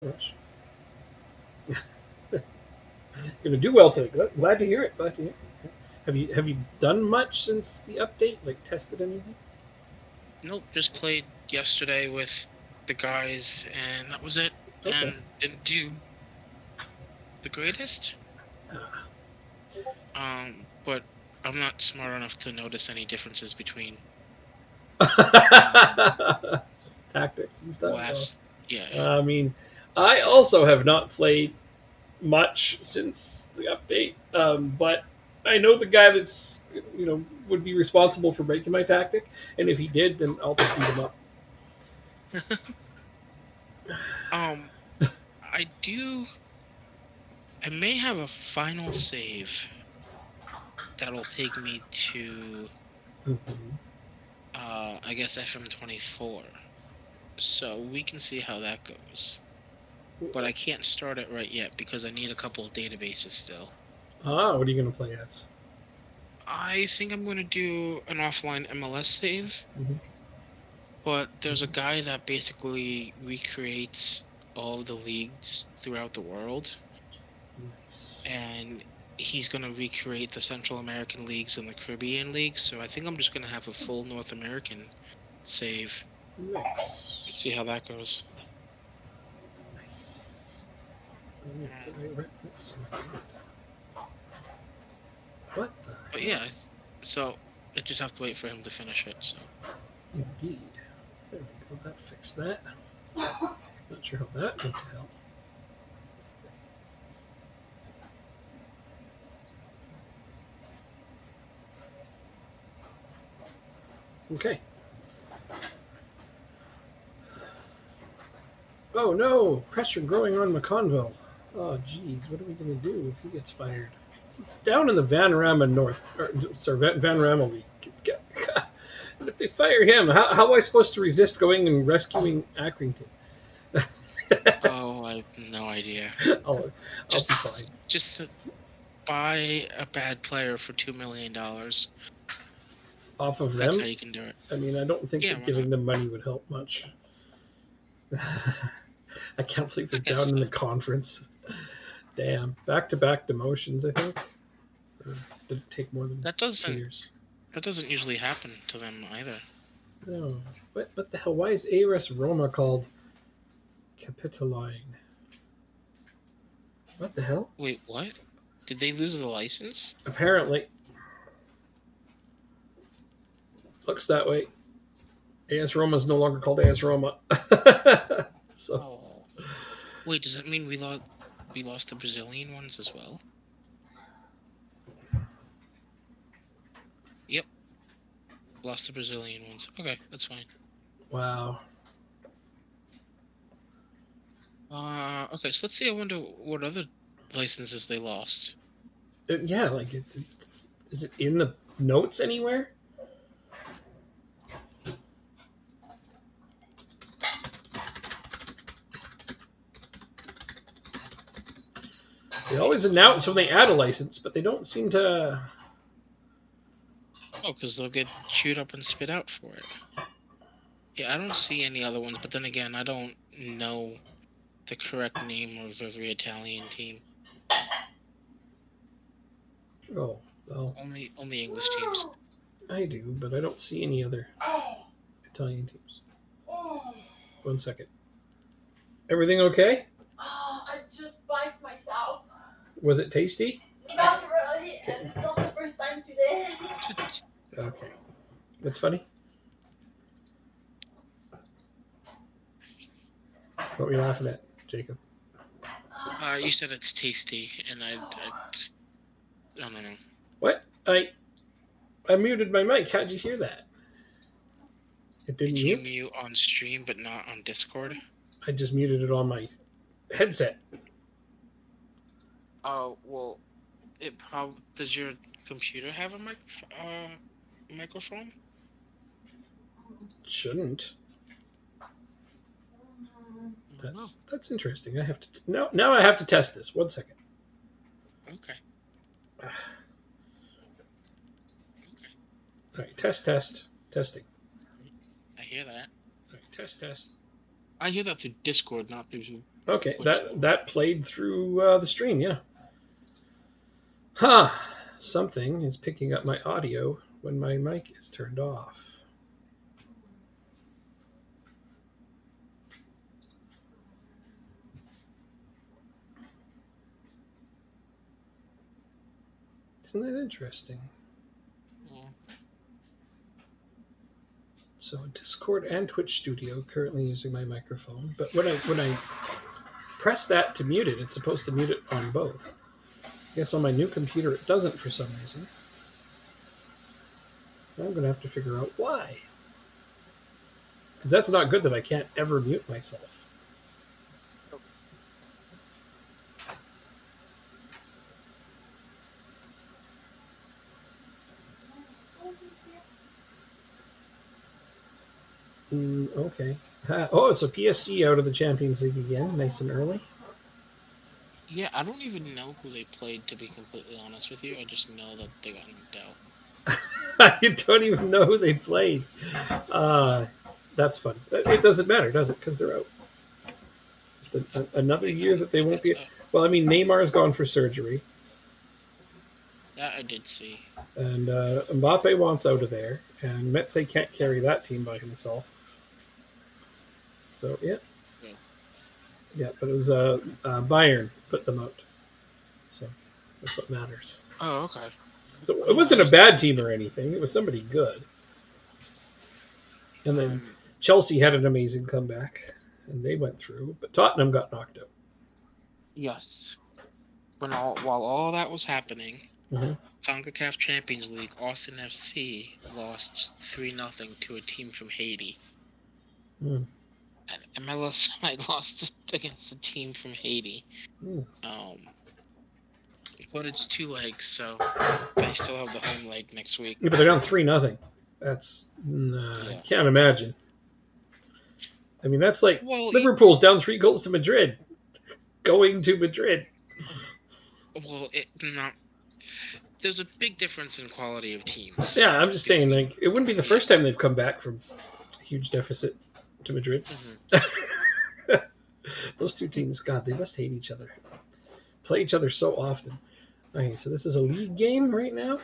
Gosh. Gonna do well today. Glad to hear it. Glad to hear it. Have you done much since the update? Like tested anything? Nope, just played yesterday with the guys, and that was it. Okay. And didn't do the greatest. But I'm not smart enough to notice any differences between um Tactics and stuff. Well, last. Yeah. I mean, I also have not played much since the update, but I know the guy that's would be responsible for making my tactic, and if he did, then I'll just beat him up. um, I do. I may have a final save that'll take me to Mhm. I guess FM24. So we can see how that goes. But I can't start it right yet because I need a couple of databases still. What are you going to play as? I think I'm going to do an offline MLS save, Mhm. but there's a guy that basically recreates all of the leagues throughout the world, Nice. and he's going to recreate the Central American leagues and the Caribbean leagues. So I think I'm just going to have a full North American save. Nice. See how that goes. Nice. Did I Um, write this? What the but hell? yeah, so I just have to wait for him to finish it. So Indeed. There we go. That fixed that. Not sure how that went to hell. Okay. Oh no! Pressure growing on McConville. Oh geez, what are we gonna do if he gets fired? He's down in the Vanrama North, or, sorry, Vanrama League. And if they fire him, how am I supposed to resist going and rescuing Accrington? oh, I have no idea. I'll, I'll be fine. Just buy a bad player for $2 million. Off of That's how them, you can do it. I mean, I don't think Yeah, that why not? giving them money would help much. I can't believe I they're guess down in the so. conference. Damn. Back to back demotions, I think. Or did it take more than That 2 years? doesn't usually happen to them either. No. What the hell? Why is ARS Roma called Capitoline? What the hell? Wait, what? Did they lose the license? Apparently. Looks that way. AS Roma is no longer called AS Roma. So, Oh, wait. Does that mean we lost the Brazilian ones as well? Yep, lost the Brazilian ones. Okay, that's fine. wow. Okay. So let's see. I wonder what other licenses they lost. Yeah, like, is it in the notes anywhere? They always announce when they add a license, but they don't seem to. Oh, because they'll get chewed up and spit out for it. Yeah, I don't see any other ones, but then again, I don't know the correct name of every Italian team. Oh, well, Only English teams. I do, but I don't see any other Italian teams. 1 second. Everything okay? I just bite myself. Was it tasty? Not really, and it's not the first time today. Okay. That's funny. What were you laughing at, Jacob? You said it's tasty, and I just I don't know. What? I muted my mic. How'd you hear that? It didn't Did you mute? mute on stream but not on Discord? I just muted it on my headset. Oh well, it prob does your computer have a microphone? Shouldn't. I don't know. That's interesting. I have to now. I have to test this. 1 second. Okay. All right. Test. Testing. I hear that. All right. Test. I hear that through Discord, not through Okay, Which that played through the stream, yeah. Huh. Something is picking up my audio when my mic is turned off. Isn't that interesting? yeah. So Discord and Twitch Studio currently using my microphone, but when I press that to mute it, it's supposed to mute it on both. I guess on my new computer it doesn't for some reason. I'm going to have to figure out why. Because that's not good that I can't ever mute myself. Okay. Oh, so PSG out of the Champions League again, nice and early. Yeah, I don't even know who they played, to be completely honest with you. I just know that they got knocked out. You don't even know who they played. That's fun. It doesn't matter, does it? Because they're out. Just another year that they won't be. Well, I mean, Neymar's gone for surgery. That I did see. And Mbappe wants out of there. And Metze can't carry that team by himself. So, yeah. Yeah, but it was Bayern put them out. So that's what matters. Oh, okay. So it wasn't a bad team or anything. It was somebody good. And then Chelsea had an amazing comeback, and they went through. But Tottenham got knocked out. Yes. While all that was happening, Mhm. CONCACAF Champions League, Austin FC lost 3-0 to a team from Haiti. Mm. And MLS side lost against a team from Haiti. Mm. But it's 2 legs, so they still have the home leg next week. Yeah, but they're down 3-0. That's I can't imagine. I mean, that's like Liverpool's down 3 goals to Madrid, going to Madrid. Well, there's a big difference in quality of teams. Yeah, I'm just saying, like, it wouldn't be the first time they've come back from a huge deficit to Madrid. Mm-hmm. Those two teams, God, they must hate each other. Play each other so often. Okay, so this is a league game right now?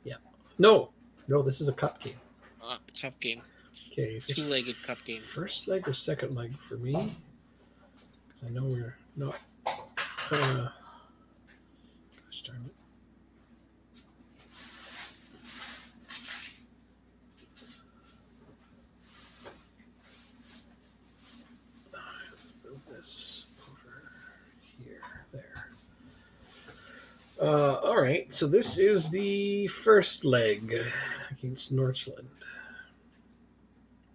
Yeah. No, this is a cup game. Cup game. Okay, is this 2-legged cup game. First leg or second leg for me? Because I know we're not. Gosh darn it. Build this over here. There. All right, so this is the first leg against Northland.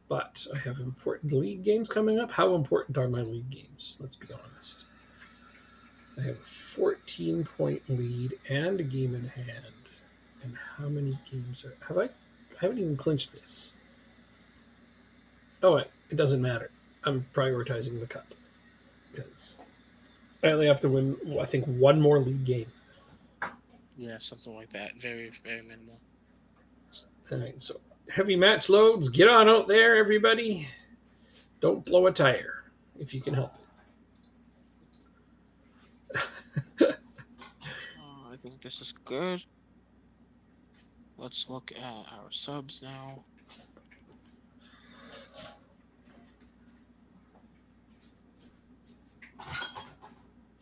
But I have important league games coming up. How important are my league games? Let's be honest. I have a 14-point lead and a game in hand. And how many games have I haven't even clinched this. Oh, it doesn't matter. I'm prioritizing the cup. Because I only have to win, I think, one more league game. Yeah, something like that. Very, very minimal. All right, so heavy match loads. Get on out there, everybody. Don't blow a tire if you can help it. I think this is good. Let's look at our subs now.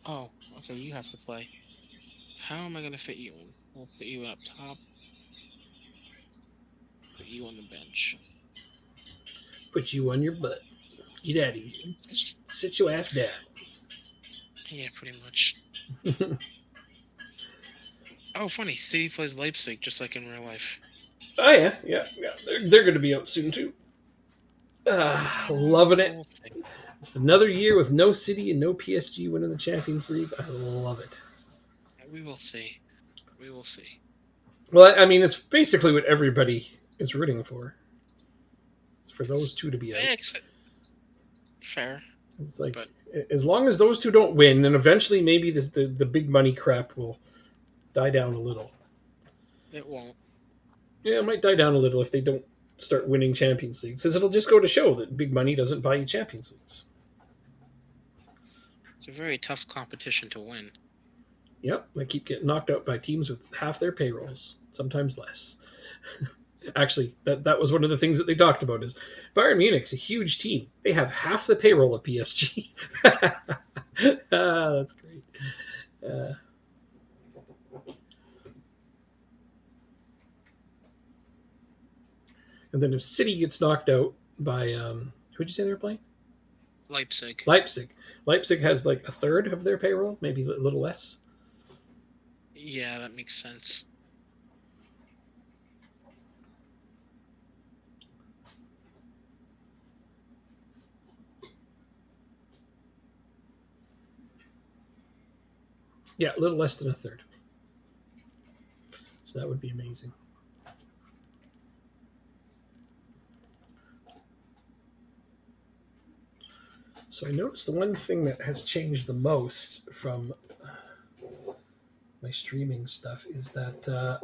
Oh, okay, you have to play. How am I going to fit you in? We'll fit you up top. Put you on the bench. Put you on your butt. Get out of here. Sit your ass down. Yeah, pretty much. Oh, funny. City plays Leipzig just like in real life. Oh, yeah. They're going to be out soon, too. Loving it. It's another year with no City and no PSG winning the Champions League. I love it. We will see. Well, I mean, it's basically what everybody is rooting for. It's for those two to be out. Fair. It's like, as long as those two don't win, then eventually maybe the big money crap will die down a little. It won't. Yeah, it might die down a little if they don't start winning Champions Leagues, because it'll just go to show that big money doesn't buy you Champions Leagues. It's a very tough competition to win. Yep, they keep getting knocked out by teams with half their payrolls, sometimes less. Actually, that was one of the things that they talked about is Bayern Munich's a huge team. They have half the payroll of PSG. That's great. Uh, and then if City gets knocked out by who'd you say they were playing? Leipzig. Leipzig. Leipzig has like a third of their payroll, maybe a little less. Yeah, that makes sense. Yeah, a little less than a third. So that would be amazing. So I noticed the one thing that has changed the most from my streaming stuff is that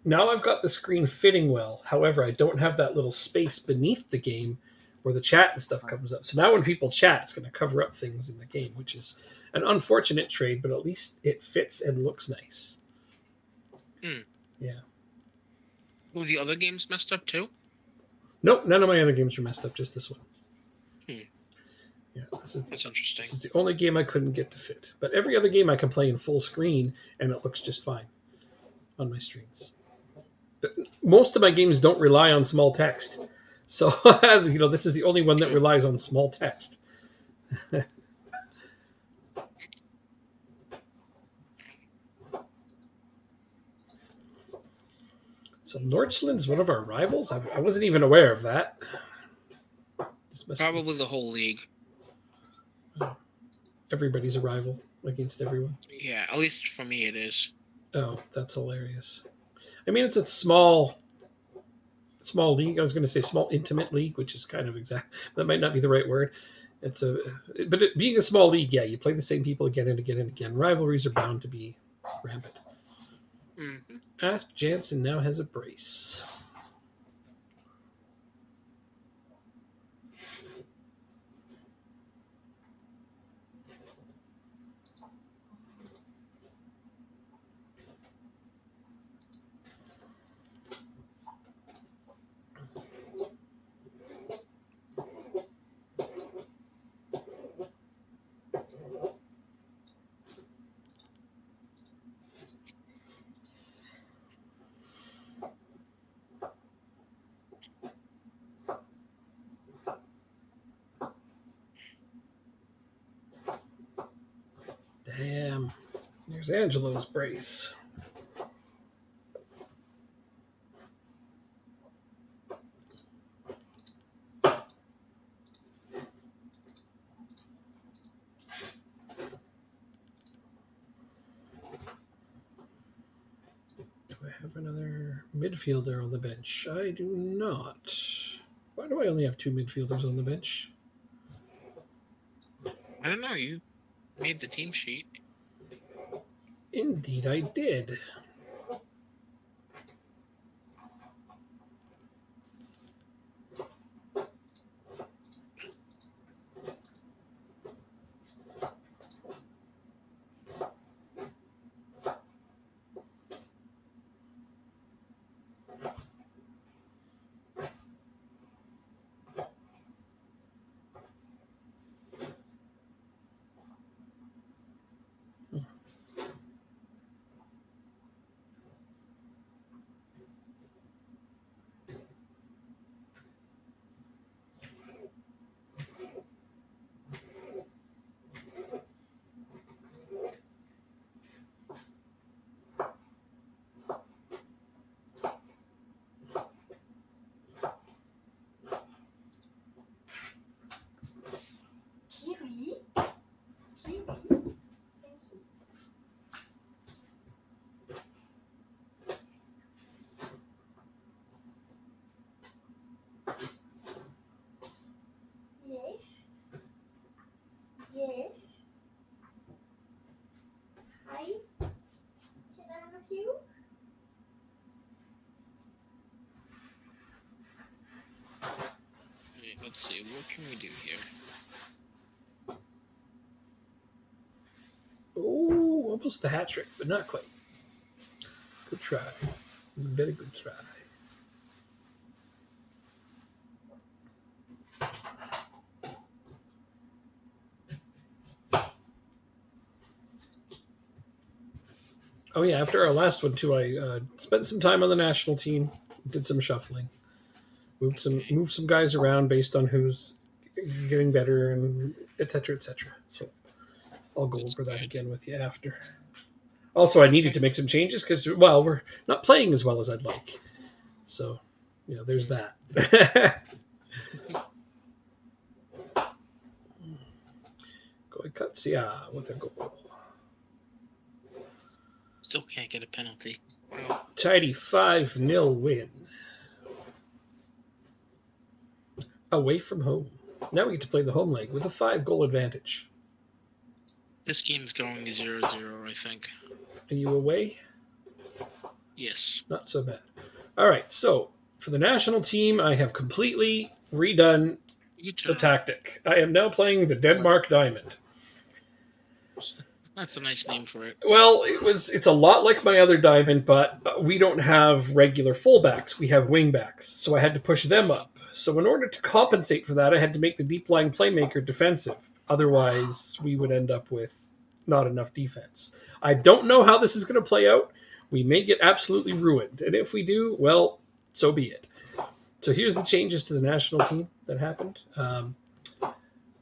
now I've got the screen fitting well. However, I don't have that little space beneath the game where the chat and stuff comes up. So now when people chat, it's going to cover up things in the game, which is an unfortunate trade, but at least it fits and looks nice. Mm. Yeah. Were the other games messed up too? Nope, none of my other games are messed up, just this one. Yeah, That's interesting. This is the only game I couldn't get to fit. But every other game I can play in full screen, and it looks just fine on my streams. But most of my games don't rely on small text. So, this is the only one that relies on small text. So Nordstrand's one of our rivals? I wasn't even aware of that. This must Probably the whole league. Everybody's a rival against everyone. Yeah, at least for me it is. Oh, that's hilarious. I mean, it's a small league. I was going to say small intimate league, which is kind of that might not be the right word. Being a small league, yeah, you play the same people again and again and again. Rivalries are bound to be rampant. Mm-hmm. Asp Jansen now has a brace. Damn. There's Angelo's brace. Do I have another midfielder on the bench? I do not. Why do I only have 2 midfielders on the bench? I don't know, you made the team sheet. Indeed, I did. Kiwi? Kiwi? Thank you. Yes. Yes. Hi. Can I help you? Wait, let's see, what can we do here? Almost a hat trick, but not quite. Good try. Very good try. Oh yeah, after our last one too, I spent some time on the national team, did some shuffling, moved some guys around based on who's getting better and etc. etc. So I'll go That's over that good. again with you after. Also, I needed to make some changes because well, we're not playing as well as I'd like. So, there's that. Goikatsia with a goal. Still can't get a penalty. Wow. Tidy 5-0 win. Away from home. Now we get to play the home leg with a 5-goal advantage. This game's going 0-0, I think. Are you away? Yes. Not so bad. All right, so for the national team, I have completely redone the tactic. I am now playing the Denmark Diamond. That's a nice name for it. Well, it's a lot like my other diamond, but we don't have regular fullbacks. We have wingbacks, so I had to push them up. So in order to compensate for that, I had to make the deep lying playmaker defensive. Otherwise, we would end up with not enough defense. I don't know how this is going to play out. We may get absolutely ruined, and if we do, well, so be it. So here's the changes to the national team that happened.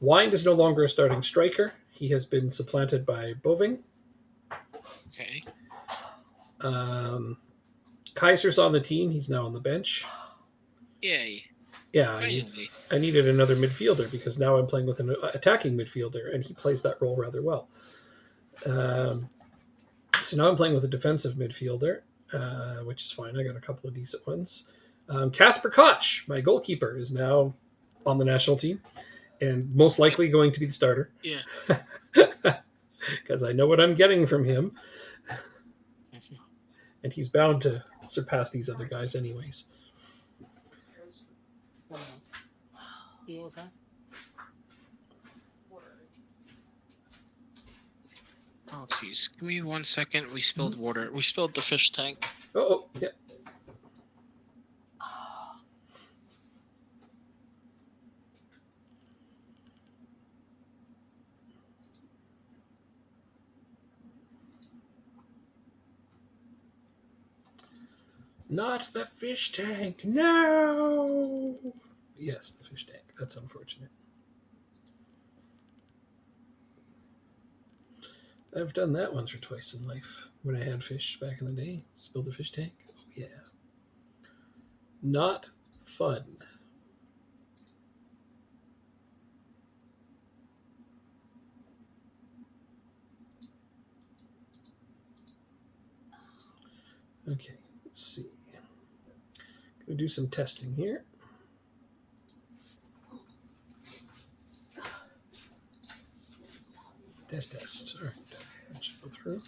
Wind is no longer a starting striker. He has been supplanted by Boving. Okay. Kaiser's on the team. He's now on the bench. Yay. Yeah, Finally. I needed another midfielder because now I'm playing with an attacking midfielder, and he plays that role rather well. So now I'm playing with a defensive midfielder, which is fine. I got a couple of decent ones. Kasper Koch, my goalkeeper, is now on the national team and most likely going to be the starter. Yeah. Because I know what I'm getting from him. And he's bound to surpass these other guys anyways. You okay? Oh, jeez. Give me 1 second. We spilled water. We spilled the fish tank. Oh, yeah. Not the fish tank. No. Yes, the fish tank. That's unfortunate. I've done that once or twice in life. When I had fish back in the day, spilled the fish tank. Oh, yeah. Not fun. Okay, let's see. Gonna do some testing here. Test. All right, that should go through.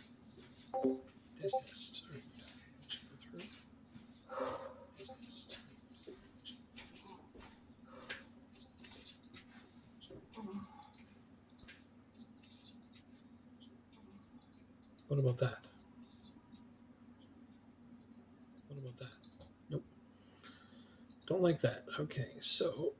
Test. All right, that should go through. Test. What about that? What about that? Nope. Don't like that. Okay, so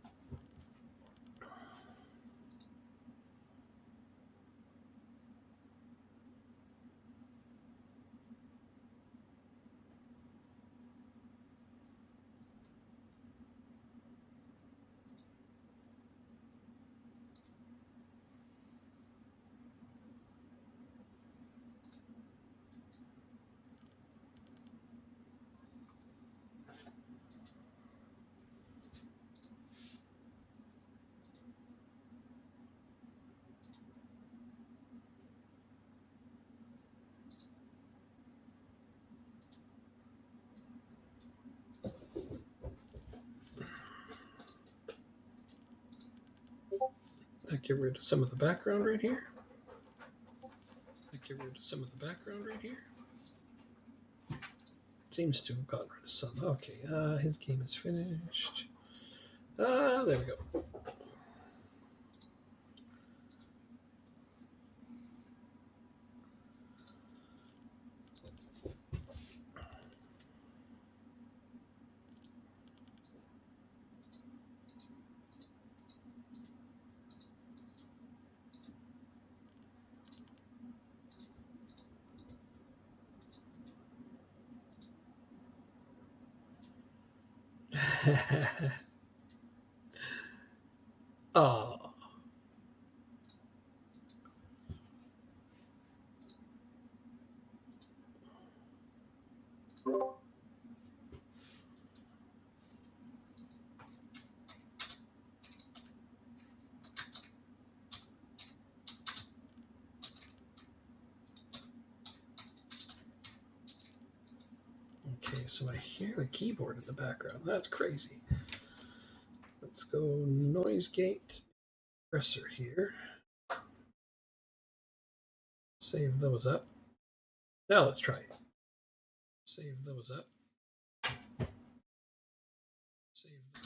that get rid of some of the background right here. Seems to have gotten rid of some. Okay, his game is finished. There we go. Oh. Okay, so I hear the keyboard in the background. That's crazy. Let's go noise gate compressor here. Save those up. Now let's try it. Save those up. Save them.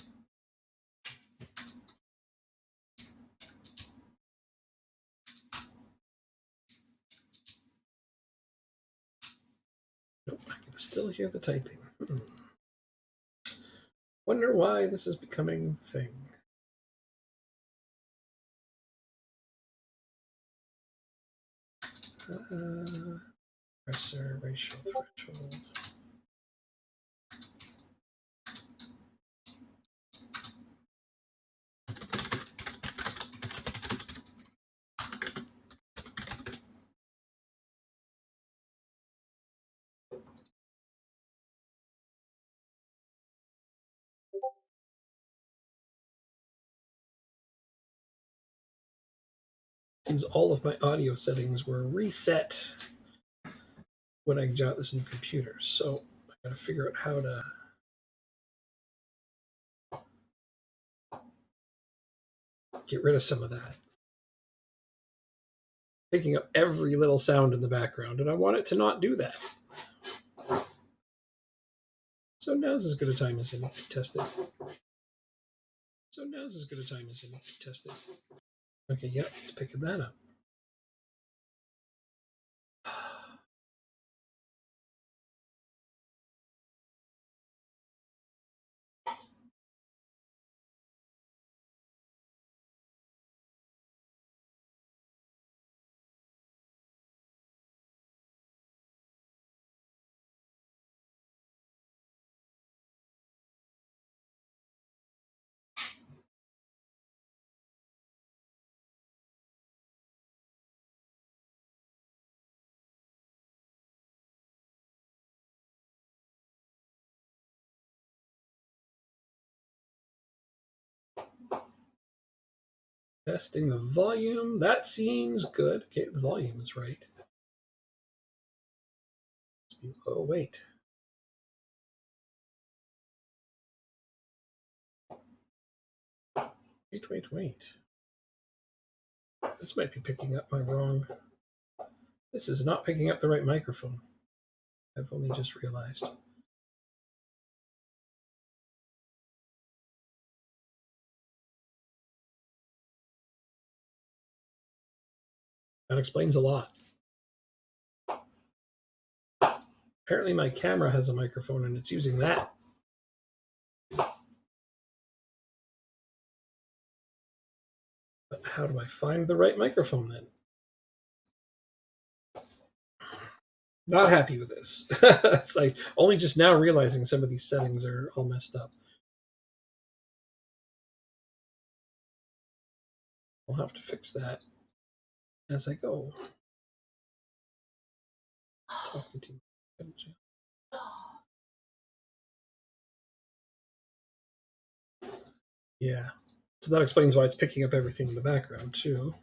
Nope, I can still hear the typing. Wonder why this is becoming a thing. Compressor ratio threshold. Seems all of my audio settings were reset when I got this new computer. So I gotta figure out how to get rid of some of that. Picking up every little sound in the background, and I want it to not do that. So now's as good a time as any to test it. Okay, yep, it's picking that up. Testing the volume. That seems good. Okay, the volume is right. Oh, wait. Wait. This might be picking up my wrong. This is not picking up the right microphone. I've only just realized. That explains a lot. Apparently my camera has a microphone and it's using that. But how do I find the right microphone then? Not happy with this. It's like only just now realizing some of these settings are all messed up. I'll have to fix that as I go. Talking to you. Yeah. So that explains why it's picking up everything in the background too.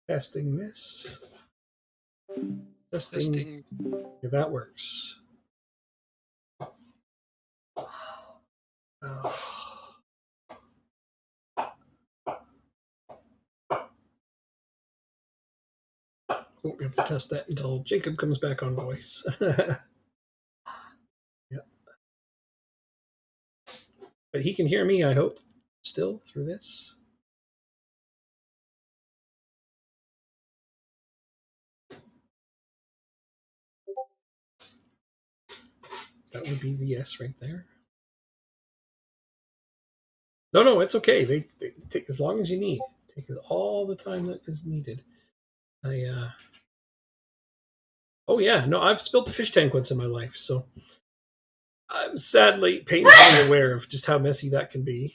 Testing this. Testing. Yeah, that works. Oh. Won't be able to test that until Jacob comes back on voice. Yep. But he can hear me, I hope, still through this. That would be the yes right there. No, it's okay. They take as long as you need. Take all the time that is needed. Oh yeah, no, I've spilled the fish tank once in my life, so I'm sadly, painfully aware of just how messy that can be.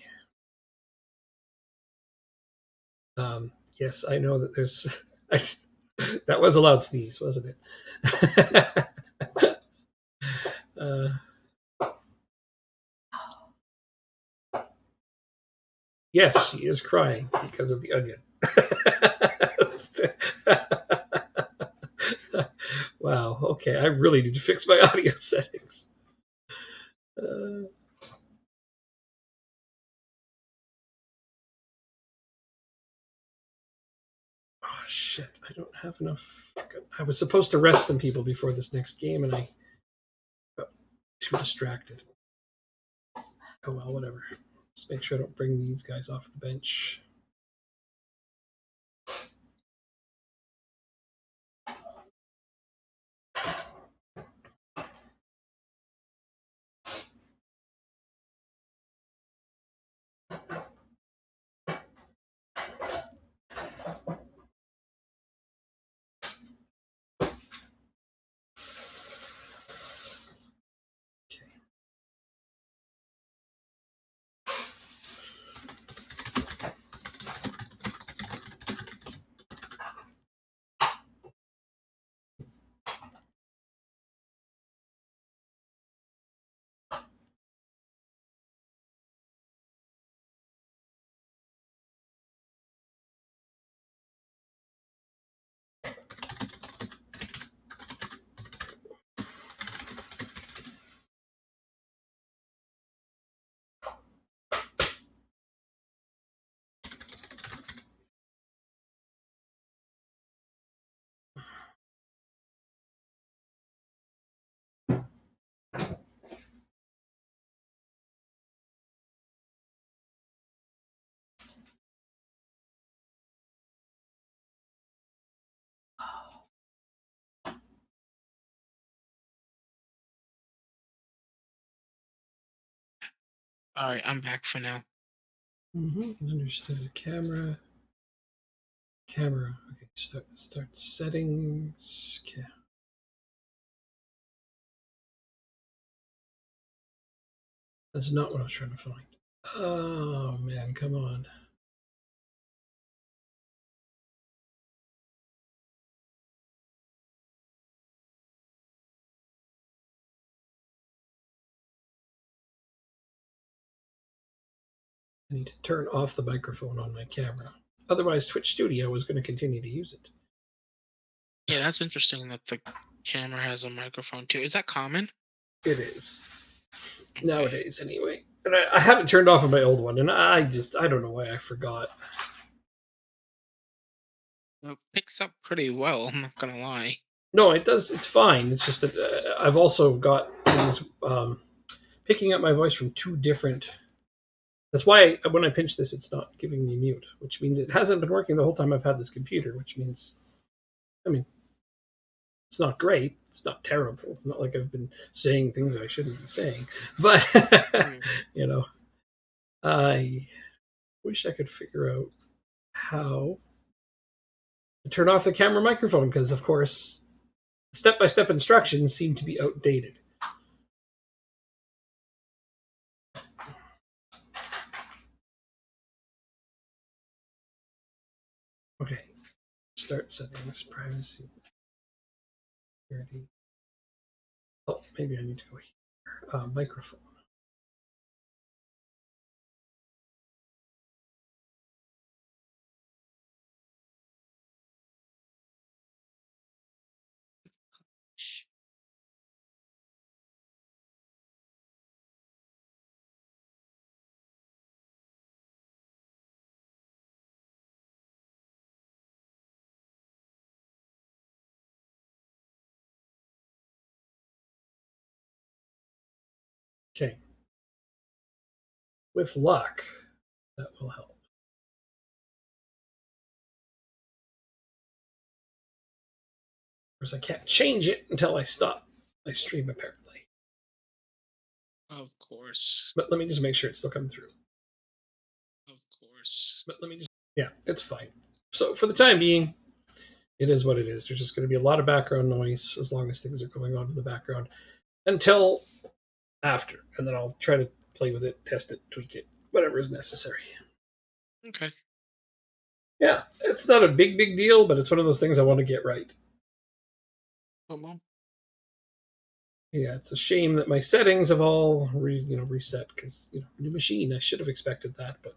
Yes, I know that there's. That was a loud sneeze, wasn't it? uh, yes, she is crying because of the onion. Wow. Okay, I really need to fix my audio settings. Uh, oh shit! I don't have enough. I was supposed to rest some people before this next game, and I got too distracted. Oh well, whatever. Just make sure I don't bring these guys off the bench. Okay. All right, I'm back for now. Understood. Camera. Okay. Start settings. Okay. That's not what I was trying to find. Oh man, come on. I need to turn off the microphone on my camera. Otherwise, Twitch Studio is going to continue to use it. Yeah, that's interesting that the camera has a microphone too. Is that common? It is. Okay. Nowadays, anyway. And I had it turned off on my old one, and I don't know why I forgot. It picks up pretty well, I'm not gonna lie. No, it does. It's fine. It's just that I've also got things picking up my voice from two different. That's why when I pinch this, it's not giving me mute, which means it hasn't been working the whole time I've had this computer. Which means, I mean, it's not great. It's not terrible. It's not like I've been saying things I shouldn't be saying. But you know, I wish I could figure out how to turn off the camera microphone because, of course, step-by-step instructions seem to be outdated. Okay, start settings, privacy, security. Oh, maybe I need to go here. Microphone. Okay. With luck, that will help. Of course, I can't change it until I stop my stream, apparently. Of course. But let me just make sure it's still coming through. Of course. But let me just, yeah, it's fine. So for the time being, it is what it is. There's just going to be a lot of background noise as long as things are going on in the background until after. And then I'll try to play with it, test it, tweak it, whatever is necessary. Okay. Yeah, it's not a big deal, but it's one of those things I want to get right. Come on. Yeah, it's a shame that my settings have all reset because new machine. I should have expected that, but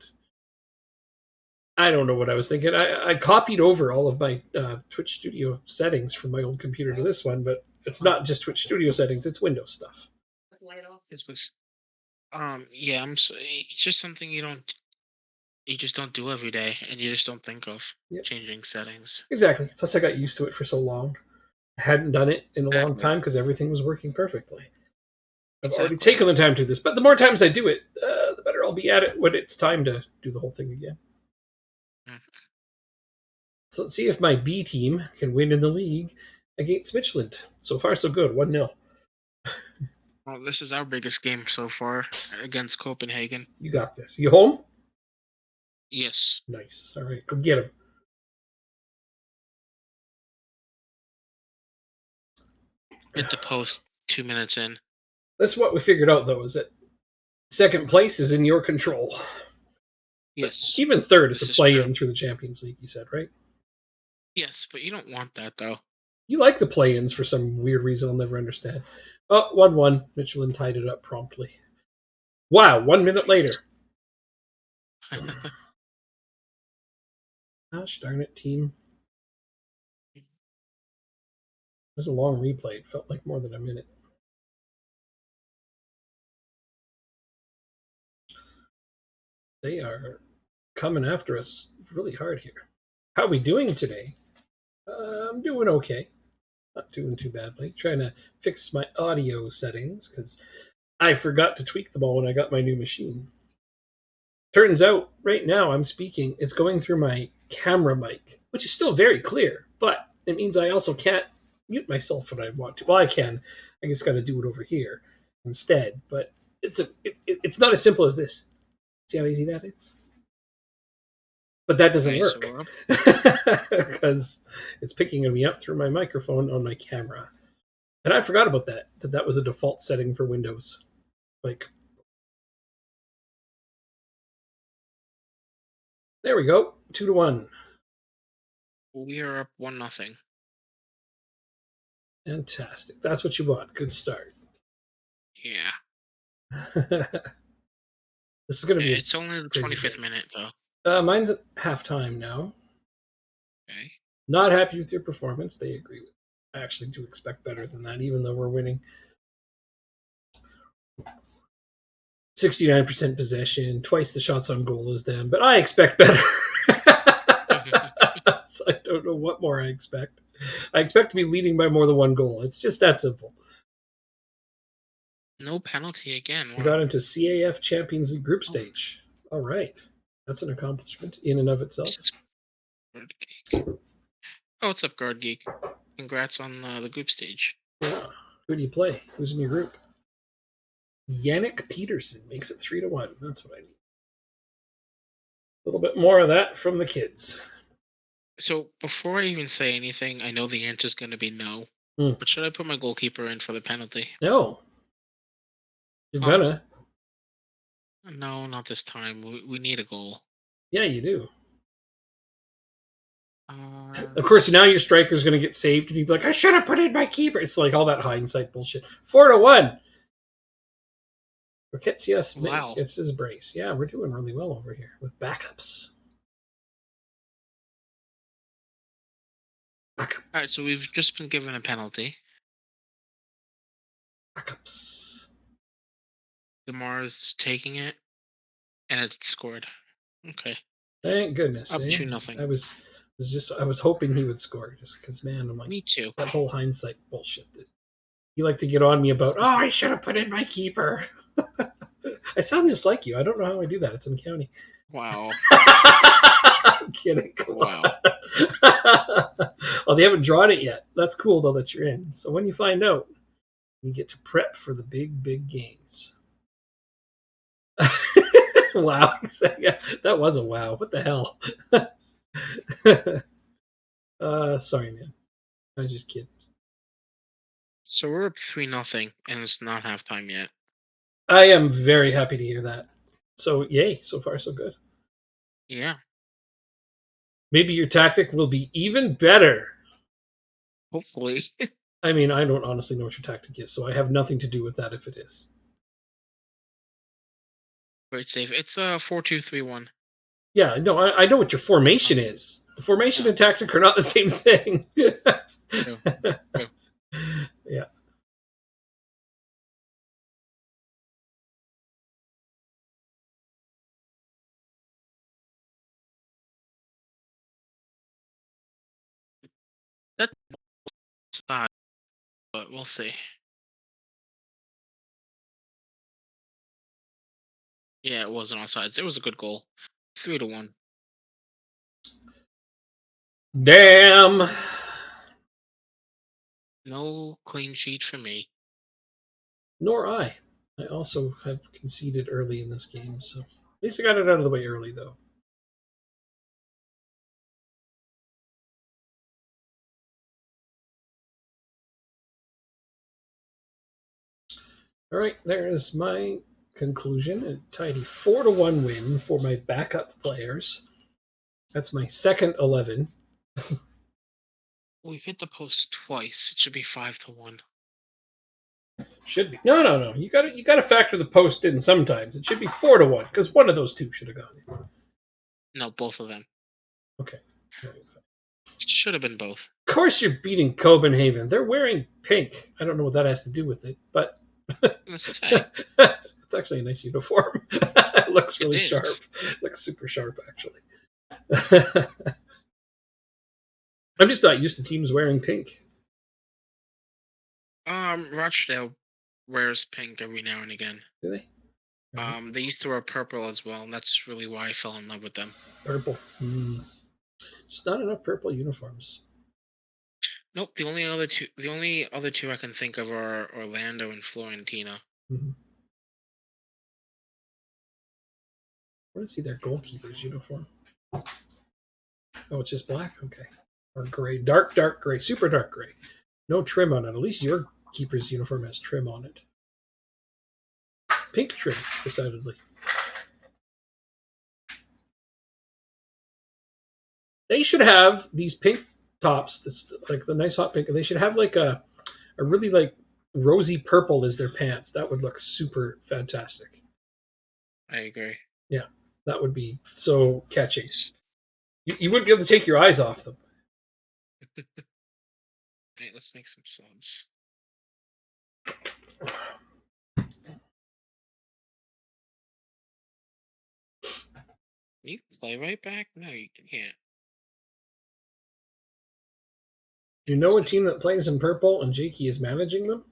I don't know what I was thinking. I copied over all of my Twitch Studio settings from my old computer to this one, but it's not just Twitch Studio settings; it's Windows stuff. It was, yeah. It's just something you just don't do every day, and you just don't think of Yep. changing settings. Exactly. Plus, I got used to it for so long. I hadn't done it in a long Exactly. time because everything was working perfectly. I've already Exactly. taken the time to do this, but the more times I do it, the better I'll be at it when it's time to do the whole thing again. Mhm. So let's see if my B team can win in the league against Midland. So far, so good. 1-0. Well, this is our biggest game so far against Copenhagen. You got this. You home? Yes. Nice. All right, go get him. Hit the post 2 minutes in. That's what we figured out, though, is that second place is in your control. Yes. But even third is This a is play-in true. through the Champions League, you said, right? Yes, but you don't want that, though. You like the play-ins for some weird reason I'll never understand. Oh, 1-1. Michelin tied it up promptly. Wow, 1 minute later. Gosh darn it, team. It was a long replay. It felt like more than a minute. They are coming after us really hard here. How are we doing today? I'm doing okay. Not doing too badly. Trying to fix my audio settings because I forgot to tweak them all when I got my new machine. Turns out, right now I'm speaking, it's going through my camera mic, which is still very clear, but it means I also can't mute myself when I want to. Well, I can. I just got to do it over here instead. But it's not as simple as this. See how easy that is? But that doesn't Okay, work so we're up. because it's picking me up through my microphone on my camera. And I forgot about that was a default setting for Windows. Like, there we go. 2-1. We are up 1-0. Fantastic. That's what you want. Good start. Yeah. This is going to be. It's only the crazy 25th game. minute, though. Mine's at halftime now. Okay. Not happy with your performance. They agree with. I actually do expect better than that, even though we're winning. 69% possession, twice the shots on goal as them, but I expect better. So I don't know what more I expect. I expect to be leading by more than one goal. It's just that simple. No penalty again. We got into CAF Champions League group stage. All right. That's an accomplishment in and of itself. Guard Geek. Oh, what's up, Guard Geek? Congrats on the group stage. Yeah. Who do you play? Who's in your group? Yannick Peterson makes it 3-1. That's what I need. A little bit more of that from the kids. So before I even say anything, I know the answer is going to be no. But should I put my goalkeeper in for the penalty? No. You're gonna. No, not this time. We need a goal. Yeah, you do. Of course, now your striker's going to get saved, and you'd be like, I should have put in my keeper. It's like all that hindsight bullshit. 4-1. Wow. Gets his brace. Yeah, we're doing really well over here with backups. All right, so we've just been given a penalty. Backups. DeMar's taking it, and it's scored. Okay. Thank goodness. Up 2-0. I was hoping he would score, just because, man, I'm like, me too. That whole hindsight bullshit that you like to get on me about. Oh, I should have put in my keeper. I sound just like you. I don't know how I do that. It's uncanny. Wow. I'm kidding. Come Wow. on. Oh, they haven't drawn it yet. That's cool though that you're in. So when you find out, you get to prep for the big games. Wow. That was a wow. What the hell? Sorry, man. I was just kidding. So we're up 3-0, and it's not halftime yet. I am very happy to hear that. So, yay. So far, so good. Yeah. Maybe your tactic will be even better. Hopefully. I mean, I don't honestly know what your tactic is, so I have nothing to do with that if it is. Quite safe. It's 4-2-3-1. Yeah, no, I know what your formation is. The formation and tactic are not the same thing. True. Yeah. That's not, but we'll see. Yeah, it wasn't offsides. It was a good goal. 3-1. Damn. No clean sheet for me. Nor I. I also have conceded early in this game, so at least I got it out of the way early, though. All right, there is my conclusion. A tidy 4-1 win for my backup players. That's my second 11. We've hit the post twice. It should be 5-1. Should be no. You got to factor the post in sometimes. It should be 4-1 because one of those two should have gone. No, both of them. Okay. Should have been both. Of course, you're beating Copenhagen. They're wearing pink. I don't know what that has to do with it, but That's okay. it's actually a nice uniform. It looks really sharp. It looks super sharp, actually. I'm just not used to teams wearing pink. Rochdale wears pink every now and again. Do they? They used to wear purple as well, and that's really why I fell in love with them. Purple. Just not enough purple uniforms. Nope. The only other two I can think of are Orlando and Florentina. Mm-hmm. I want to see their goalkeeper's uniform. Oh, it's just black? Okay. Or gray. Dark gray. Super dark gray. No trim on it. At least your keeper's uniform has trim on it. Pink trim, decidedly. They should have these pink tops, that's like the nice hot pink. They should have like a really like rosy purple as their pants. That would look super fantastic. I agree. Yeah, that would be so catchy. You wouldn't be able to take your eyes off them. Alright, let's make some subs. You can play right back? No, you can't. You know a team that plays in purple and Jakey is managing them?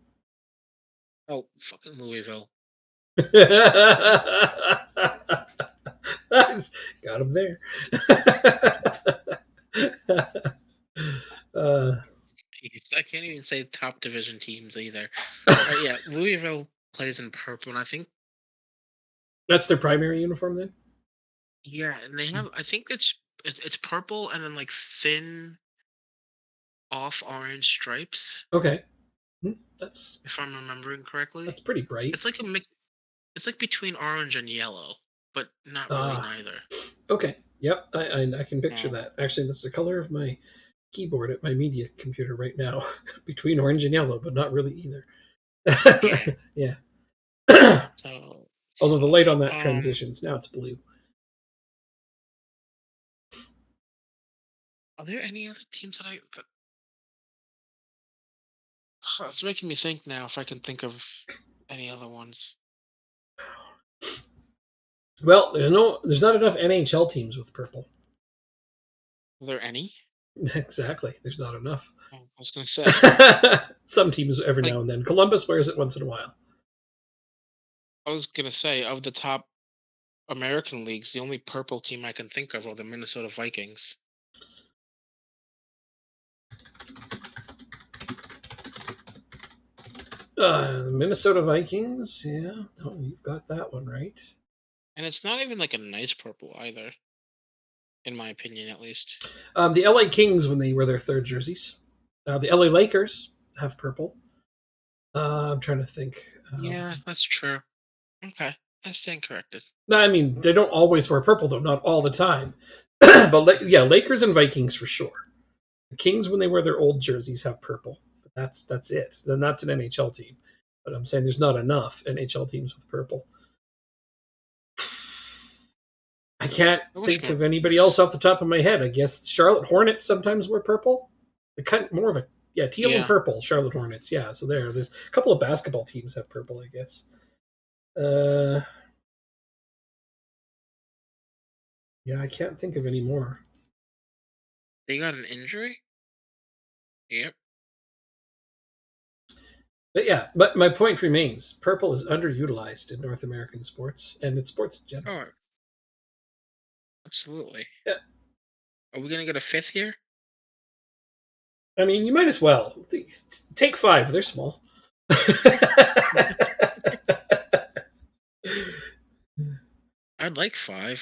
Oh, fucking Louisville. Got him there. Jeez, I can't even say top division teams either. Yeah, Louisville plays in purple, and I think that's their primary uniform then? Yeah, and they have. I think it's purple and then like thin, off orange stripes. Okay, that's if I'm remembering correctly. That's pretty bright. It's like a mix. It's like between orange and yellow, but not really neither. Okay. Yep, I can picture that. Actually, that's the color of my keyboard at my media computer right now, between orange and yellow, but not really either. Yeah. So, although the light on that transitions, now it's blue. Are there any other teams that it's making me think now if I can think of any other ones. Well, there's not enough NHL teams with purple. Are there any? Exactly. There's not enough. I was going to say. Some teams every now and then. Columbus wears it once in a while. I was gonna say of the top American leagues, the only purple team I can think of are the Minnesota Vikings. The Minnesota Vikings. Yeah, oh, you've got that one right. And it's not even like a nice purple either, in my opinion at least. The LA Kings when they wear their third jerseys. The LA Lakers have purple. I'm trying to think. Yeah, that's true. Okay. I stand corrected. No, I mean they don't always wear purple though, not all the time. But yeah, Lakers and Vikings for sure. The Kings when they wear their old jerseys have purple. But that's it. Then that's an NHL team. But I'm saying there's not enough NHL teams with purple. I can't I wish think more of anybody teams. else off the top of my head. I guess Charlotte Hornets sometimes wear purple. They're kind of more of a teal and Yeah. purple. Charlotte Hornets. Yeah, so there's a couple of basketball teams have purple. I guess. Yeah, I can't think of any more. They got an injury? Yep. But yeah, but my point remains: purple is underutilized in North American sports and in sports in general. Oh, absolutely. Yeah. Are we gonna get a fifth here? I mean, you might as well take 5. They're small. I'd like 5.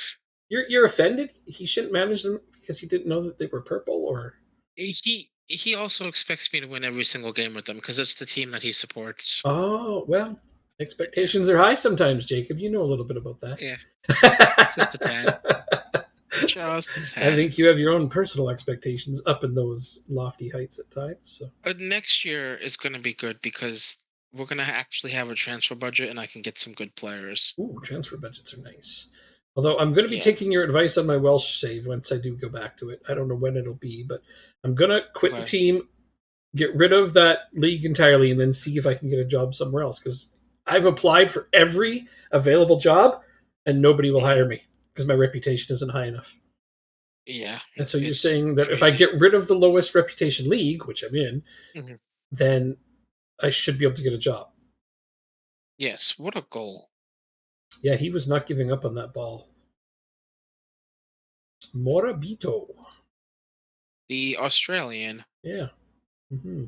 You're offended? He shouldn't manage them because he didn't know that they were purple, or He also expects me to win every single game with them because it's the team that he supports. oh well. Yeah. Expectations are high sometimes, Jacob. You know a little bit about that. Yeah. Just a tad. Just a tad. I think you have your own personal expectations up in those lofty heights at times. So Next year is going to be good because we're going to actually have a transfer budget and I can get some good players. ooh, transfer budgets are nice. Although I'm going to be Yeah. taking your advice on my Welsh save once I do go back to it. I don't know when it'll be, but I'm going to quit the Okay. team, get rid of that league entirely, and then see if I can get a job somewhere else. Because I've applied for every available job, and nobody will hire me because my reputation isn't high enough. Yeah. And so you're it's saying that if I crazy. get rid of the lowest reputation league, which I'm in, Mhm. then I should be able to get a job. Yes. What a goal. Yeah, he was not giving up on that ball. Morabito. The Australian. Yeah. Mm-hmm.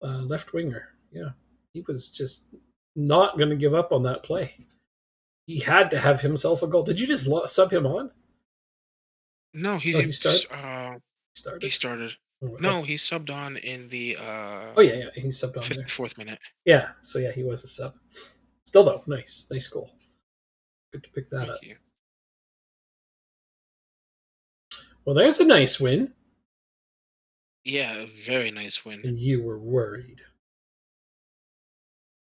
Left winger. Yeah. He was just not going to give up on that play. He had to have himself a goal. Did you just sub him on? No, Oh, he started. he Started. started. Oh, No, he subbed on in the oh yeah, he subbed on there. 54th minute. Yeah, so yeah, he was a sub. Still though, nice goal. Good to pick that up. Thank you. Well, there's a nice win. Yeah, a very nice win. And you were worried.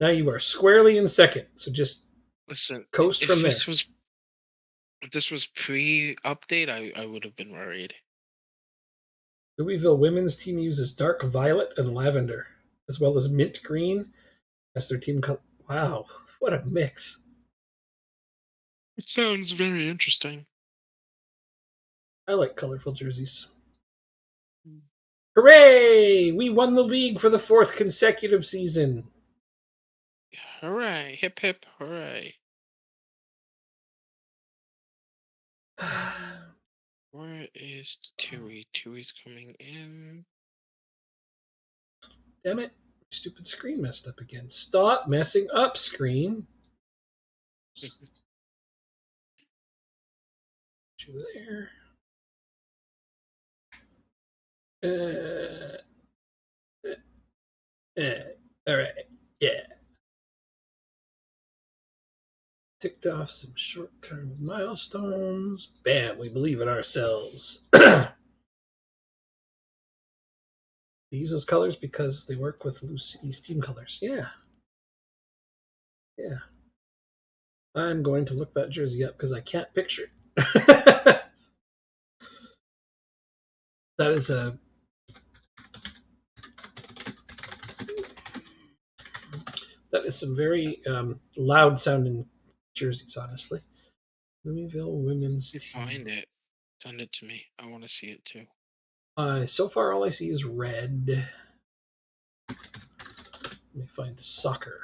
Now you are squarely in second, so just Listen, coast from there. If this was pre-update, I would have been worried. Louisville women's team uses dark violet and lavender, as well as mint green as their team color. Wow, what a mix. It sounds very interesting. I like colorful jerseys. Mm. Hooray! We won the league for the 4th consecutive season. Hooray! Hip hip hooray! Where is Tui? Tui's coming in. Damn it. Stupid screen messed up again. Stop messing up, screen. You there. All right. Yeah. Ticked off some short-term milestones. Bam, we believe in ourselves. They use those colors because they work with Lucy's team colors. Yeah. Yeah. I'm going to look that jersey up because I can't picture it. That is some very loud sounding jerseys, honestly. Louisville women's team. Find it. Send it to me. I want to see it too. So far, all I see is red. Let me find soccer.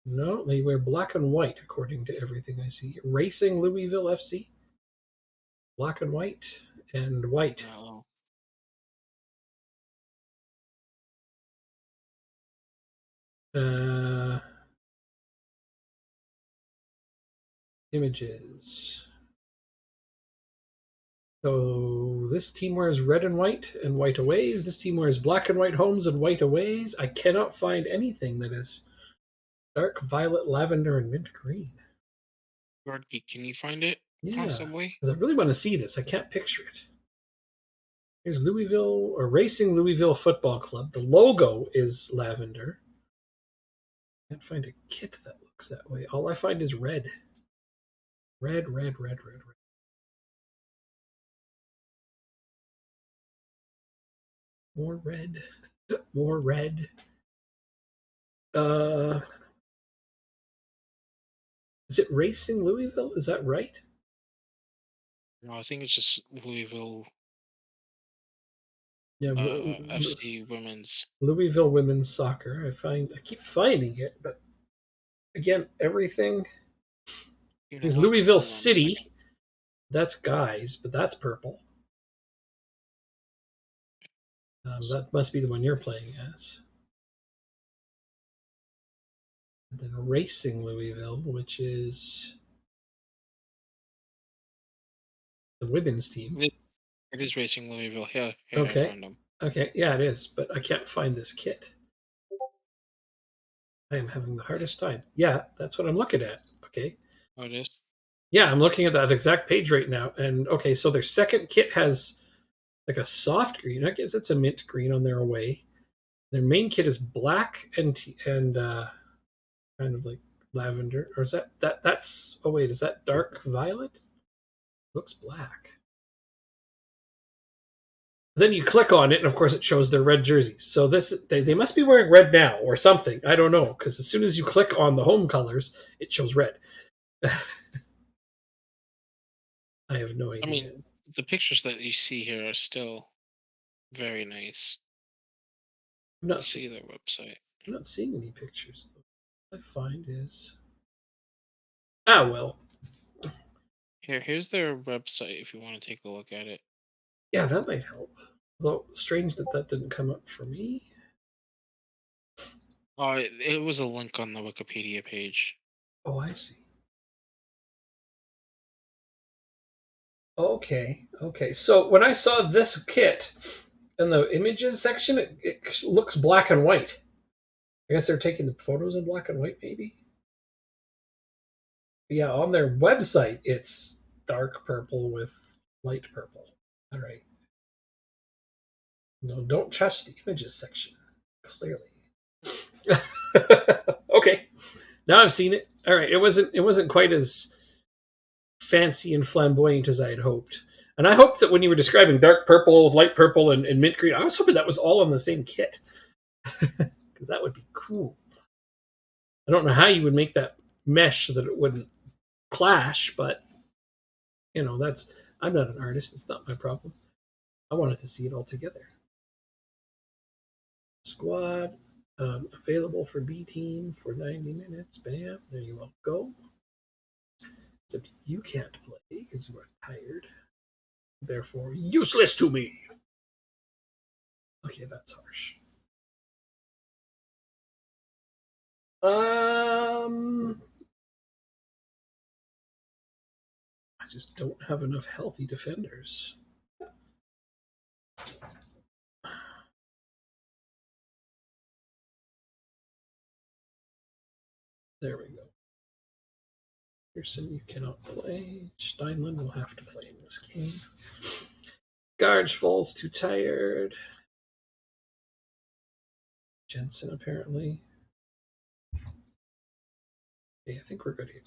No, they wear black and white, according to everything I see. Racing Louisville FC, black and white, and white. No. Uh, images. So this team wears red and white aways. This team wears black and white homes and white aways. I cannot find anything that is dark violet, lavender, and mint green. Gordgeek, can you find it? Yeah, Possibly. because I really want to see this. I can't picture it. Here's Louisville or Racing Louisville Football Club. The logo is lavender. Can't find a kit that looks that way. All I find is red. Red, red, red, red, red. More red. More red. Is it Racing Louisville? Is that right? No, I think it's just Louisville Yeah, FC Women's. Louisville women's soccer. I keep finding it, but again, everything. You know There's what? Louisville Hold on a City. second. That's guys, but that's purple. That must be the one you're playing as. And then Racing Louisville, which is the women's team. It is Racing Louisville. Here, I Okay. found them. Okay, yeah, it is, but I can't find this kit. I am having the hardest time. Yeah, that's what I'm looking at. Okay. Oh, it is? Yeah, I'm looking at that exact page right now. And okay, so their second kit has like a soft green. I guess it's a mint green on their away. Their main kit is black and kind of like lavender. Or is that's oh wait, is that dark violet? Looks black. Then you click on it, and of course it shows their red jerseys. So they must be wearing red now or something. I don't know, because as soon as you click on the home colors, it shows red. I have no idea. I mean, the pictures that you see here are still very nice. I'm not See their website. I'm not seeing any pictures though. All I find is well. Here's their website if you want to take a look at it. Yeah, that might help. Although strange that didn't come up for me. Oh, it was a link on the Wikipedia page. Oh, I see. Okay. So when I saw this kit in the images section, it looks black and white. I guess they're taking the photos in black and white, maybe. But yeah, on their website, it's dark purple with light purple. All right. No, don't trust the images section. Clearly. Okay. Now I've seen it. All right. It wasn't quite as fancy and flamboyant as I had hoped. And I hoped that when you were describing dark purple, light purple, and mint green, I was hoping that was all on the same kit. Because that would be cool. I don't know how you would make that mesh so that it wouldn't clash, but I'm not an artist. It's not my problem. I wanted to see it all together. Squad available for B team for 90 minutes. Bam, there you all go. Except you can't play because you are tired. Therefore, useless to me. Okay, that's harsh. I just don't have enough healthy defenders. There we go. Pearson, you cannot play. Steinland will have to play in this game. Guards falls too tired. Jensen apparently. Okay, I think we're good here.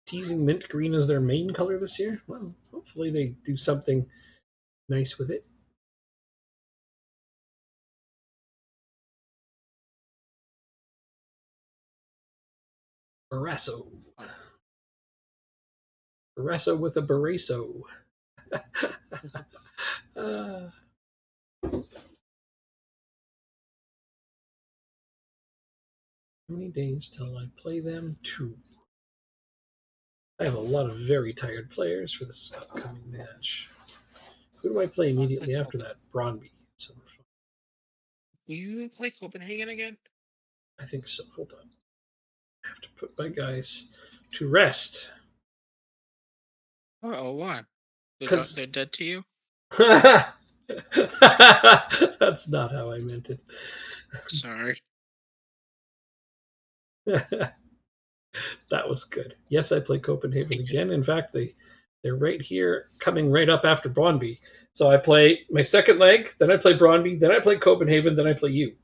Teasing mint green as their main color this year. Well, hopefully they do something nice with it. Barasso. Barasso with a Barasso. How many days till I play them? 2. I have a lot of very tired players for this upcoming match. Who do I play immediately after that? Brøndby. So we're fine. Will you play Copenhagen again? I think so. Hold on. I have to put my guys to rest. Oh, why? Because They're dead to you? that's not how I meant it. Sorry. That was good. Yes, I play Copenhagen again. In fact, they're right here, coming right up after Brøndby. So I play my second leg, then I play Brøndby, then I play Copenhagen, then I play you.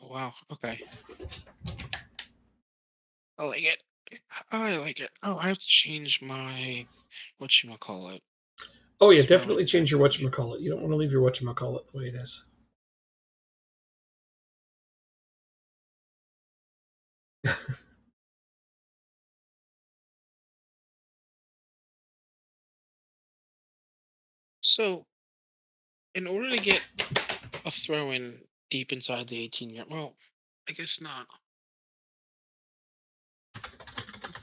Oh, wow. Okay. I like it. I like it. Oh, I have to change my whatchamacallit. Oh yeah, Throwing definitely change your back. whatchamacallit. You don't want to leave your whatchamacallit the way it is. So, in order to get a throw in deep inside the 18 yard, well, I guess not.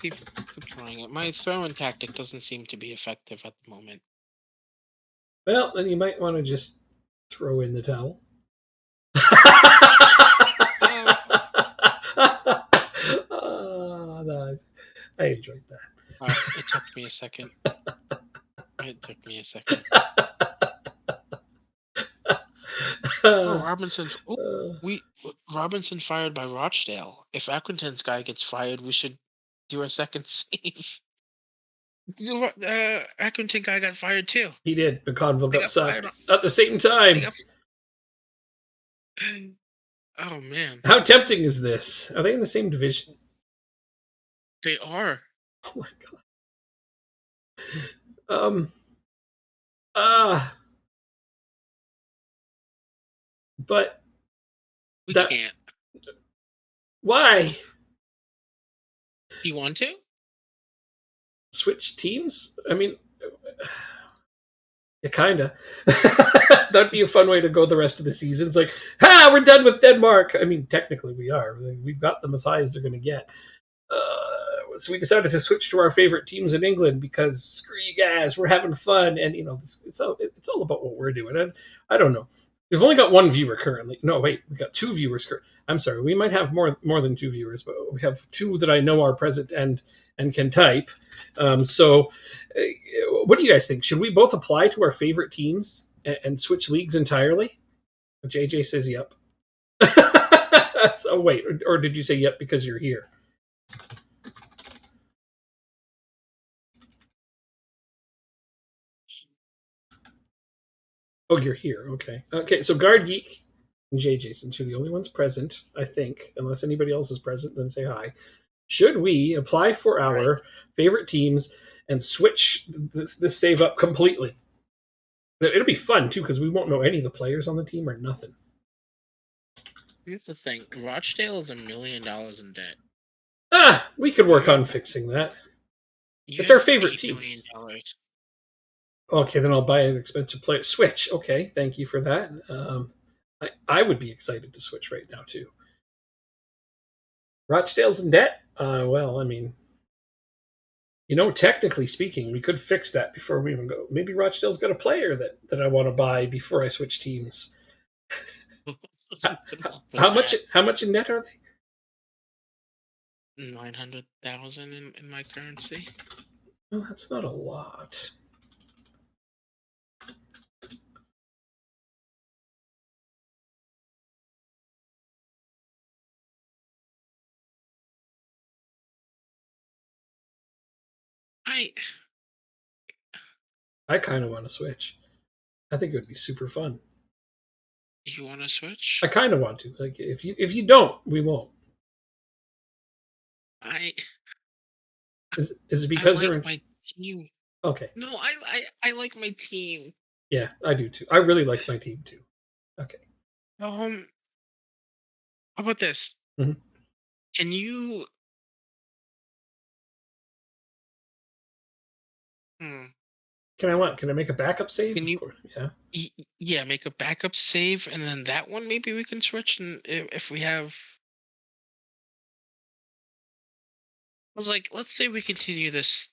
Keep trying it. My throwing tactic doesn't seem to be effective at the moment. Well, then you might want to just throw in the towel. Oh, Nice. I enjoyed that. it took me a second. It took me a second. Oh, Robinson. Oh, Robinson fired by Rochdale. If Accrington's guy gets fired, we should do a second save. The Accrington guy got fired too. He did. McConville They got got fired. sucked at the same They time. got. Oh man, How tempting is this? Are they in the same division? they are. Oh my god. Uh but We that can't. why? You want to? Switch teams? I mean, yeah, kinda. That'd be a fun way to go the rest of the season. It's like, we're done with Denmark. I mean, technically we are. We've got them as high as they're going to get. So we decided to switch to our favorite teams in England because screw you guys, we're having fun, and it's all about what we're doing. And I don't know. We've only got one viewer currently. No, wait, we got 2 viewers. I'm sorry, we might have more than 2 viewers, but we have 2 that I know are present and can type. So, what do you guys think? Should we both apply to our favorite teams and switch leagues entirely? JJ says yep. So wait, or did you say yep because you're here? Oh, you're here. Okay. Okay. So Guard Geek and JJ, since you're the only ones present, I think, unless anybody else is present, then say hi. Should we apply for our favorite teams and switch this save up completely? It'll be fun too because we won't know any of the players on the team or nothing. Here's the thing: Rochdale is $1 million in debt. We could work on fixing that. You It's our have favorite $8 teams. million. Okay, then I'll buy an expensive player. Switch. Okay, thank you for that. I would be excited to switch right now too. Rochdale's in debt. Well, I mean, technically speaking, we could fix that before we even go. Maybe Rochdale's got a player that I want to buy before I switch teams. How much in net are they? 900,000 in my currency. Well, that's not a lot. I kind of want to switch. I think it would be super fun. You want to switch? I kind of want to. Like if you don't, we won't. Is it because I they're like in... my team? Okay? No, I like my team. Yeah, I do too. I really like my team too. Okay. How about this? Mhm. Can you? Can I make a backup save? Can you? Yeah. Yeah, make a backup save, and then that one maybe we can switch. And if we have, I was like, let's say we continue this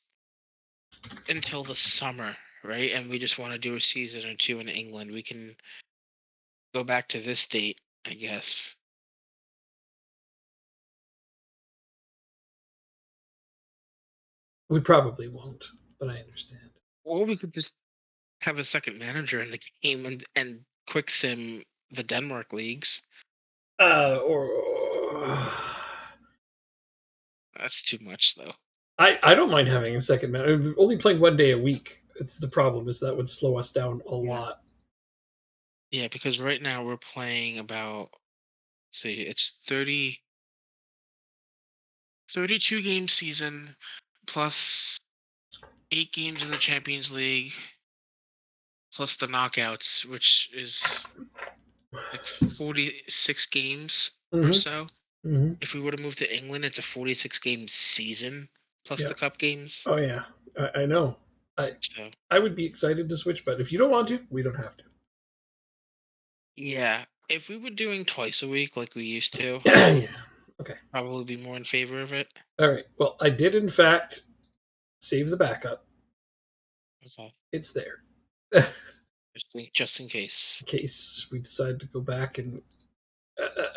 until the summer, right? And we just want to do a season or two in England. We can go back to this date, I guess. We probably won't, but I understand. Or we could just have a second manager in the game and quick sim the Denmark leagues. Or That's too much, though. I don't mind having a second manager. Only playing 1 day a week. It's the problem is that would slow us down a lot. Yeah, because right now we're playing about, see, it's 32 game season plus 8 games in the Champions League plus the knockouts, which is like 46 games or so. Mm-hmm. If we were to move to England, it's a 46 game season plus the cup games. Oh yeah, I know. I would be excited to switch, but if you don't want to, we don't have to. Yeah, if we were doing twice a week like we used to, Yeah. Okay. probably be more in favor of it. All right. Well, I did in fact save the backup. Okay. It's there. Just in case. In case we decide to go back and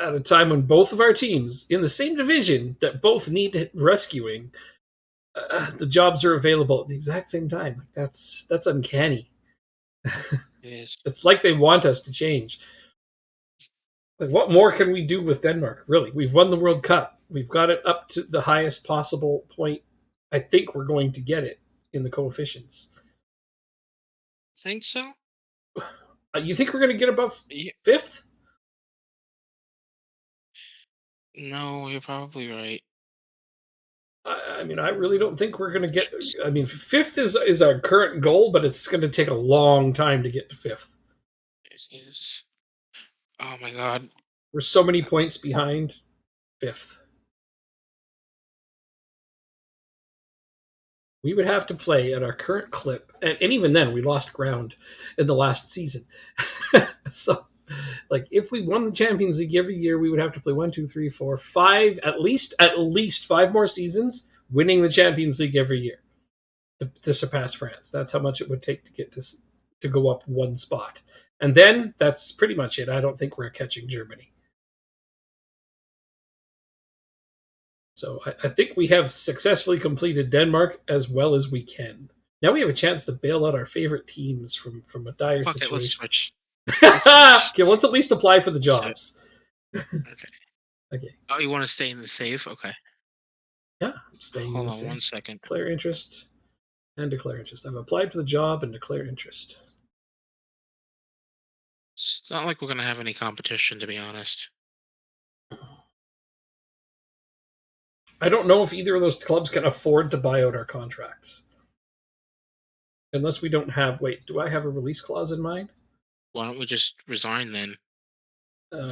at a time when both of our teams in the same division that both need rescuing, the jobs are available at the exact same time. Like that's uncanny. It is. It's like they want us to change. Like, what more can we do with Denmark? Really, we've won the World Cup. We've got it up to the highest possible point. I think we're going to get it in the coefficients. Think so? You think we're going to get above Yeah. fifth? No, you're probably right. I mean, I really don't think we're going to get. I mean, fifth is our current goal, but it's going to take a long time to get to fifth. It is. Oh my god. We're so many points behind fifth. We would have to play at our current clip, and even then, we lost ground in the last season. So, like, if we won the Champions League every year, we would have to play 1, 2, 3, 4, 5, at least 5 more seasons, winning the Champions League every year to surpass France. That's how much it would take to get to go up one spot, and then that's pretty much it. I don't think we're catching Germany. So I think we have successfully completed Denmark as well as we can. Now we have a chance to bail out our favorite teams from a dire Fuck it, let's situation. switch. Okay, let's at least apply for the jobs. Okay. Okay. Oh, you want to stay in the save? Okay. Yeah, I'm staying Hold in the on same. 1 second. Declare interest and declare interest. I've applied for the job and declare interest. It's not like we're gonna have any competition, to be honest. I don't know if either of those clubs can afford to buy out our contracts. Unless we don't have... Wait, do I have a release clause in mind? Why don't we just resign then?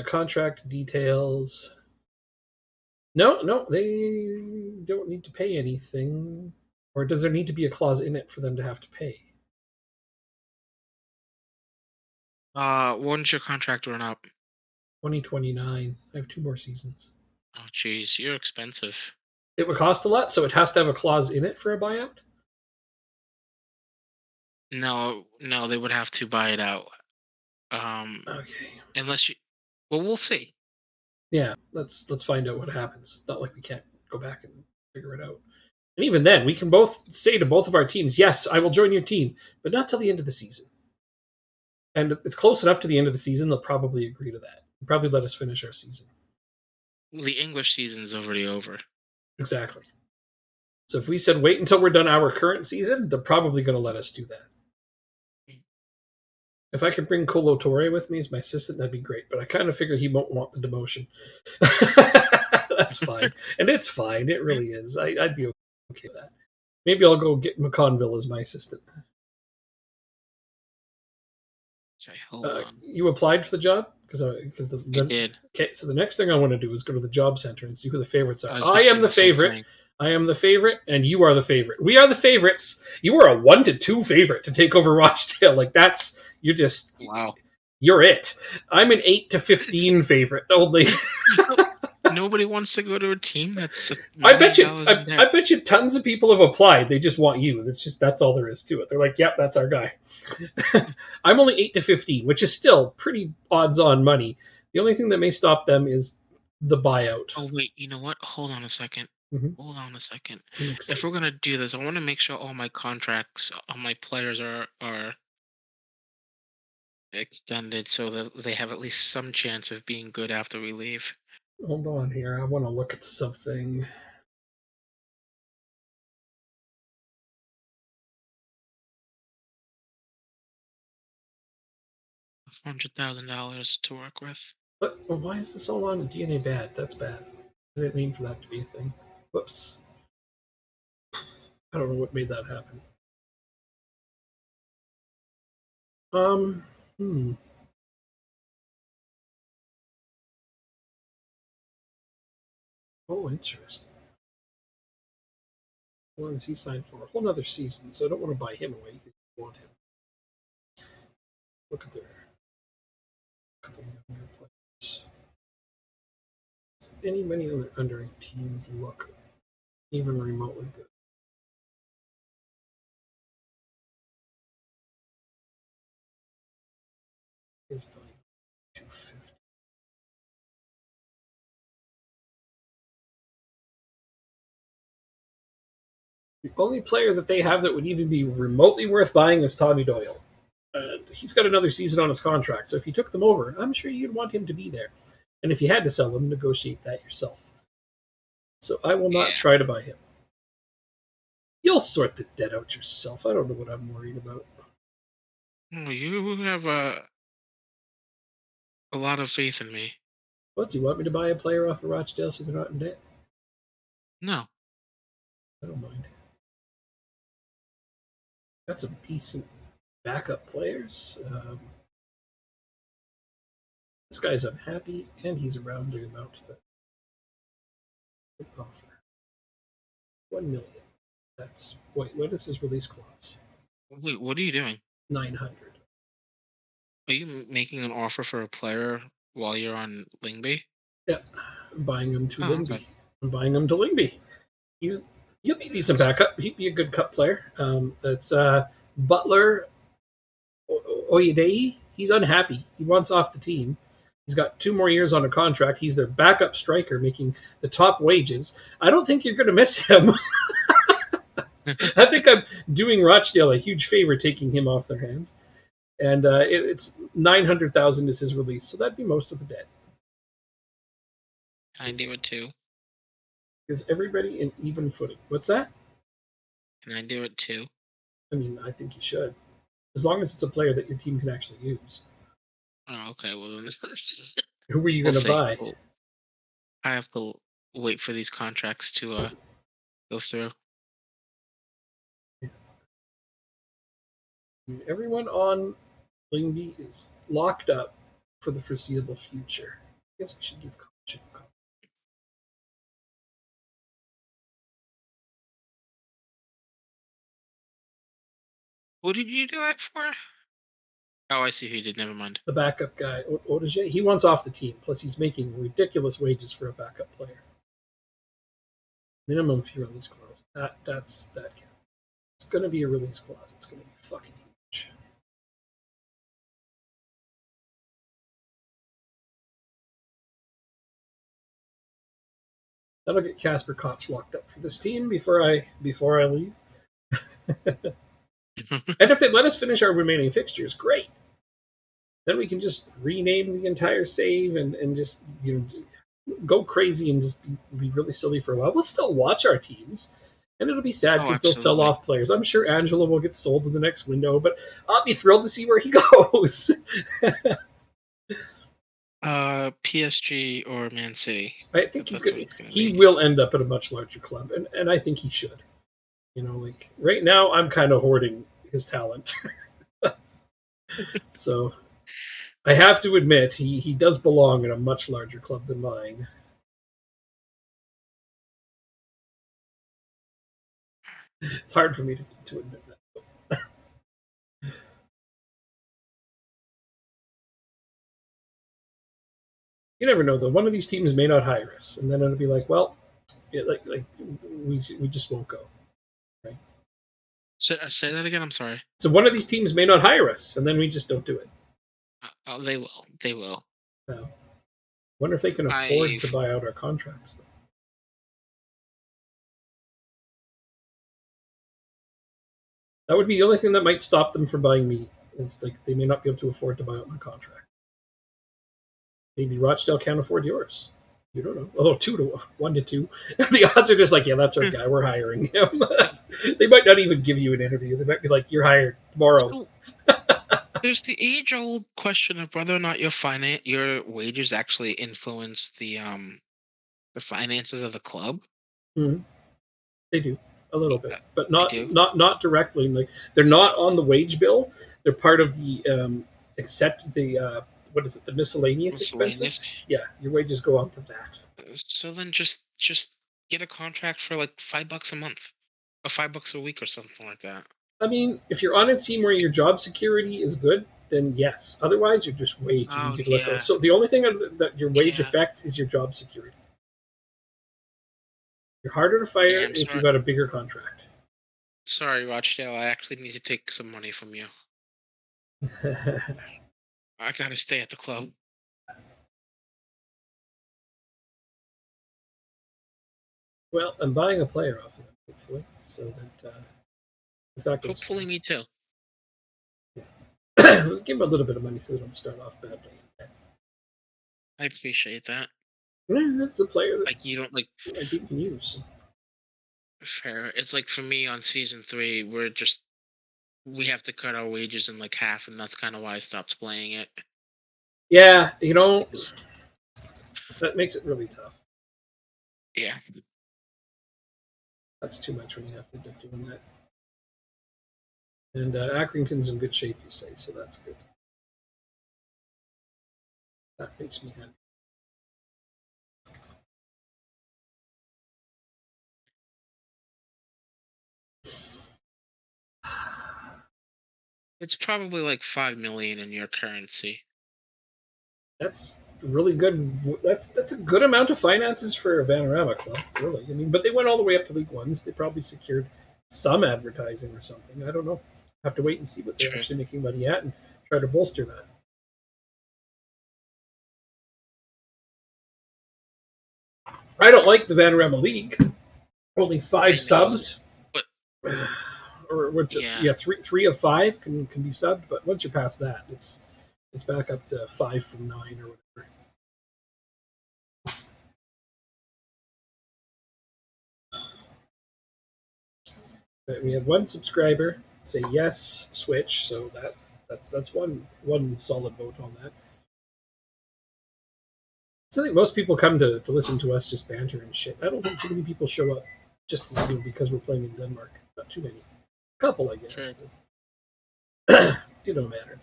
Contract details. No, they don't need to pay anything. Or does there need to be a clause in it for them to have to pay? When's your contract run up? 2029. I have 2 more seasons. Oh, jeez, you're expensive. It would cost a lot, so it has to have a clause in it for a buyout? No, they would have to buy it out. Okay. Unless you... Well, we'll see. Yeah, let's find out what happens. It's not like we can't go back and figure it out. And even then, we can both say to both of our teams, yes, I will join your team, but not till the end of the season. And it's close enough to the end of the season, they'll probably agree to that. They'll probably let us finish our season. The English season's already over. Exactly. So if we said wait until we're done our current season, they're probably going to let us do that. If I could bring Kolo Torre with me as my assistant, that'd be great. But I kind of figure he won't want the demotion. That's fine. And it's fine. It really is. I'd be okay with that. Maybe I'll go get McConville as my assistant. Okay, hold on. You applied for the job? Because I did. Okay, so the next thing I want to do is go to the job center and see who the favorites are. was I just am doing the same favorite. thing. I am the favorite, and you are the favorite. We are the favorites. You are a 1-2 favorite to take over Rochdale. Like that's Wow. you're it. I'm an 8-15 favorite only. Nobody wants to go to a team that's $1 I bet you. million in debt. I bet you tons of people have applied. They just want you. That's all there is to it. They're like, "Yep, that's our guy." I'm only 8-15, which is still pretty odds-on money. The only thing that may stop them is the buyout. Oh wait, you know what? Hold on a second. Mhm. Hold on a second. That makes If we're sense. gonna do this, I want to make sure all my contracts on my players are extended so that they have at least some chance of being good after we leave. Hold on here. I want to look at something. $100,000 to work with. But why is this all on DNA bad? That's bad. I didn't mean for that to be a thing. Whoops. I don't know what made that happen. Um. Hmm. Oh, interesting. How long is he signed for? A whole nother season, so I don't want to buy him away because I want him. Look at their younger players. Does any many other under 18s look even remotely good? Here's the 250. The only player that they have that would even be remotely worth buying is Tommy Doyle. He's got another season on his contract, so if you took them over, I'm sure you'd want him to be there. And if you had to sell him, negotiate that yourself. So I will not Yeah. try to buy him. You'll sort the debt out yourself. I don't know what I'm worried about. Oh, you have a lot of faith in me. What, do you want me to buy a player off of Rochdale so they're not in debt? No. I don't mind. Got some decent backup players. This guy's unhappy, and he's around the amount that would offer. 1 million. That's wait. What is his release clause? Wait, what are you doing? 900. Are you making an offer for a player while you're on Lingby? Yeah, I'm buying him to Oh, Lingby. okay. I'm buying him to Lingby. He'll be a decent backup. He'd be a good cup player. It's Butler Oyedei. He's unhappy. He wants off the team. He's got 2 more years on a contract. He's their backup striker, making the top wages. I don't think you're going to miss him. I think I'm doing Rochdale a huge favor taking him off their hands. And it's 900,000 is his release, so that'd be most of the debt. Can I do it too? Gives everybody an even footing. What's that? Can I do it too? I mean, I think you should, as long as it's a player that your team can actually use. Oh, okay. Well, then Who are you we'll going to see. buy? Well, I have to wait for these contracts to go through. I mean, everyone on Lingby is locked up for the foreseeable future. I guess I should give caution. What did you do that for? Oh, I see who you did. Never mind. The backup guy, Odeje, he wants off the team. Plus, he's making ridiculous wages for a backup player. Minimum fee release clause. That counts. It's going to be a release clause. It's going to be fucking huge. That'll get Casper Koch locked up for this team before I leave. And if they let us finish our remaining fixtures, great. Then we can just rename the entire save and just go crazy and just be really silly for a while. We'll still watch our teams, and it'll be sad Oh, because they'll sell absolutely. off players. I'm sure Angelo will get sold in the next window, but I'll be thrilled to see where he goes. PSG or Man City. I think That's what it's gonna he be. will end up at a much larger club, and I think he should. Like right now, I'm kind of hoarding his talent. So I have to admit, he does belong in a much larger club than mine. It's hard for me to admit that. You never know, though. One of these teams may not hire us, and then it'll be like, well, we just won't go. Right? Say that again. I'm sorry. So one of these teams may not hire us, and then we just don't do it. Oh, they will. They will. No. Wonder if they can afford to buy out our contracts, though. That would be the only thing that might stop them from buying me. Is like they may not be able to afford to buy out my contract. Maybe Rochdale can't afford yours. You don't know. Although 1 to 2, the odds are just like, yeah, that's our guy. We're hiring him. They might not even give you an interview. They might be like, you're hired tomorrow. So, there's the age-old question of whether or not your wages actually influence the finances of the club. Mm-hmm. They do a little bit, but not directly. Like they're not on the wage bill. They're part of the what is it? The miscellaneous expenses. Yeah, your wages go onto that. So then just get a contract for like $5 a month, or $5 a week, or something like that. I mean, if you're on a team where your job security is good, then yes. Otherwise, you're just way too easy to let go. So the only thing that your wage affects is your job security. You're harder to fire if you've got a bigger contract. Sorry, Rochdale. I actually need to take some money from you. I gotta stay at the club. Well, I'm buying a player off of them, hopefully, so that if that goes. Hopefully, me too. Yeah. Give them a little bit of money so they don't start off badly. I appreciate that. Yeah, that's a player that like you don't like. You can use. Fair. It's like for me on season 3, we have to cut our wages in like half, and that's kind of why I stopped playing it. Yeah, that makes it really tough. Yeah. That's too much when you have to do doing that. And Accrington's in good shape, you say, so that's good. That makes me happy. It's probably like 5 million in your currency. That's really good. That's a good amount of finances for a Vanarama club, really. I mean, but they went all the way up to League Ones. They probably secured some advertising or something. I don't know. Have to wait and see what they're actually making money at and try to bolster that. I don't like the Vanarama League. Only 5 subs. But or what's it? Yeah, 3 of 5 can be subbed, but once you're past that, it's back up to 5 from 9 or whatever. But we had 1 subscriber say yes, switch, so that's one solid vote on that. So I think most people come to listen to us just banter and shit. I don't think too many people show up just because we're playing in Denmark. Not too many. A couple, I guess. Sure. It don't matter.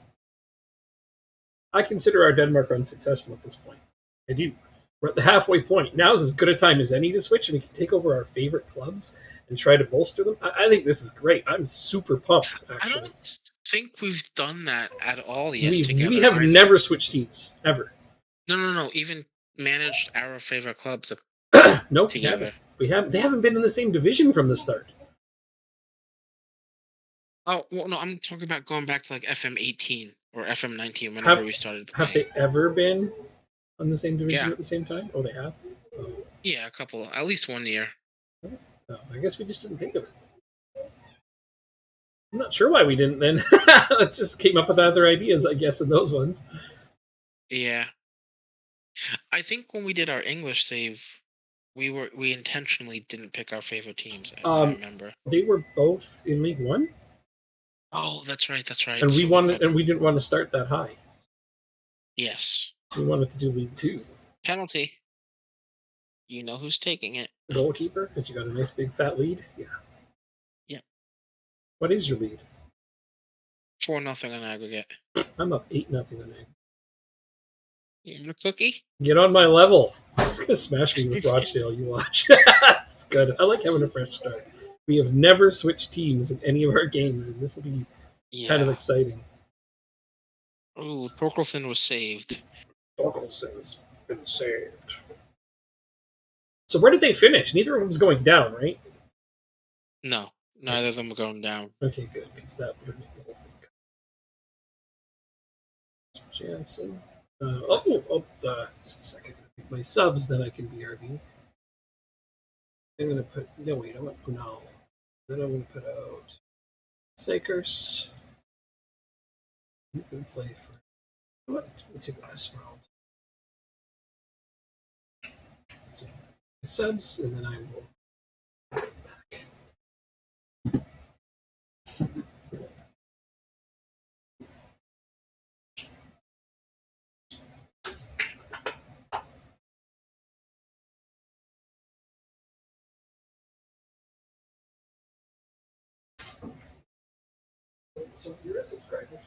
I consider our Denmark run successful at this point. I do. We're at the halfway point. Now is as good a time as any to switch, and we can take over our favorite clubs and try to bolster them. I think this is great. I'm super pumped, actually. I don't think we've done that at all yet. We have never switched teams, ever. No. Even managed our favorite clubs nope, together. We haven't. They haven't been in the same division from the start. Oh, well, no, I'm talking about going back to like FM18 or FM19 whenever we started playing. Have they ever been on the same division at the same time? Oh, they have? Oh. Yeah, a couple. At least 1 year. Oh, I guess we just didn't think of it. I'm not sure why we didn't then. It just came up with other ideas, I guess, in those ones. Yeah. I think when we did our English save, we intentionally didn't pick our favorite teams, if I remember. They were both in League One? Oh, that's right. And we wanted, and we didn't want to start that high. Yes. We wanted to do League 2. Penalty. You know who's taking it. Goalkeeper, because you got a nice big fat lead? Yeah. Yeah. What is your lead? 4-0 on aggregate. I'm up 8-0 on aggregate. You want a cookie? Get on my level. It's going to smash me with Rochdale, you watch. It's good. I like having a fresh start. We have never switched teams in any of our games, and this will be kind of Yeah. exciting. Ooh, Torkelson was saved. Torkelson's been saved. So where did they finish? Neither of them's going down, right? No, neither of them are going down. Okay, good, because that would have made the whole thing. Jansen. Just a second. Pick my subs, then I can BRB. I'm going to put. No, wait, I want Punal. Then I'm going to put out Sakers. You can play for. What? Let's take last round. So, my subs, and then I will. So you're a subscriber.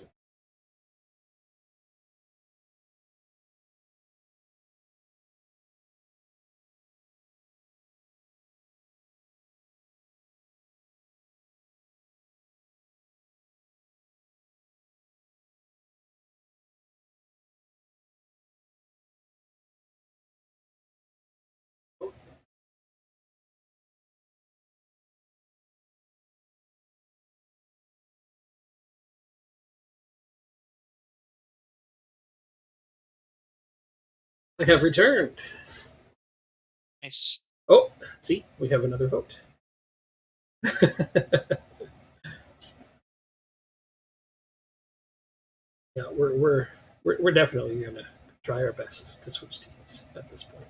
I have returned. Nice. Oh, see, we have another vote. Yeah, we're definitely gonna try our best to switch teams at this point.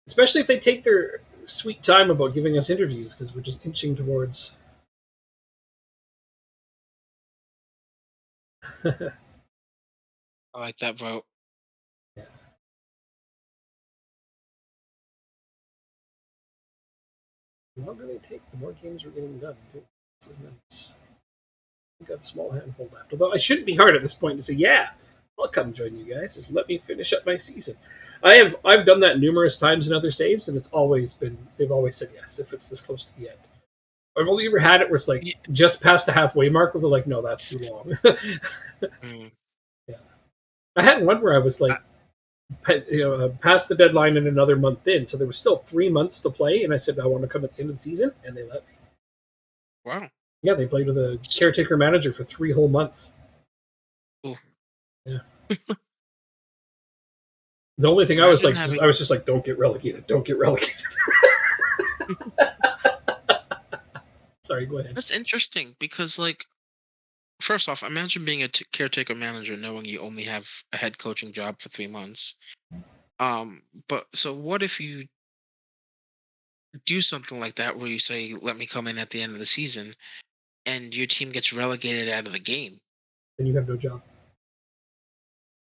Especially if they take their sweet time about giving us interviews, because we're just inching towards. I like that vote. Yeah. The longer they take, the more games we're getting done. Too. This is nice. We've got a small handful left. Although I shouldn't be hard at this point to say, yeah, I'll come join you guys. Just let me finish up my season. I've done that numerous times in other saves, and they've always said yes if it's this close to the end. I've only ever had it where it's like just past the halfway mark where they're like, no, that's too long. Yeah. I had one where I was like, past the deadline and another month in, so there was still 3 months to play, and I said I want to come at the end of the season, and they let me. Wow. Yeah, they played with a caretaker manager for 3 whole months. Ooh. Yeah. The only thing I was just like, don't get relegated, don't get relegated. Sorry, go ahead. That's interesting because, like, first off, imagine being a caretaker manager knowing you only have a head coaching job for 3 months. But so what if you do something like that where you say, "Let me come in at the end of the season," and your team gets relegated out of the game? Then you have no job.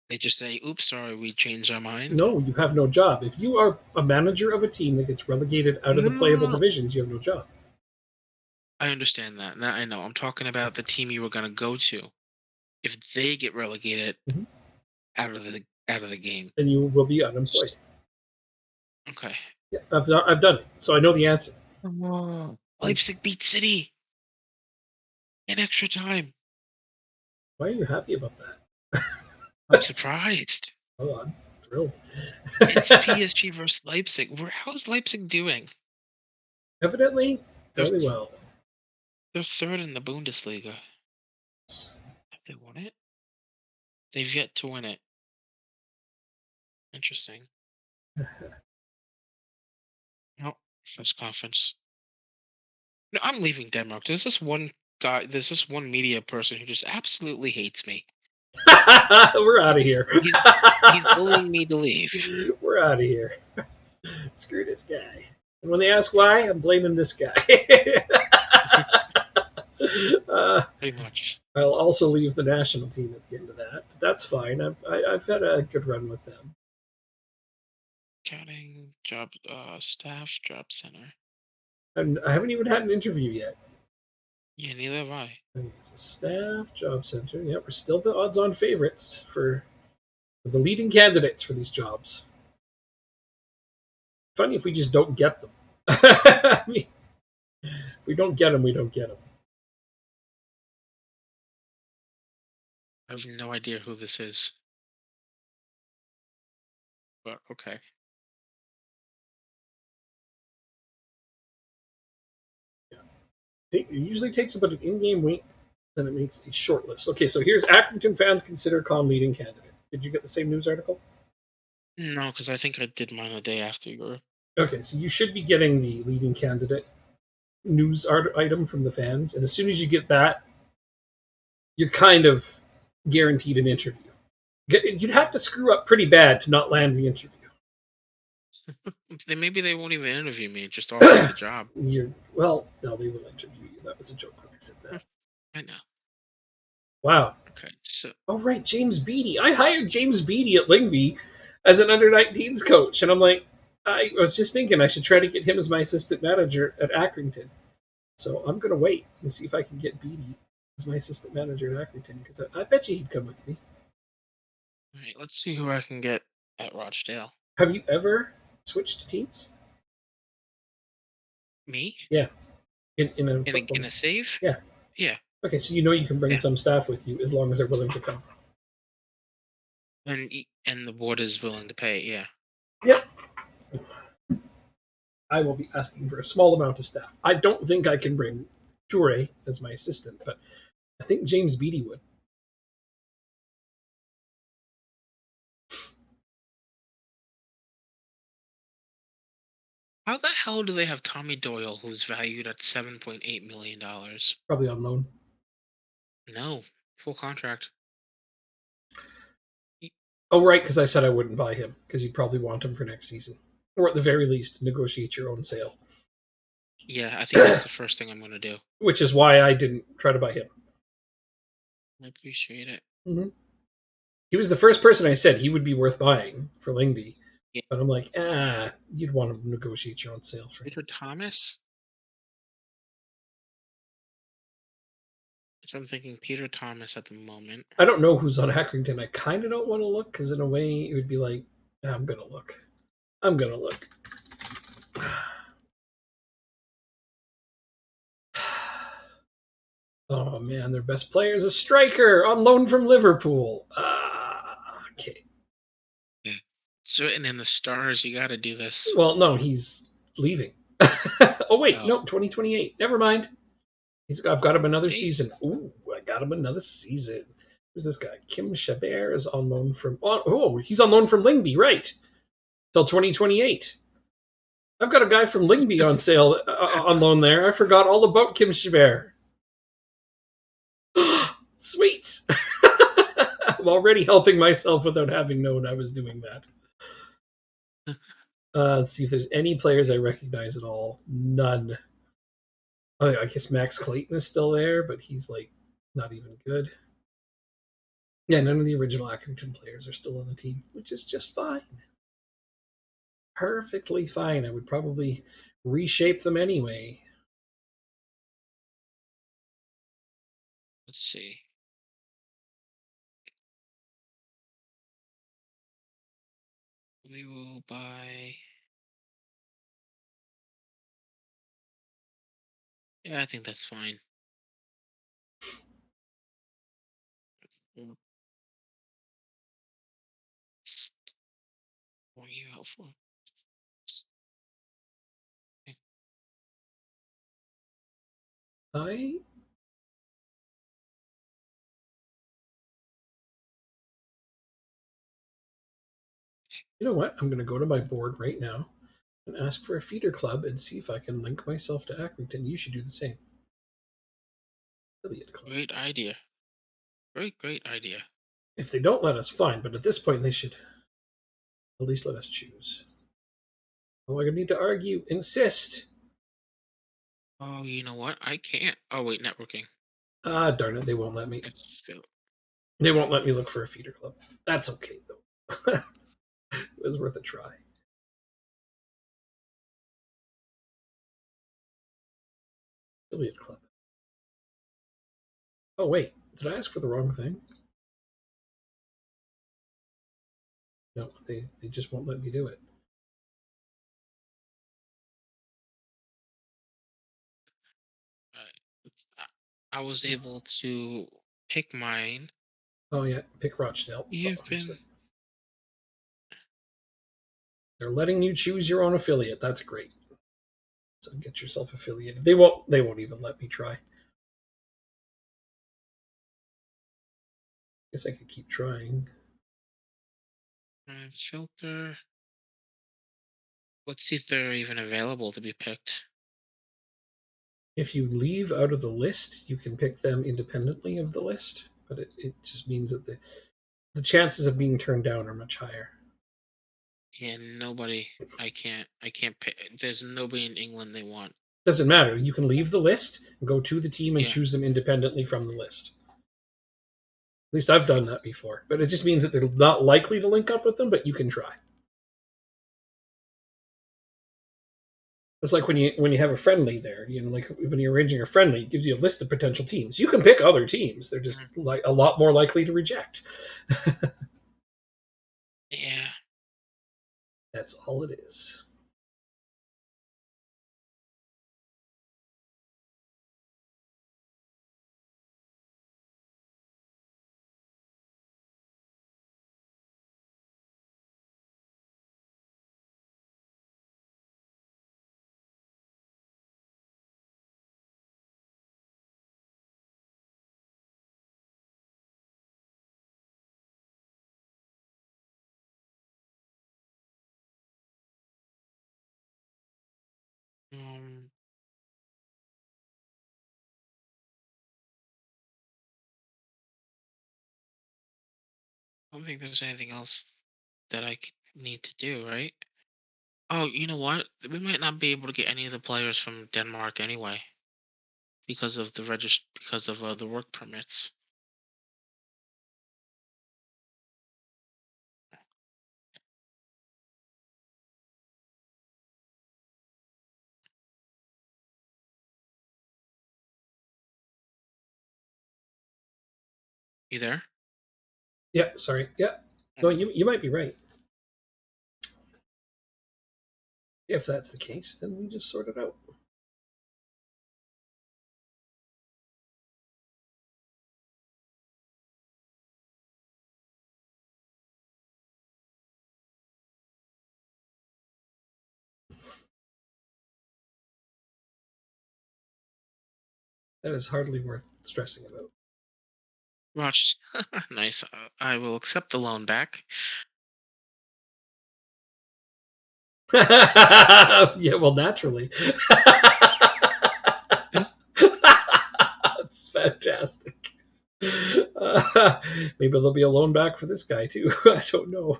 They just say, "Oops, sorry, we changed our mind." No, you have no job. If you are a manager of a team that gets relegated out of the playable divisions, you have no job. I understand that. Now I know. I'm talking about the team you were going to go to. If they get relegated out of the game, then you will be unemployed. Okay. Yeah, I've done it, so I know the answer. Leipzig beat City in extra time. Why are you happy about that? I'm surprised. Oh, I'm thrilled. It's PSG versus Leipzig. How's Leipzig doing? Evidently, fairly well. They're third in the Bundesliga. Have they won it? They've yet to win it. Interesting. No, first conference. No, I'm leaving Denmark. There's this one media person who just absolutely hates me. We're out of here. He's bullying me to leave. We're out of here. Screw this guy. And when they ask why, I'm blaming this guy. Pretty much. I'll also leave the national team at the end of that, but that's fine. I've had a good run with them. Counting job, staff, job center. And I haven't even had an interview yet. Yeah, neither have I. Okay, so staff, job center. Yeah, we're still the odds-on favorites for the leading candidates for these jobs. Funny if we just don't get them. I mean, we don't get him. We don't get him. I have no idea who this is. But okay. It usually takes about an in-game week, then it makes a short list. Okay, so here's Accrington fans consider Con leading candidate. Did you get the same news article? No, because I think I did mine a day after your. Okay, so you should be getting the leading candidate news item from the fans, and as soon as you get that, you're kind of guaranteed an interview. You'd have to screw up pretty bad to not land the interview. Maybe they won't even interview me, just offer me the job. Well, no, they will interview you. That was a joke when I said that. I know. Wow. Okay, so. Oh, right, James Beattie. I hired James Beattie at Lyngby as an under-19s coach, and I'm like, I was just thinking I should try to get him as my assistant manager at Accrington. So I'm going to wait and see if I can get Beattie as my assistant manager at Accrington, because I bet you he'd come with me. All right, let's see who I can get at Rochdale. Have you ever switched teams? Me? Yeah. In a save? Yeah. Yeah. Okay, so you know you can bring some staff with you as long as they're willing to come. And the board is willing to pay, yeah. Yep. I will be asking for a small amount of staff. I don't think I can bring Toure as my assistant, but I think James Beattie would. How the hell do they have Tommy Doyle, who's valued at $7.8 million? Probably on loan. No, full contract. Oh, right, because I said I wouldn't buy him, because you'd probably want him for next season. Or at the very least, negotiate your own sale. Yeah, I think that's the first thing I'm going to do. Which is why I didn't try to buy him. I appreciate it. Mm-hmm. He was the first person I said he would be worth buying for Lyngby. Yeah. But I'm like, you'd want to negotiate your own sale for him. Peter Thomas? So I'm thinking Peter Thomas at the moment. I don't know who's on Accrington. I kind of don't want to look, because in a way it would be like, I'm going to look. Oh man, their best player is a striker on loan from Liverpool. Okay. It's written in the stars. You got to do this. Well, no, he's leaving. Oh wait, no, 2028. Never mind. I've got him another season. Ooh, I got him another season. Who's this guy? Kim Chabert is on loan from. Oh, he's on loan from Lyngby, right? Till 2028. I've got a guy from Lyngby on sale on loan there. I forgot all about Kim Chabert. Sweet. I'm already helping myself without having known I was doing that. Let's see if there's any players I recognize at all. None. I guess Max Clayton is still there, but he's like not even good. Yeah, none of the original Accrington players are still on the team, which is just fine. Perfectly fine. I would probably reshape them anyway. Let's see. We will buy. Yeah, I think that's fine. What are you out for? You know what? I'm going to go to my board right now and ask for a feeder club and see if I can link myself to Accrington. You should do the same. Affiliate club. Great idea. Great idea. If they don't let us, fine, but at this point they should at least let us choose. Oh, I need to argue. Insist. Oh, you know what? I can't. Oh, wait, networking. Darn it, they won't let me. They won't let me look for a feeder club. That's okay, though. It was worth a try. Affiliate club. Oh, wait. Did I ask for the wrong thing? No, they just won't let me do it. I was able to pick mine. Oh yeah, pick Rochdale. You've Obviously. been They're letting you choose your own affiliate. That's great. So get yourself affiliated. They won't. They won't even let me try. Guess I could keep trying. filter. Let's see if they're even available to be picked. If you leave out of the list, you can pick them independently of the list, but it just means that the chances of being turned down are much higher. Yeah, nobody. I can't pick. There's nobody in England they want. Doesn't matter. You can leave the list and go to the team and Yeah. choose them independently from the list. At least I've done that before. But it just means that they're not likely to link up with them, but you can try. It's like when you have a friendly there, like when you're arranging a friendly, it gives you a list of potential teams. You can pick other teams; they're just like a lot more likely to reject. Yeah. That's all it is. Um. I don't think there's anything else that I need to do, right? Oh, you know what? We might not be able to get any of the players from Denmark anyway because of the work permits. You there? Yeah, sorry. Yeah. No, you might be right. If that's the case, then we just sort it out. That is hardly worth stressing about. Watch. Nice. I will accept the loan back. Yeah, well, naturally. That's fantastic. Maybe there'll be a loan back for this guy too. I don't know.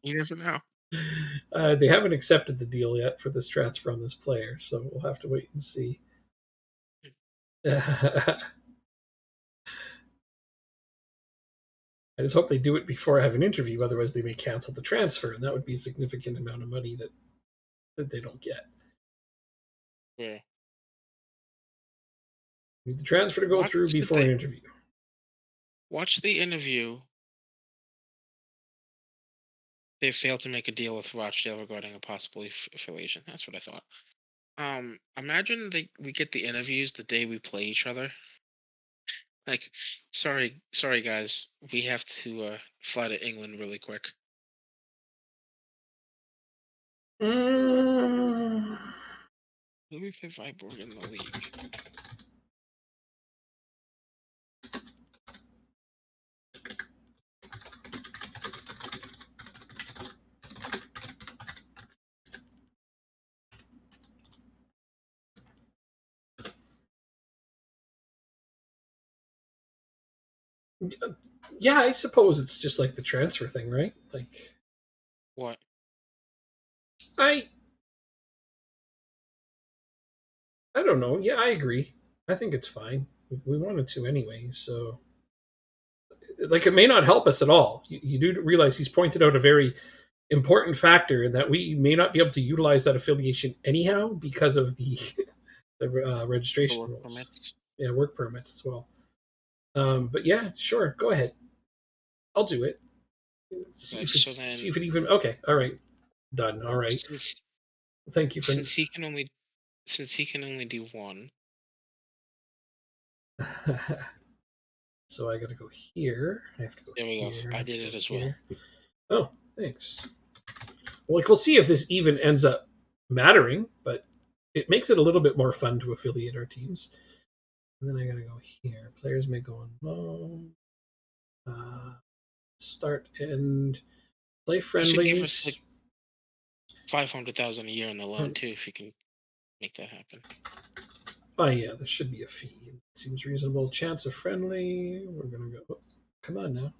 You never know. They haven't accepted the deal yet for this transfer on this player, so we'll have to wait and see. I just hope they do it before I have an interview. Otherwise, they may cancel the transfer, and that would be a significant amount of money that they don't get. Yeah. Need the transfer to go through before an interview. Watch the interview. They failed to make a deal with Rochdale regarding a possible affiliation. That's what I thought. Imagine we get the interviews the day we play each other. Like, sorry guys, we have to fly to England really quick. Who if Viborg in the league? Yeah, I suppose it's just like the transfer thing, right? Like, What? I don't know. Yeah, I agree. I think it's fine. We wanted to anyway, so like it may not help us at all. You do realize he's pointed out a very important factor in that we may not be able to utilize that affiliation anyhow because of the registration Work rules. permits? Yeah, work permits as well. But yeah, sure, go ahead. I'll do it. See if it even okay. All right, done. All right. Thank you for since he can only do one. So I got to go here. I have to go There we go. here. I have to did go it as here. Oh, thanks. Well, like, we'll see if this even ends up mattering, but it makes it a little bit more fun to affiliate our teams. And then I got to go here. Players may go on loan. Start and play You should give us friendlies. like 500,000 a year in the loan too, if you can make that happen. Oh yeah, there should be a fee. It seems reasonable. Chance of friendly. We're gonna go. Come on now.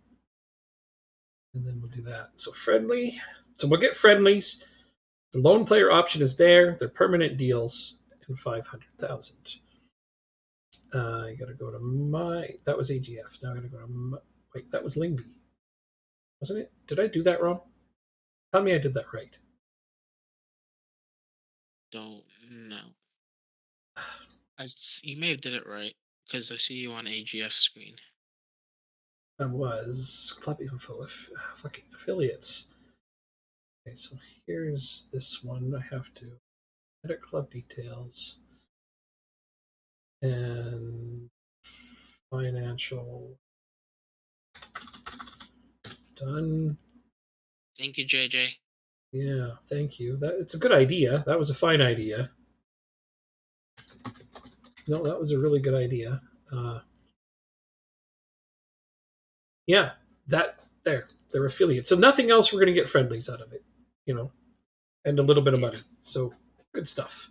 And then we'll do that. So friendly. So we'll get friendlies. The loan player option is there. They're permanent deals and 500,000. I gotta go to my. That was AGF. Now I gotta go to my. Wait, that was Lingby, wasn't it? Did I do that wrong? Tell me I did that right. Don't know. You may have did it right because I see you on AGF screen. I was club info. Fucking affiliates. Okay, so here's this one. I have to edit club details and financial done. Thank you, JJ. Yeah, thank you. That it's a good idea. That was a fine idea. No, that was a really good idea. Yeah, that there. They're affiliates. So nothing else we're gonna get friendlies out of it, you know, and a little bit of money. So good stuff.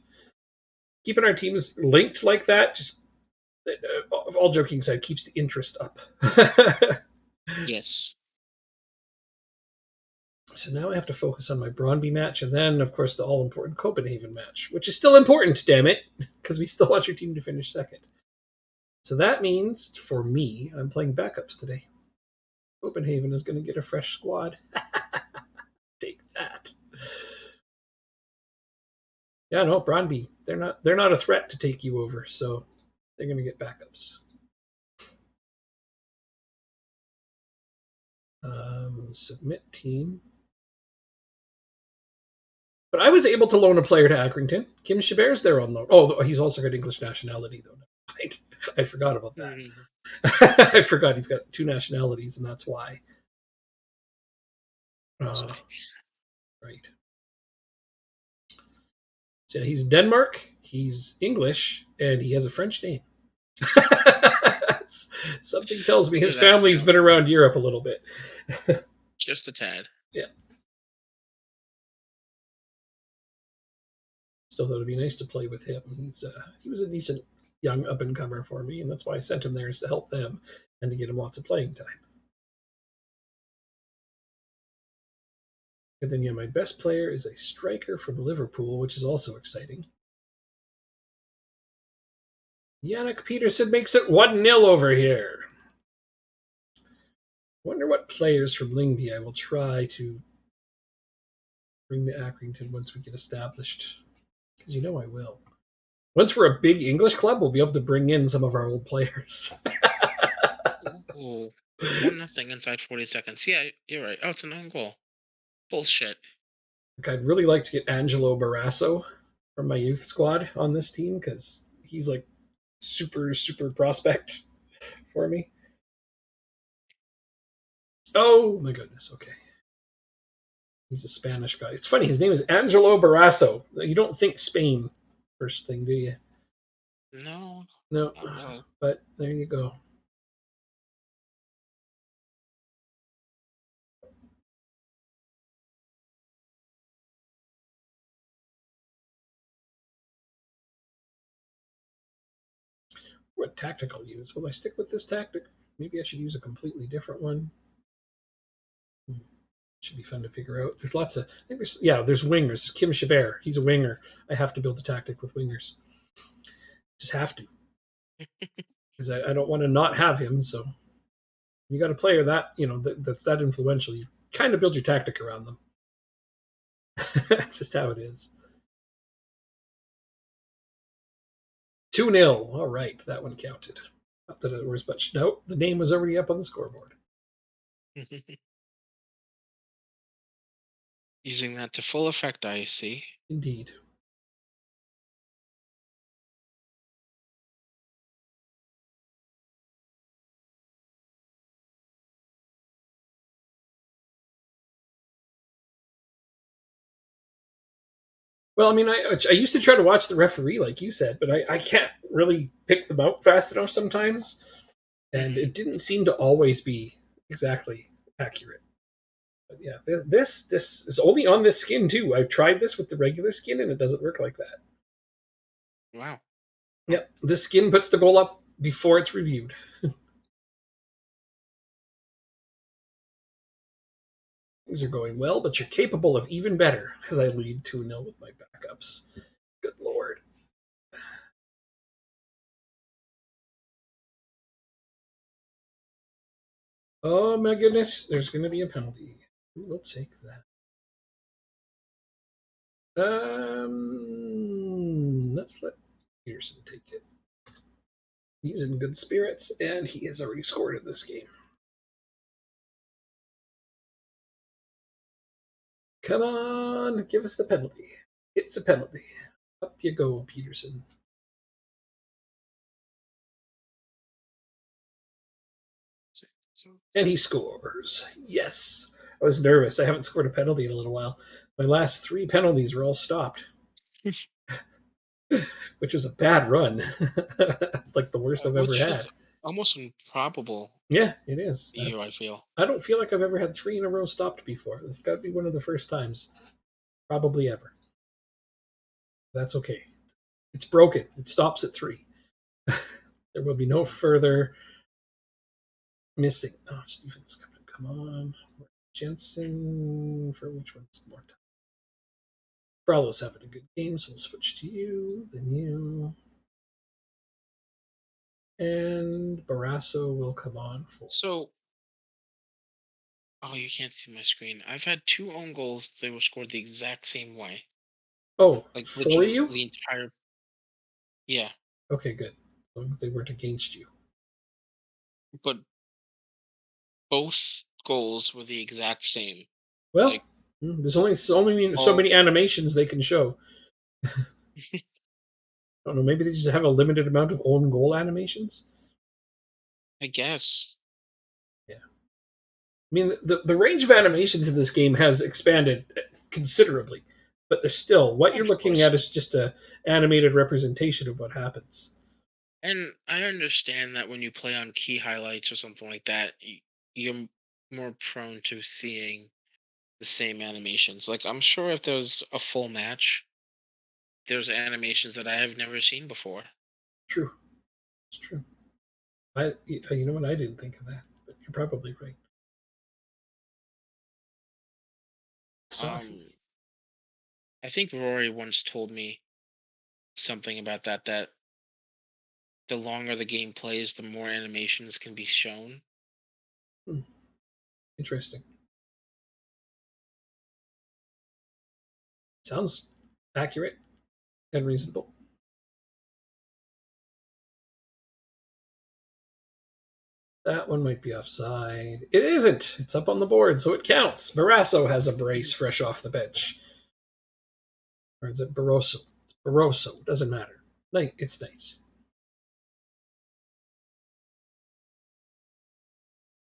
Keeping our teams linked like that, just all joking aside, keeps the interest up. Yes. So now I have to focus on my Brøndby match, and then, of course, the all-important Copenhagen match, which is still important, damn it, because we still want your team to finish second. So that means, for me, I'm playing backups today. Copenhagen is going to get a fresh squad. Take that. Yeah, no, Brøndby, they're not a threat to take you over, so they're going to get backups. Submit team. But I was able to loan a player to Accrington. Kim Chabert's there on loan. Oh, he's also got English nationality, though. Right? I forgot about that. Mm-hmm. I forgot he's got two nationalities, and that's why. Right. So yeah, he's Denmark, he's English, and he has a French name. Something tells me his family's been around Europe a little bit. Just a tad. Yeah. Still thought it'd be nice to play with him. He was a decent young up and comer for me, and that's why I sent him there, is to help them and to get him lots of playing time. And then, yeah, my best player is a striker from Liverpool, which is also exciting. Yannick Peterson makes it 1-0 over here. Wonder what players from Lyngby I will try to bring to Accrington once we get established. Because you know I will. Once we're a big English club, we'll be able to bring in some of our old players. Oh, 1-0 inside 40 seconds. Yeah, you're right. Oh, it's an own goal. Bullshit. Like, I'd really like to get Angelo Barrasso from my youth squad on this team, because he's like super, super prospect for me. Oh my goodness, okay. He's a Spanish guy. It's funny, his name is Angelo Barrasso. You don't think Spain first thing, do you? No. No. Really. But there you go. What tactic I'll use? Will I stick with this tactic? Maybe I should use a completely different one. Should be fun to figure out. There's lots of. I think there's wingers. Kim Chabert, he's a winger. I have to build a tactic with wingers. Just have to, because I don't want to not have him. So you got a player that that's that influential. You kind of build your tactic around them. That's just how it is. 2-0. All right, that one counted. Not that it was much. No, the name was already up on the scoreboard. Using that to full effect, I see. Indeed. Well, I mean, I used to try to watch the referee, like you said, but I can't really pick them out fast enough sometimes, and Mhm. it didn't seem to always be exactly accurate. But yeah, this is only on this skin too. I've tried this with the regular skin, and it doesn't work like that. Wow. Yep, this skin puts the goal up before it's reviewed. Things are going well, but you're capable of even better as I lead 2-0 with my backups. Good lord. Oh my goodness, there's going to be a penalty. We'll take that. Let's let Pearson take it. He's in good spirits, and he has already scored in this game. Come on, give us the penalty. It's a penalty. Up you go, Peterson. So And he scores. Yes. I was nervous. I haven't scored a penalty in a little while. My last 3 penalties were all stopped, which was a bad run. It's like the worst I've ever which is had. almost improbable Yeah, it is. for you, I feel. I don't feel like I've ever had 3 in a row stopped before. This got to be one of the first times, probably ever. That's okay. It's broken. It stops at 3. There will be no further missing. Oh, Stevens, come on. Jensen, for which one's more time? Bralo's having a good game, so we'll switch to you, then you. And Barrasso will come on for. So, oh, you can't see my screen. I've had 2 own goals that were scored the exact same way. Oh, Like for legit, you? the entire. Yeah, Okay, good. As long as they weren't against you. but both goals were the exact same. Well, Like, there's only so all many animations they can show. I don't know. Maybe they just have a limited amount of own goal animations. I guess. Yeah. I mean, the range of animations in this game has expanded considerably, but there's still what Of you're looking course. at is just a animated representation of what happens. And I understand that when you play on key highlights or something like that, you're more prone to seeing the same animations. Like, I'm sure if there's a full match, there's animations that I have never seen before. True, it's true. You know what? I didn't think of that, but you're probably right. Sahi. Um, I think Rory once told me something about that the longer the game plays, the more animations can be shown. Hmm, interesting. Sounds accurate and reasonable. That one might be offside. It isn't. It's up on the board, so it counts. Barrasso has a brace fresh off the bench. Or is it Barroso? It's Barroso. Doesn't matter. It's nice.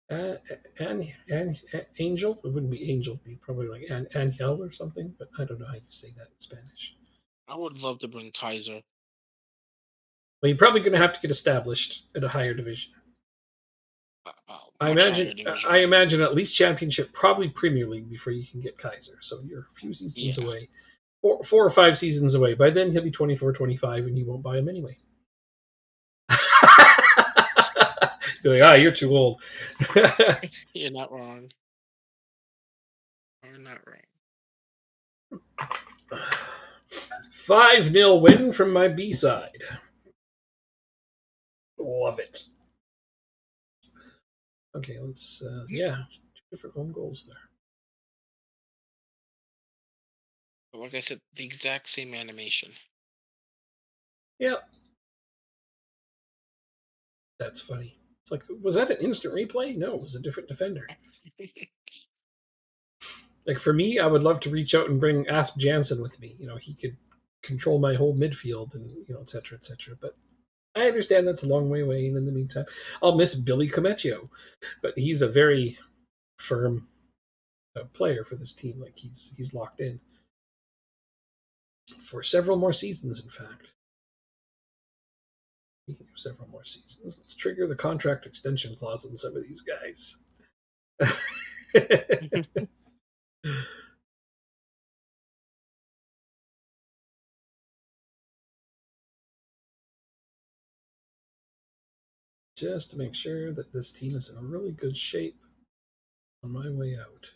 And Angel? It wouldn't be Angel. It'd be probably like Angel or something, but I don't know how you say that in Spanish. I would love to bring Kaiser. Well, you're probably going to have to get established at a higher division. I Much higher imagine. division. I imagine at least Championship, probably Premier League before you can get Kaiser. So you're a few seasons Yeah. away, 4 or 5 seasons away. By then he'll be 24, 25, and you won't buy him anyway. You're like, you're too old. You're not wrong. You're not wrong. 5-0 win from my B side. Love it. Okay, let's. Yeah, 2 different own goals there. But like I said, the exact same animation. Yep. That's funny. It's like, was that an instant replay? No, it was a different defender. Like for me, I would love to reach out and bring Asp Jansen with me. He could control my whole midfield and et cetera, et cetera. But I understand that's a long way away. And in the meantime, I'll miss Billy Comecchio, but he's a very firm player for this team. Like he's locked in. for several more seasons, in fact. Speaking of several more seasons, let's trigger the contract extension clause on some of these guys. Just to make sure that this team is in really good shape on my way out.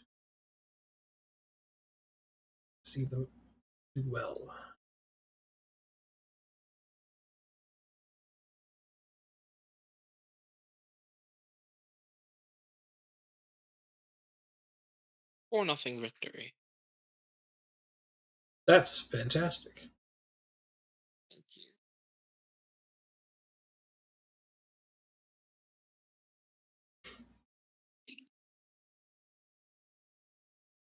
See them do well. Or nothing victory. That's fantastic. Thank you.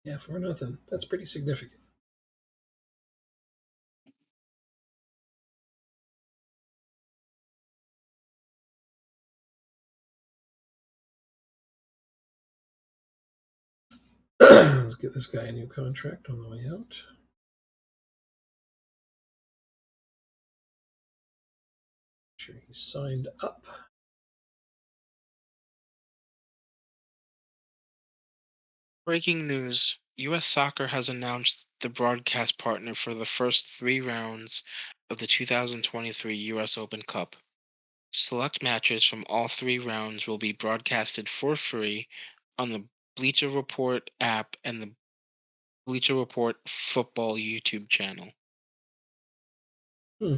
Yeah, 4-0. That's pretty significant. Let's get this guy a new contract on the way out. Make sure he's signed up. Breaking news. U.S. Soccer has announced the broadcast partner for the first 3 rounds of the 2023 U.S. Open Cup. Select matches from all 3 rounds will be broadcasted for free on the Bleacher Report app and the Bleacher Report football YouTube channel. Hmm.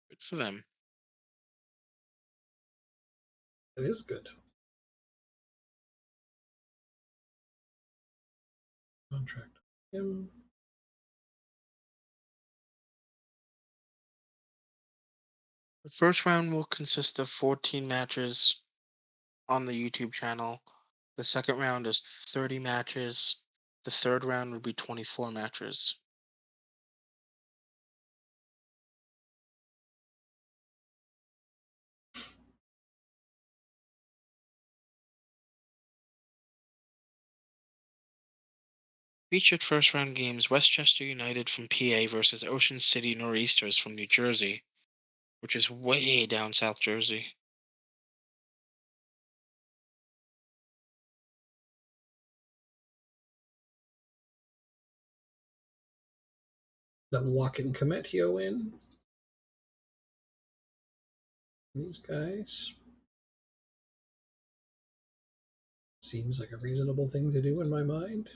Good for them. It is good. Contract him. The first round will consist of 14 matches on the YouTube channel. The second round is 30 matches. The third round would be 24 matches. Featured first round games: Westchester United from PA versus Ocean City Nor'easters from New Jersey, which is way down South Jersey. Them locking Cometio in. These guys. Seems like a reasonable thing to do in my mind.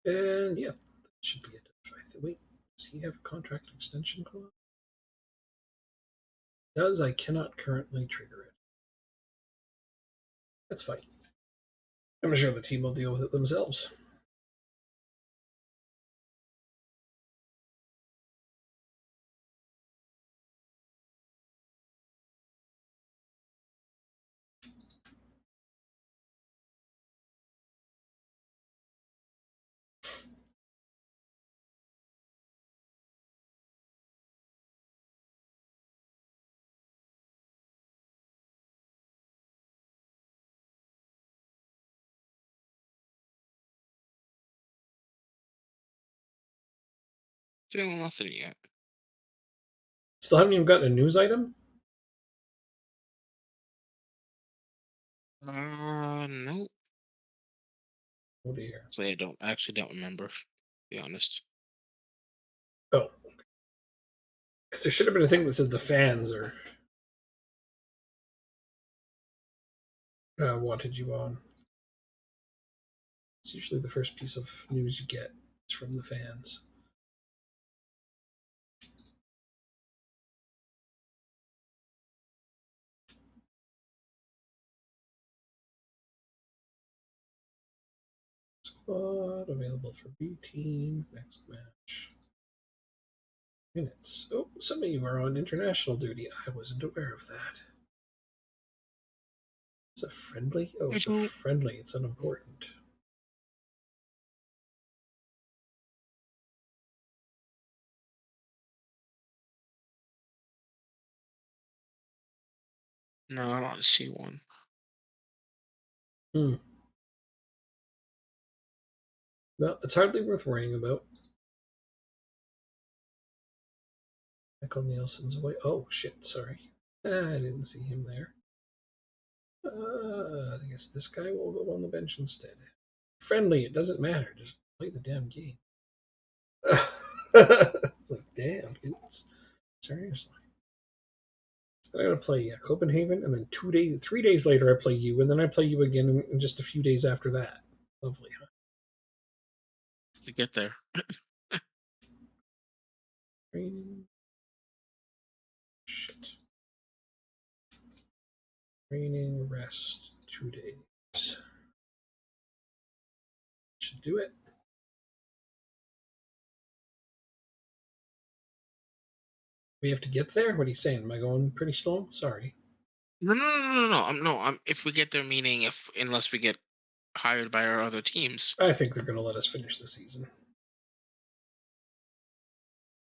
And yeah, that should be it. Wait, does he have a contract extension clause? Does I cannot currently trigger it. That's fine. I'm sure the team will deal with it themselves. Still nothing yet. Still haven't even gotten a news item? Nope. Oh dear. So I don't remember, to be honest. Oh. Because there should have been a thing that said the fans are wanted you on. It's usually the first piece of news you get. It's from the fans. Squad available for B team. Next match. Minutes. Oh, some of you are on international duty. I wasn't aware of that. It's a friendly? Oh, it's a friendly. It's unimportant. No, I don't see one. Hmm. Well, it's hardly worth worrying about. Michael Nielsen's away. Oh, shit, sorry. I didn't see him there. I guess this guy will go on the bench instead. Friendly, it doesn't matter. Just play the damn game. Like, damn, dudes. Seriously. I gotta play Copenhagen, and then 3 days later, I play you, and then I play you again in just a few days after that. Lovely, huh? To get there. Training. Shit. Training, rest, 2 days. Should do it. We have to get there? What are you saying? Am I going pretty slow? Sorry. No. If we get there, meaning if unless we get hired by our other teams. I think they're going to let us finish the season.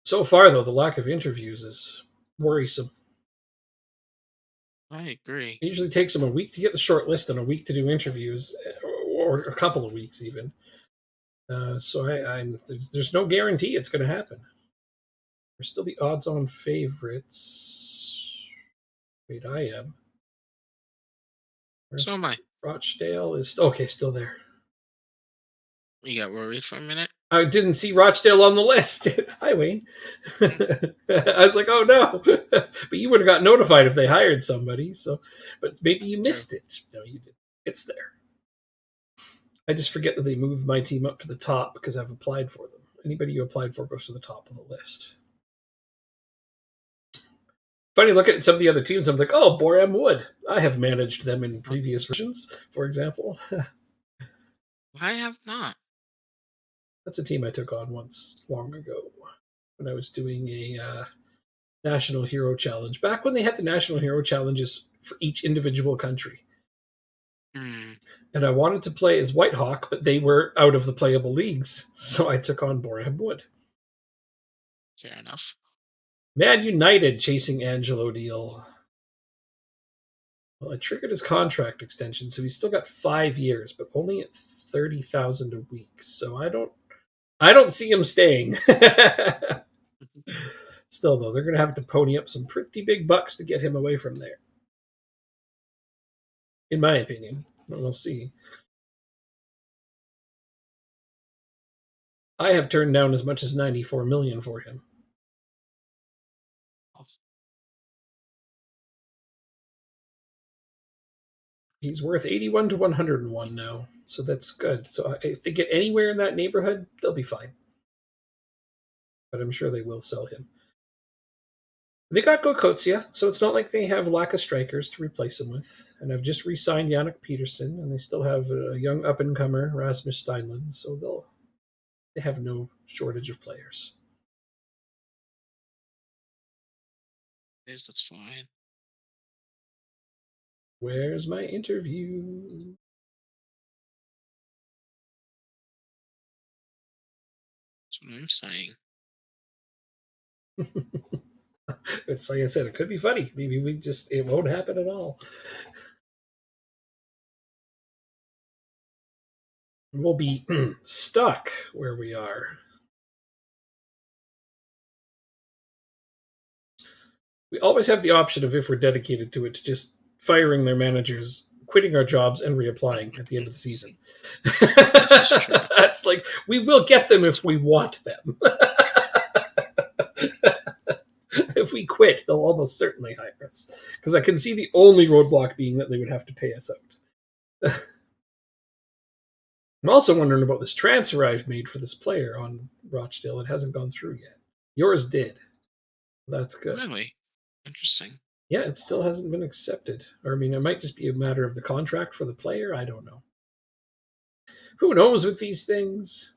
So far, though, the lack of interviews is worrisome. I agree. It usually takes them a week to get the short list and a week to do interviews, or a couple of weeks even. So there's no guarantee it's going to happen. We're still the odds-on favorites. Wait, I am. So am I. Rochdale is okay, still there. You got worried for a minute? I didn't see Rochdale on the list. Hi, Wayne. I was like, oh no. But you would have got notified if they hired somebody. So, but maybe you missed it. No, you didn't. It's there. I just forget that they moved my team up to the top because I've applied for them. Anybody you applied for goes to the top of the list. Funny, look at some of the other teams. I'm like, oh, Boreham Wood. I have managed them in previous versions, for example. I have not. That's a team I took on once long ago when I was doing a National Hero Challenge. Back when they had the National Hero Challenges for each individual country. And I wanted to play as Whitehawk, but they were out of the playable leagues. So I took on Boreham Wood. Fair enough. Man United chasing Angelo deal. Well, I triggered his contract extension, so he's still got 5 years, but only at 30,000 a week. So I don't see him staying. Still, though, they're going to have to pony up some pretty big bucks to get him away from there. In my opinion. We'll see. I have turned down as much as 94 million for him. He's worth 81 to 101 now, so that's good. So if they get anywhere in that neighborhood, they'll be fine. But I'm sure they will sell him. They got Gokotia, so it's not like they have lack of strikers to replace him with. And I've just re-signed Yannick Peterson, and they still have a young up-and-comer, Rasmus Steinland, so they have no shortage of players. Yes, that's fine. Where's my interview? That's what I'm saying. It's like I said, it could be funny. Maybe it won't happen at all. We'll be stuck where we are. We always have the option of, if we're dedicated to it, to just firing their managers, quitting our jobs, and reapplying at the end of the season. That's like, we will get them if we want them. If we quit, they'll almost certainly hire us. Because I can see the only roadblock being that they would have to pay us out. I'm also wondering about this transfer I've made for this player on Rochdale. It hasn't gone through yet. Yours did. That's good. Really? Interesting. Yeah, it still hasn't been accepted. Or, I mean, it might just be a matter of the contract for the player. I don't know. Who knows with these things?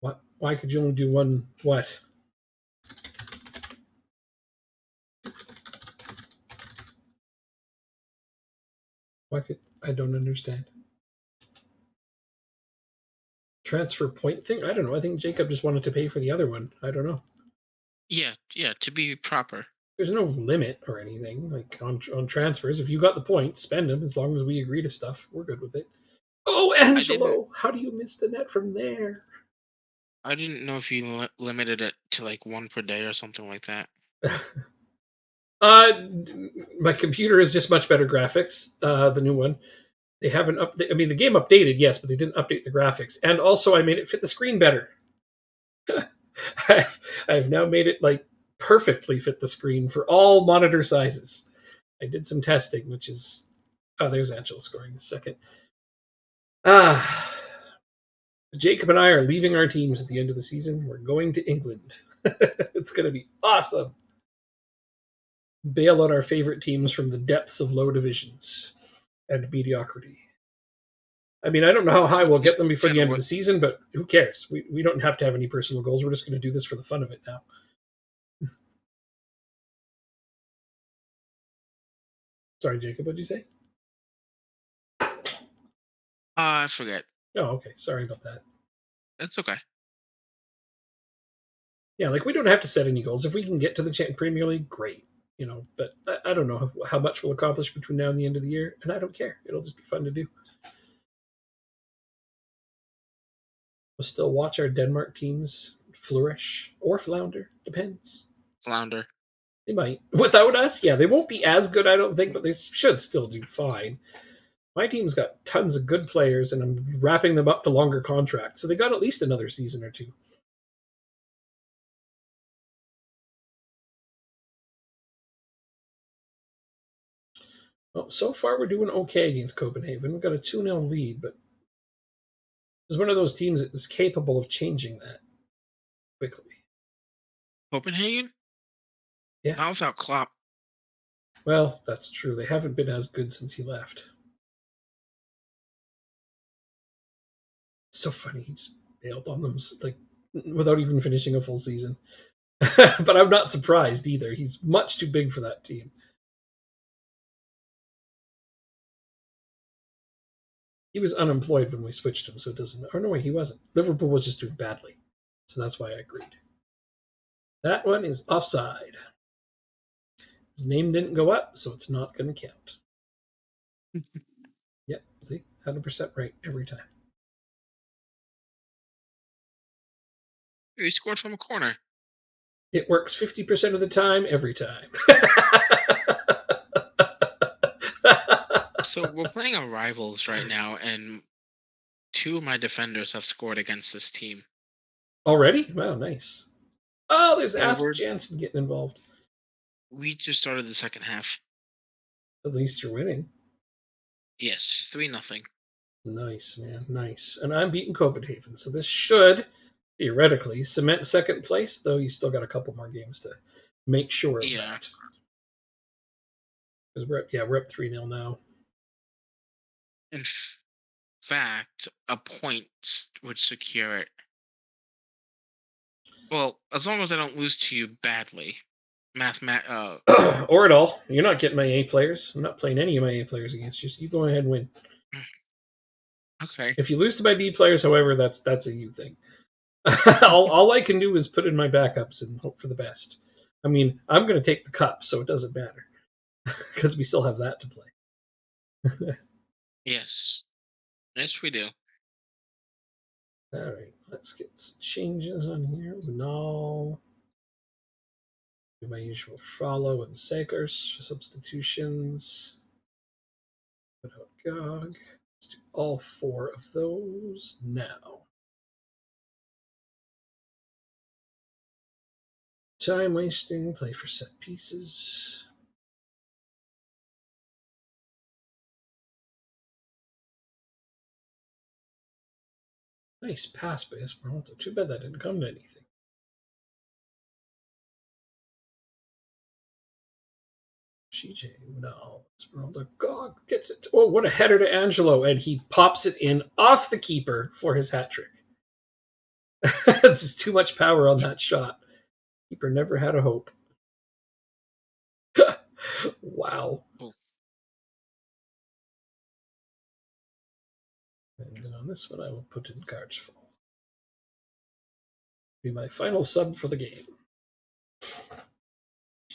What? Why could you only do one? What? Why could I don't understand? Transfer point thing? I don't know. I think Jacob just wanted to pay for the other one. I don't know. Yeah, to be proper. There's no limit or anything like on transfers. If you got the points, spend them. As long as we agree to stuff, we're good with it. Oh, Angelo, how do you miss the net from there? I didn't know if you limited it to like one per day or something like that. My computer is just much better graphics. The new one. They haven't updated. I mean, the game updated, yes, but they didn't update the graphics. And also, I made it fit the screen better. I've now made it like perfectly fit the screen for all monitor sizes. I did some testing, which is there's Angelo scoring the second. Jacob and I are leaving our teams at the end of the season. We're going to England. It's going to be awesome. Bail out our favorite teams from the depths of low divisions and mediocrity. I mean, I don't know how high we'll get them before the end of the season, but who cares? We don't have to have any personal goals. We're just going to do this for the fun of it now. Sorry, Jacob, what'd you say? I forget. Oh, okay. Sorry about that. That's okay. Yeah, like we don't have to set any goals. If we can get to the Premier League, great. You know, but I don't know how much we'll accomplish between now and the end of the year, and I don't care. It'll just be fun to do. We'll still watch our Denmark teams flourish or flounder. Depends. Flounder. They might. Without us, yeah, they won't be as good, I don't think, but they should still do fine. My team's got tons of good players, and I'm wrapping them up to longer contracts, so they got at least another season or two. Well, so far we're doing okay against Copenhagen. We've got a 2-0 lead, but it's one of those teams that is capable of changing that quickly. Copenhagen? Yeah. Not without Klopp. Well, that's true. They haven't been as good since he left. So funny. He just bailed on them like without even finishing a full season. But I'm not surprised either. He's much too big for that team. He was unemployed when we switched him, so it doesn't. Or no, wait, he wasn't. Liverpool was just doing badly, so that's why I agreed. That one is offside. His name didn't go up, so it's not going to count. Yep, see, 100% right every time. He scored from a corner. It works 50% of the time, every time. So we're playing our rivals right now, and 2 of my defenders have scored against this team. Already? Wow, nice. Oh, there's Asp Jansen getting involved. We just started the second half. At least you're winning. Yes, 3-0. Nice, man, nice. And I'm beating Copenhagen, so this should theoretically cement second place, though you still got a couple more games to make sure of that. Because we're up 3-0 now. In fact, a point would secure it. Well, as long as I don't lose to you badly. Or at all. You're not getting my A players. I'm not playing any of my A players against you, so you go ahead and win. Okay. If you lose to my B players, however, that's a you thing. all I can do is put in my backups and hope for the best. I mean, I'm going to take the cup, so it doesn't matter. Because we still have that to play. Yes. Yes, we do. All right, let's get some changes on here. No. Do my usual follow and Sakers substitutions. Put out Gog. Let's do all 4 of those now. Time wasting, play for set pieces. Nice pass by Esperanto. Too bad that didn't come to anything. CJ, no. Esperanto. God gets it. Oh, what a header to Angelo. And he pops it in off the keeper for his hat trick. It's just too much power on that shot. Keeper never had a hope. Wow. Oh. And then on this one, I will put in cards full. Be my final sub for the game.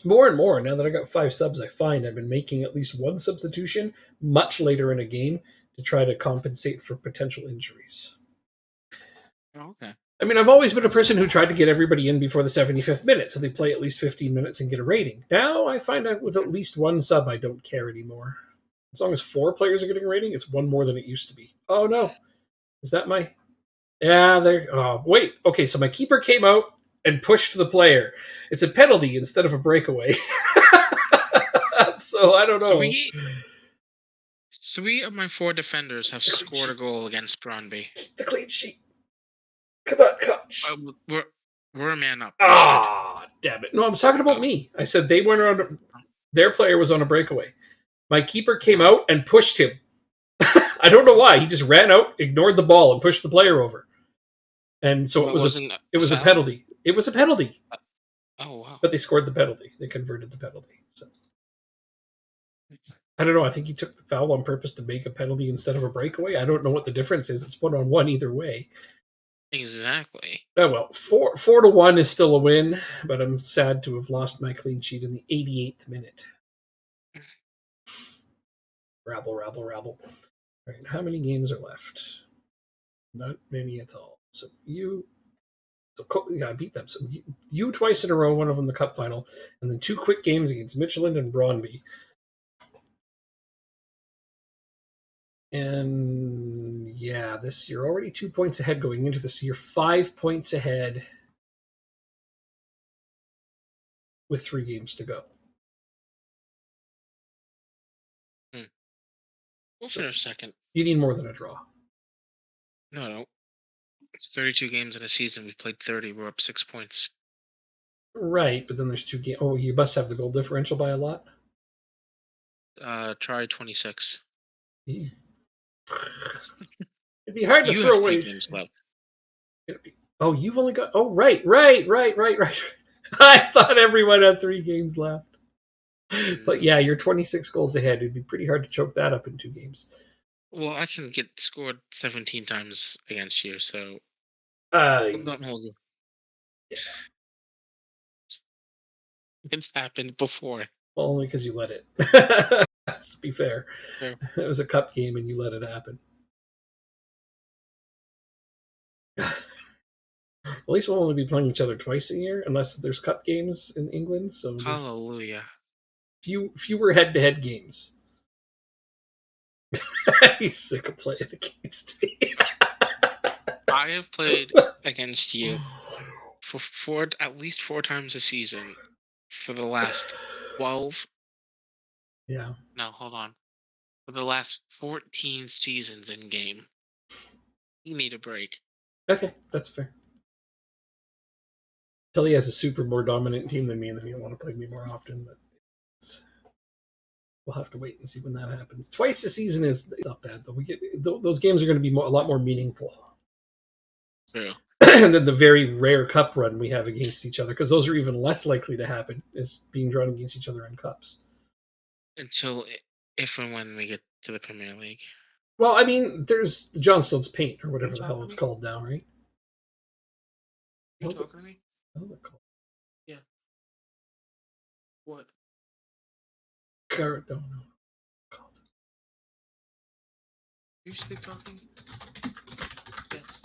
More and more, now that I got 5 subs, I find I've been making at least one substitution much later in a game to try to compensate for potential injuries. Oh, okay. I mean, I've always been a person who tried to get everybody in before the 75th minute, so they play at least 15 minutes and get a rating. Now I find out with at least one sub, I don't care anymore. As long as 4 players are getting a rating, it's one more than it used to be. Oh no. Is that my... Yeah, there... Oh, wait. Okay, so my keeper came out and pushed the player. It's a penalty instead of a breakaway. So I don't know. Three of my 4 defenders have scored a goal against Brøndby. Keep the clean sheet. Come on, coach. We're a man up. Ah, damn it. No, I'm talking about me. I said they went on... Their player was on a breakaway. My keeper came out and pushed him. I don't know why. He just ran out, ignored the ball, and pushed the player over. And so it was a penalty. It was a penalty. Oh, wow. But they scored the penalty. They converted the penalty. So I don't know. I think he took the foul on purpose to make a penalty instead of a breakaway. I don't know what the difference is. It's 1-on-1 either way. Exactly. Oh, well, 4-1 is still a win, but I'm sad to have lost my clean sheet in the 88th minute. Rabble. All right, how many games are left? Not many at all. So I beat them. So you twice in a row, one of them the cup final, and then 2 quick games against Midtjylland and Brøndby. And yeah, you're already 2 points ahead going into this. You're 5 points ahead with 3 games to go. We'll finish second. You need more than a draw. No. It's 32 games in a season. We played 30. We're up 6 points. Right, but then there's 2 games. Oh, you must have the goal differential by a lot? Try 26. Yeah. It'd be hard to throw away. Games left. Oh, you've only got... Oh, right. I thought everyone had 3 games left. But yeah, you're 26 goals ahead. It'd be pretty hard to choke that up in 2 games. Well, I can get scored 17 times against you, so don't hold you. Yeah. It's happened before. Well, only because you let it. Let's be fair. Sure. It was a cup game and you let it happen. At least we'll only be playing each other twice a year, unless there's cup games in England. So hallelujah. Fewer head-to-head games. He's sick of playing against me. I have played against you for at least 4 times a season for the last 12. Yeah. No, hold on. For the last 14 seasons in game. You need a break. Okay, that's fair. Until he has a super more dominant team than me, and then he'll want to play me more often. But we'll have to wait and see when that happens. Twice a season is not bad, though. Those games are going to be a lot more meaningful. True. And then the very rare cup run we have against each other, because those are even less likely to happen, is being drawn against each other in cups. Until if and when we get to the Premier League. Well, I mean, there's the Johnstone's Paint, or whatever the hell it's called now, right? How's it called? Yeah. What? No. You still talking? Yes.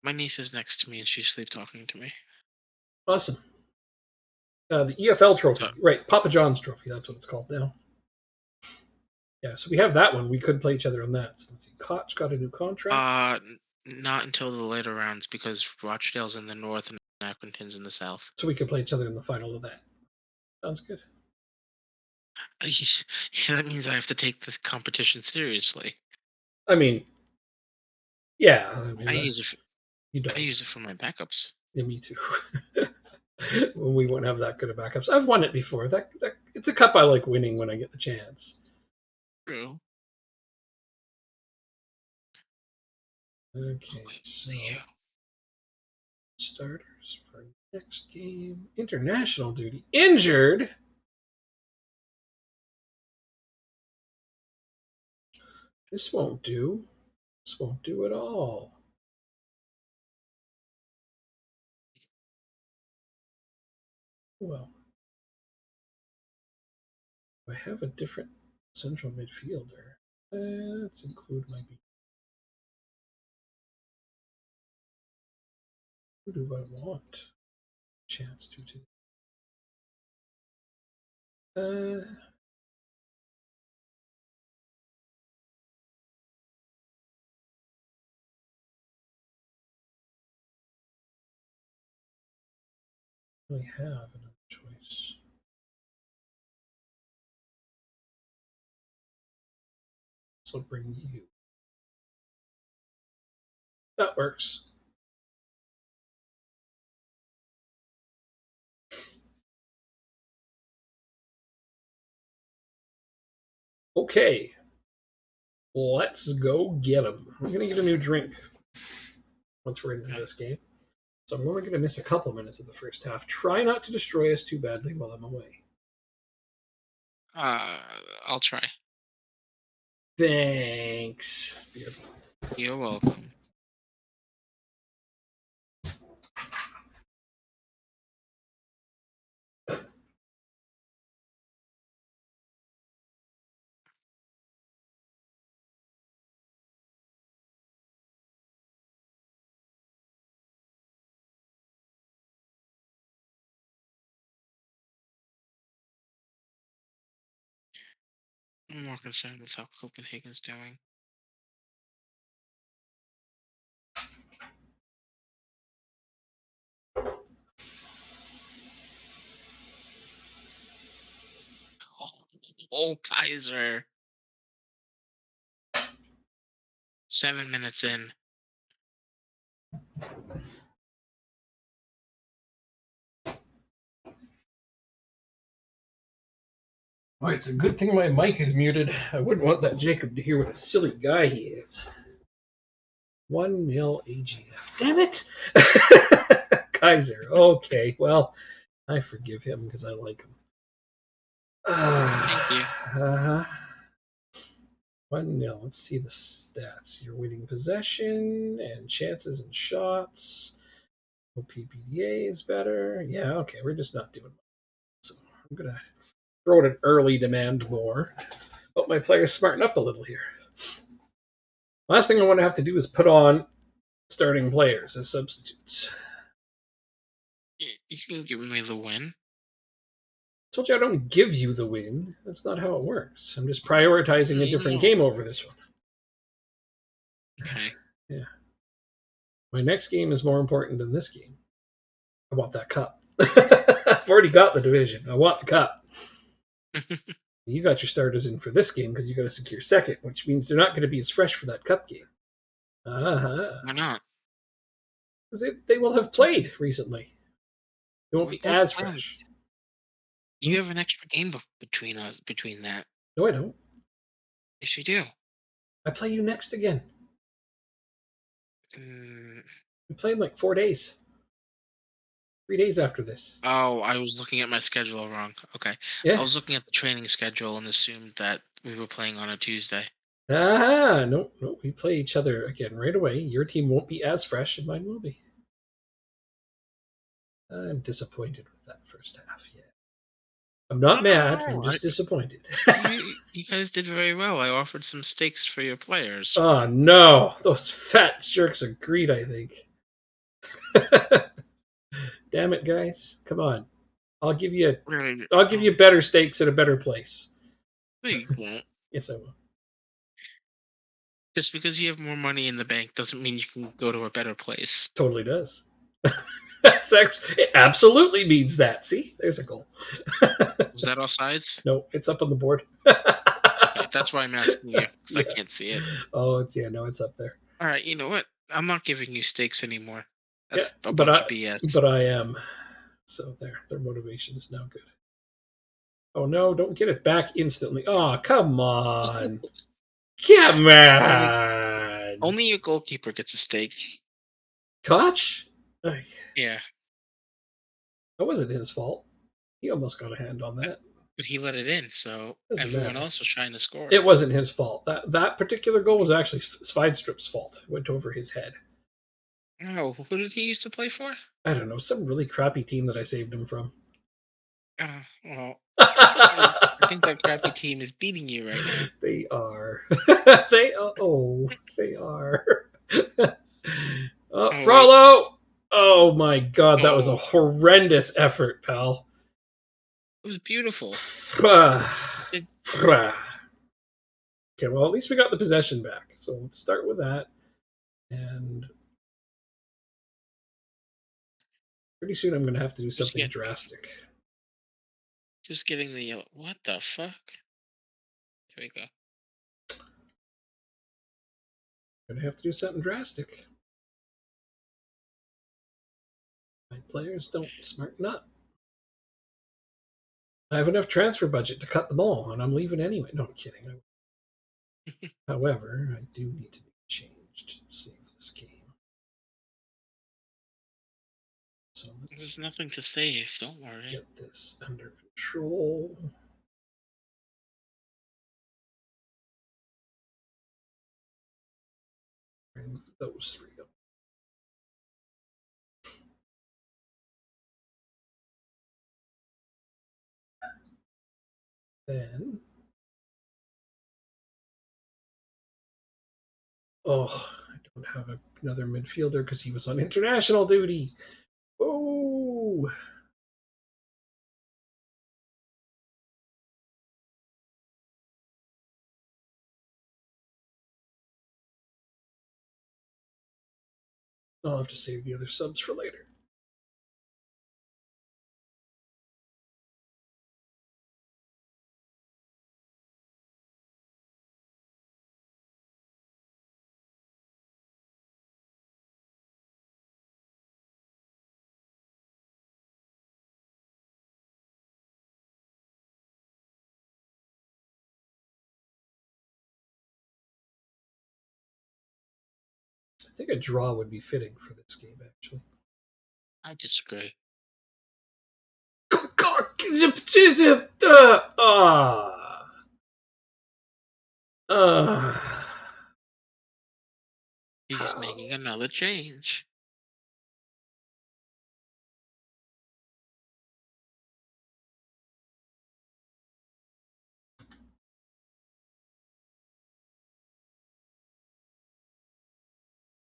My niece is next to me and she's sleep talking to me. Awesome. The EFL trophy, right? Papa John's trophy. That's what it's called now. Yeah, so we have that one. We could play each other on that. So let's see. Koch got a new contract. Not until the later rounds because Rochdale's in the north and Accrington's in the south. So we could play each other in the final of that. Sounds good. Yeah, that means I have to take this competition seriously. I mean, yeah. I use it for my backups. Yeah, me too. When we won't have that good of backups. I've won it before. That it's a cup I like winning when I get the chance. True. Okay, Wait, so see you. starters for next game. International duty. Injured? This won't do. This won't do at all. Well, I have a different central midfielder. Let's include my B. Who do I want? Chance to do. I have another choice. So bring you. That works. Okay. Let's go get him. I'm going to get a new drink once we're into this game. So I'm only going to miss a couple minutes of the first half. Try not to destroy us too badly while I'm away. I'll try. Thanks. You're welcome. I'm more concerned with how Copenhagen's doing. Oh, Kaiser. 7 minutes in. Oh, it's a good thing my mic is muted. I wouldn't want that Jacob to hear what a silly guy he is. 1-0 AGF. Damn it! Kaiser. Okay, well, I forgive him because I like him. Thank you. 1-0. Let's see the stats. You're winning possession and chances and shots. OPPDA is better. Yeah, okay, we're just not doing much. So I'm going to throw it an early demand more. Hope my players smarten up a little here. Last thing I want to have to do is put on starting players as substitutes. You can give me the win. I told you I don't give you the win. That's not how it works. I'm just prioritizing a different game over this one. Okay. Yeah. My next game is more important than this game. I want that cup. I've already got the division. I want the cup. You got your starters in for this game because you got to secure second, which means they're not going to be as fresh for that cup game. Why not? Because they will have played recently. They won't be as fresh. You have an extra game between that. No, I don't. Yes, you do. I play you next again. Mm. We play in like 4 days. 3 days after this. Oh, I was looking at my schedule wrong. Okay. Yeah. I was looking at the training schedule and assumed that we were playing on a Tuesday. No, we play each other again right away. Your team won't be as fresh, and mine will be. I'm disappointed with that first half. Yeah, I'm not mad. I'm just disappointed. You guys did very well. I offered some steaks for your players. Oh no, those fat jerks agreed. I think. Damn it, guys! Come on, I'll give you better steaks at a better place. No, you won't. Yes, I will. Just because you have more money in the bank doesn't mean you can go to a better place. Totally does. It absolutely means that. See, there's a goal. Was that offsides? No, it's up on the board. Okay, that's why I'm asking you, because I can't see it. Oh, it's up there. All right, you know what? I'm not giving you steaks anymore. That's Yeah, a bunch of BS. But I am. So their motivation is now good. Oh no, don't get it back instantly. Oh, come on. Come on. Only your goalkeeper gets a stake. Koch? Yeah, That wasn't his fault. He almost got a hand on that. but he let it in, so Doesn't everyone matter. else was trying to score. It wasn't his fault. That particular goal was actually Svidestrup's fault. It went over his head. Oh, who did he used to play for? I don't know, some really crappy team that I saved him from. Well, I think that crappy team is beating you right now. They are. They are. Oh, they are. Frollo! Oh my god, that was a horrendous effort, pal. It was beautiful. Okay, well, at least we got the possession back. So let's start with that. And pretty soon I'm going to have to do something drastic. Just getting the yellow. What the fuck? Here we go. I'm going to have to do something drastic. My players don't smarten up. I have enough transfer budget to cut them all, and I'm leaving anyway. No, I'm kidding. However, I do need to be changed to save this game. So There's nothing to save. Don't worry. Get this under control. Bring those three up. Then, I don't have another midfielder because he was on international duty. Oh, I'll have to save the other subs for later. I think a draw would be fitting for this game, actually. I disagree. He's making another change.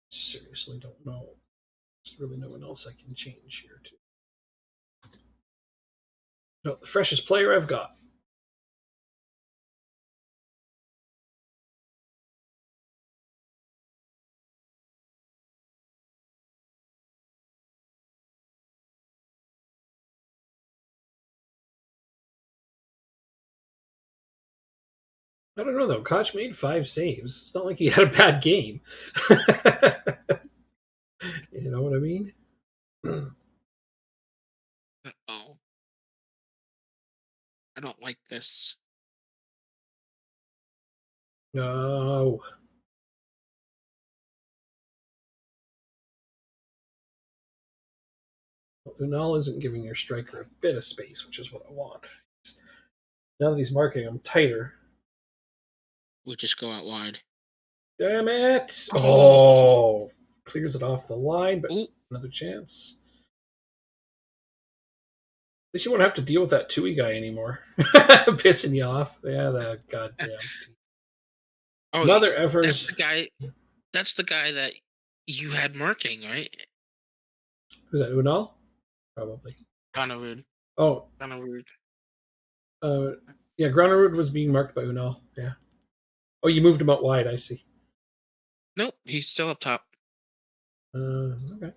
Seriously, don't know. There's really no one else I can change here to. No, the freshest player I've got. I don't know though. Koch made 5 saves. It's not like he had a bad game. You know what I mean? Oh, I don't like this. No. Well, Unal isn't giving your striker a bit of space, which is what I want. Now that he's marking him tighter. We'll just go out wide. Damn it! Oh! Clears it off the line, but Ooh. Another chance. At least you won't have to deal with that Tui guy anymore. Pissing you off. Yeah, that goddamn. Oh, Mother effers. That's the guy that you had marking, right? Who's that? Unal? Probably. Granerud. Oh. Granerud. Yeah, Granerud was being marked by Unal. Yeah. Oh, you moved him out wide. I see. Nope, he's still up top. Okay.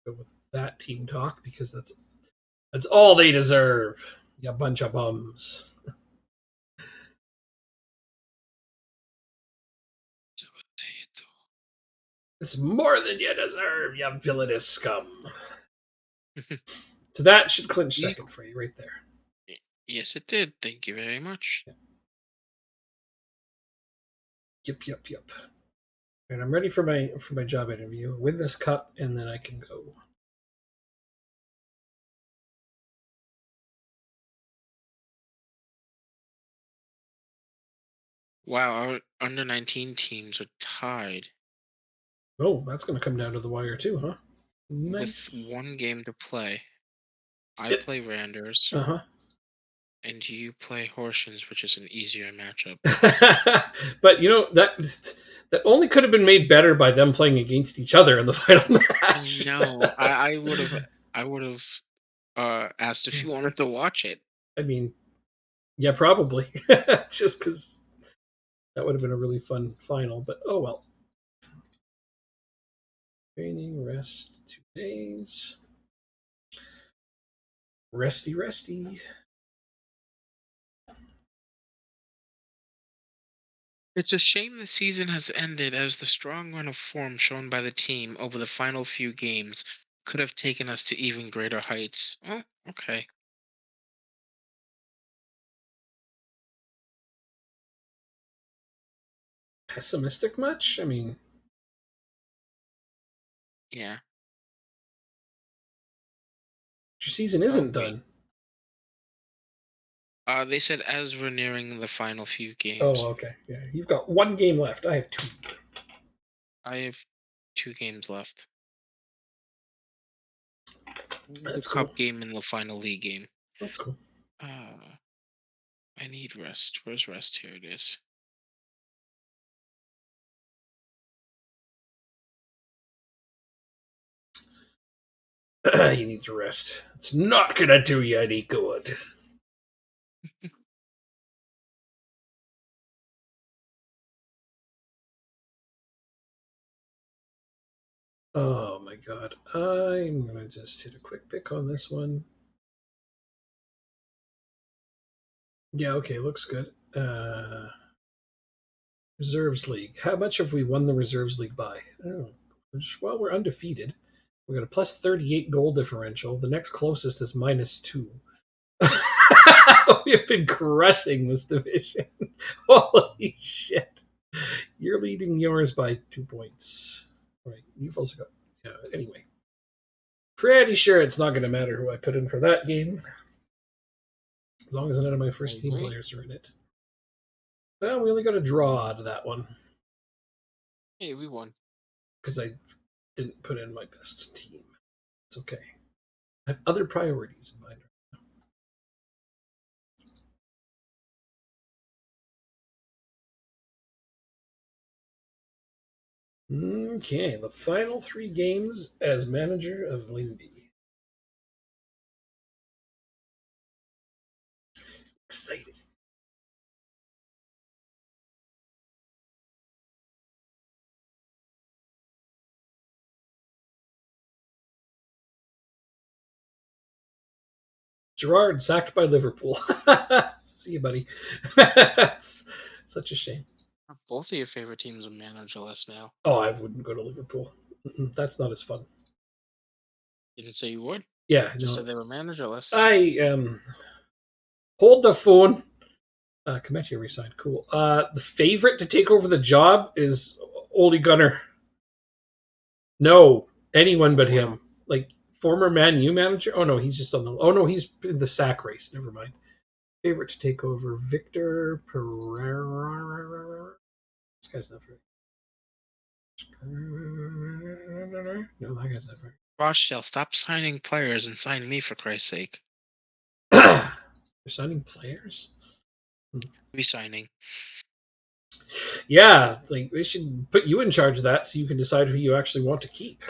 Go with that team talk because that's all they deserve. You bunch of bums. It's more than you deserve, you villainous scum. So that should clinch You- second for you right there. Yes, it did. Thank you very much. Yep. And I'm ready for my job interview. Win this cup, and then I can go. Wow, our under 19 teams are tied Oh, that's going to come down to the wire too, huh? Nice. with one game to play. I play Randers, Uh and you play Horshins, which is an easier matchup. huh. But you know that only could have been made better by them playing against each other in the final match. No, I would have asked if you wanted to watch it. I mean, yeah, probably. Just because that would have been a really fun final. But oh well. Training, rest, 2 days. Resty. It's a shame the season has ended, as the strong run of form shown by the team over the final few games could have taken us to even greater heights. Oh, okay. Pessimistic much? I mean, Yeah. your season Oh, isn't wait. done. They said as we're nearing the final few games. Oh, okay. Yeah, you've got 1 game left. I have 2. I have 2 games left. That's the cool. cup game and the final league game. That's cool. I need rest. Where's rest? Here it is. You need to rest. It's not gonna do you any good. Oh my god. I'm gonna just hit a quick pick on this one. Yeah, okay, looks good. Reserves League. How much have we won the Reserves League by? Oh, well, we're undefeated. We got a plus 38 goal differential. The next closest is -2. We've been crushing this division. Holy shit. You're leading yours by 2 points. Right. You've also got. Anyway. Pretty sure it's not going to matter who I put in for that game. As long as none of my first team players are in it. Well, we only got a draw out of that one. Hey, we won. Because I didn't put in my best team. It's okay. I have other priorities in mind. Okay, the final 3 games as manager of Lyngby. Exciting. Gerard sacked by Liverpool. See you, buddy. That's such a shame. Both of your favorite teams are managerless now. Oh, I wouldn't go to Liverpool. That's not as fun. You didn't say you would. Yeah, You just no. said they were managerless. I hold the phone. Kometia resigned. Cool. The favorite to take over the job is Ole Gunnar. No, anyone but him. Like former Man U manager. Oh no, he's just on the. Oh no, he's in the sack race. Never mind. Favorite to take over Victor Pereira. This guy's not very. No, that guy's not very. Rochdale, stop signing players and sign me for Christ's sake. They're signing players. Resigning. Yeah, like they should put you in charge of that so you can decide who you actually want to keep.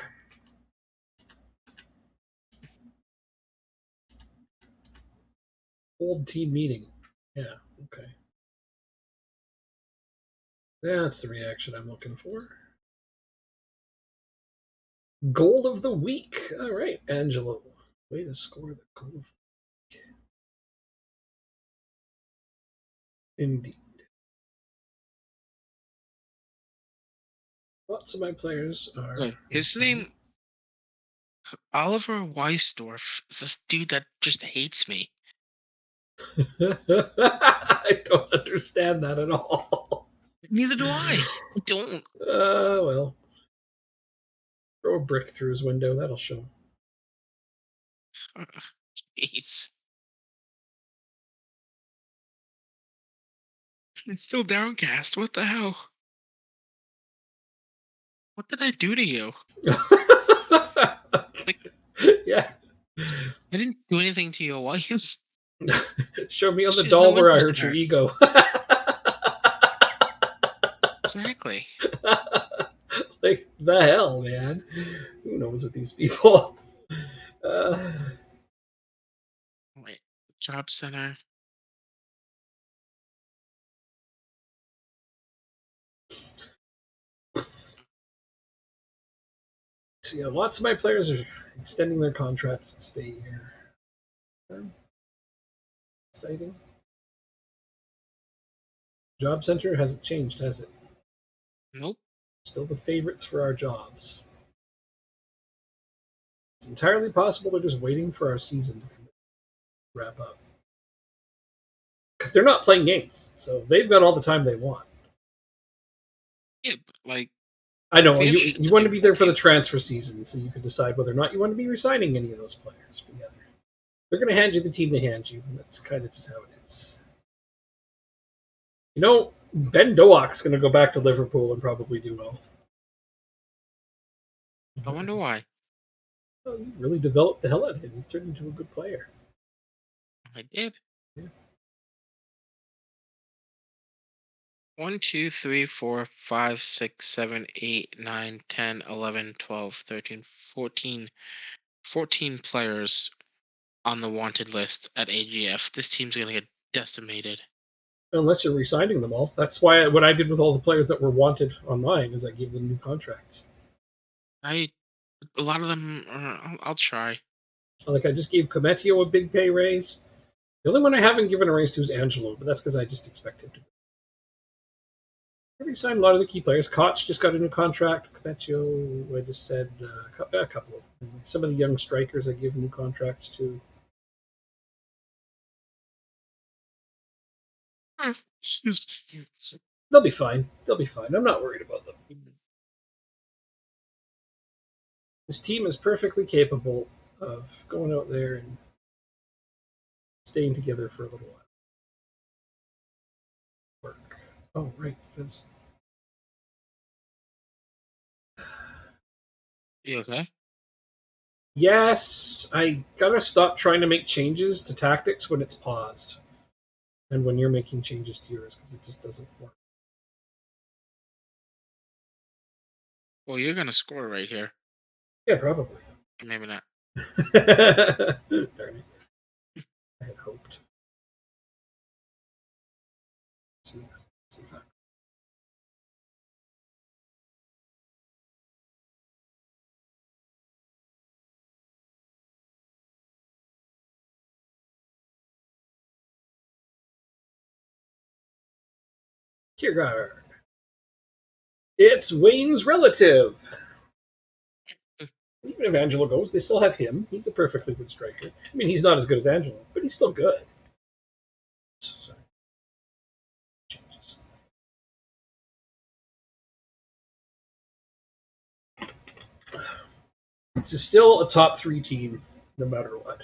Old team meeting. Yeah, okay. That's the reaction I'm looking for. Goal of the week. All right, Angelo. Way to score the goal of the week. Indeed. Lots of my players are. His name. Oliver Weisdorf is this dude that just hates me. I don't understand that at all. Neither do I. I don't. Well. Throw a brick through his window, that'll show him. Jeez. It's still downcast. What the hell? What did I do to you? Like, yeah. I didn't do anything to your wife. Show me on the She's doll no where I interest hurt in your her. ego. Exactly. Like, the hell, man? Who knows with these people? Wait. Job center. So, yeah, lots of my players are extending their contracts to stay here. Exciting. Job center hasn't changed, has it? Nope. Still the favorites for our jobs. It's entirely possible they're just waiting for our season to wrap up. Because they're not playing games, so they've got all the time they want. Yeah, but like I know we have you shit you to want do to be there with for the you. transfer season, so you can decide whether or not you want to be re-signing any of those players. But yeah, they're going to hand you the team they hand you, and that's kind of just how it is. You know, Ben Doak's going to go back to Liverpool and probably do well. I wonder why. Well, you've really developed the hell out of him. He's turned into a good player. I did. Yeah. 1, 2, 3, 4, 5, 6, 7, 8, 9, 10, 11, 12, 13, 14. 14 players on the wanted list at AGF. This team's gonna get decimated. Unless you're re-signing them all. That's why what I did with all the players that were wanted on mine is I gave them new contracts. A lot of them. I'll try. Like I just gave Cometio a big pay raise. The only one I haven't given a raise to is Angelo, but that's because I just expect him to. I re-signed a lot of the key players. Koch just got a new contract. Cometio, I just said a couple of them. Some of the young strikers I give new contracts to. They'll be fine. They'll be fine. I'm not worried about them. This team is perfectly capable of going out there and staying together for a little while. Work. Oh, right, because You okay? yes, I gotta stop trying to make changes to tactics when it's paused, and when you're making changes to yours because it just doesn't work. Well, you're gonna score right here. Yeah, probably. Maybe not. Darn it! I had hoped. See if I... Kiergaard. It's Wayne's relative. Even if Angelo goes, they still have him. He's a perfectly good striker. I mean, he's not as good as Angelo, but he's still good. Sorry. Changes. It's still a top 3 team, no matter what.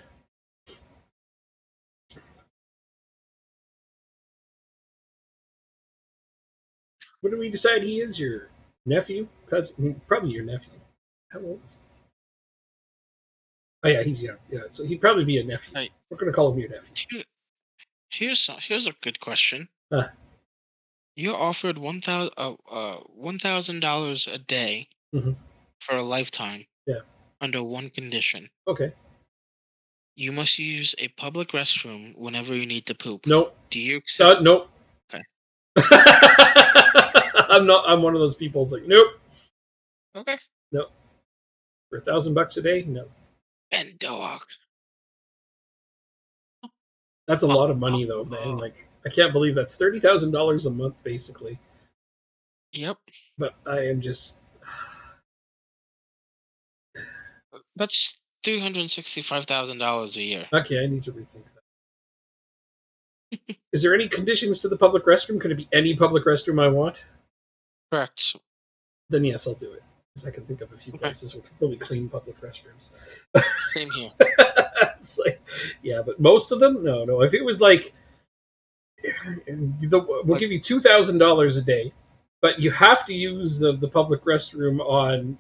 What do we decide he is? Your nephew? Cousin? Probably your nephew. How old is he? Oh, yeah, he's young. Yeah, so he'd probably be a nephew. Hey. We're going to call him your nephew. Here's a good question. Huh. You're offered $1,000 a day Mhm. for a lifetime. Yeah. Under one condition. Okay. You must use a public restroom whenever you need to poop. Nope. Do you accept? Nope. Okay. I'm not. I'm one of those people who's like, nope. Okay. Nope. For $1,000 a day? No. And dog. That's a lot of money, though, man. Like, I can't believe that's $30,000 a month, basically. Yep. But I am just. That's $365,000 a year. Okay, I need to rethink that. Is there any conditions to the public restroom? Could it be any public restroom I want? Correct. Then yes, I'll do it. Because I can think of a few Okay. places with really clean public restrooms. Same here. It's like, yeah, but most of them, no. If it was like, we'll give you $2,000 a day, but you have to use the public restroom on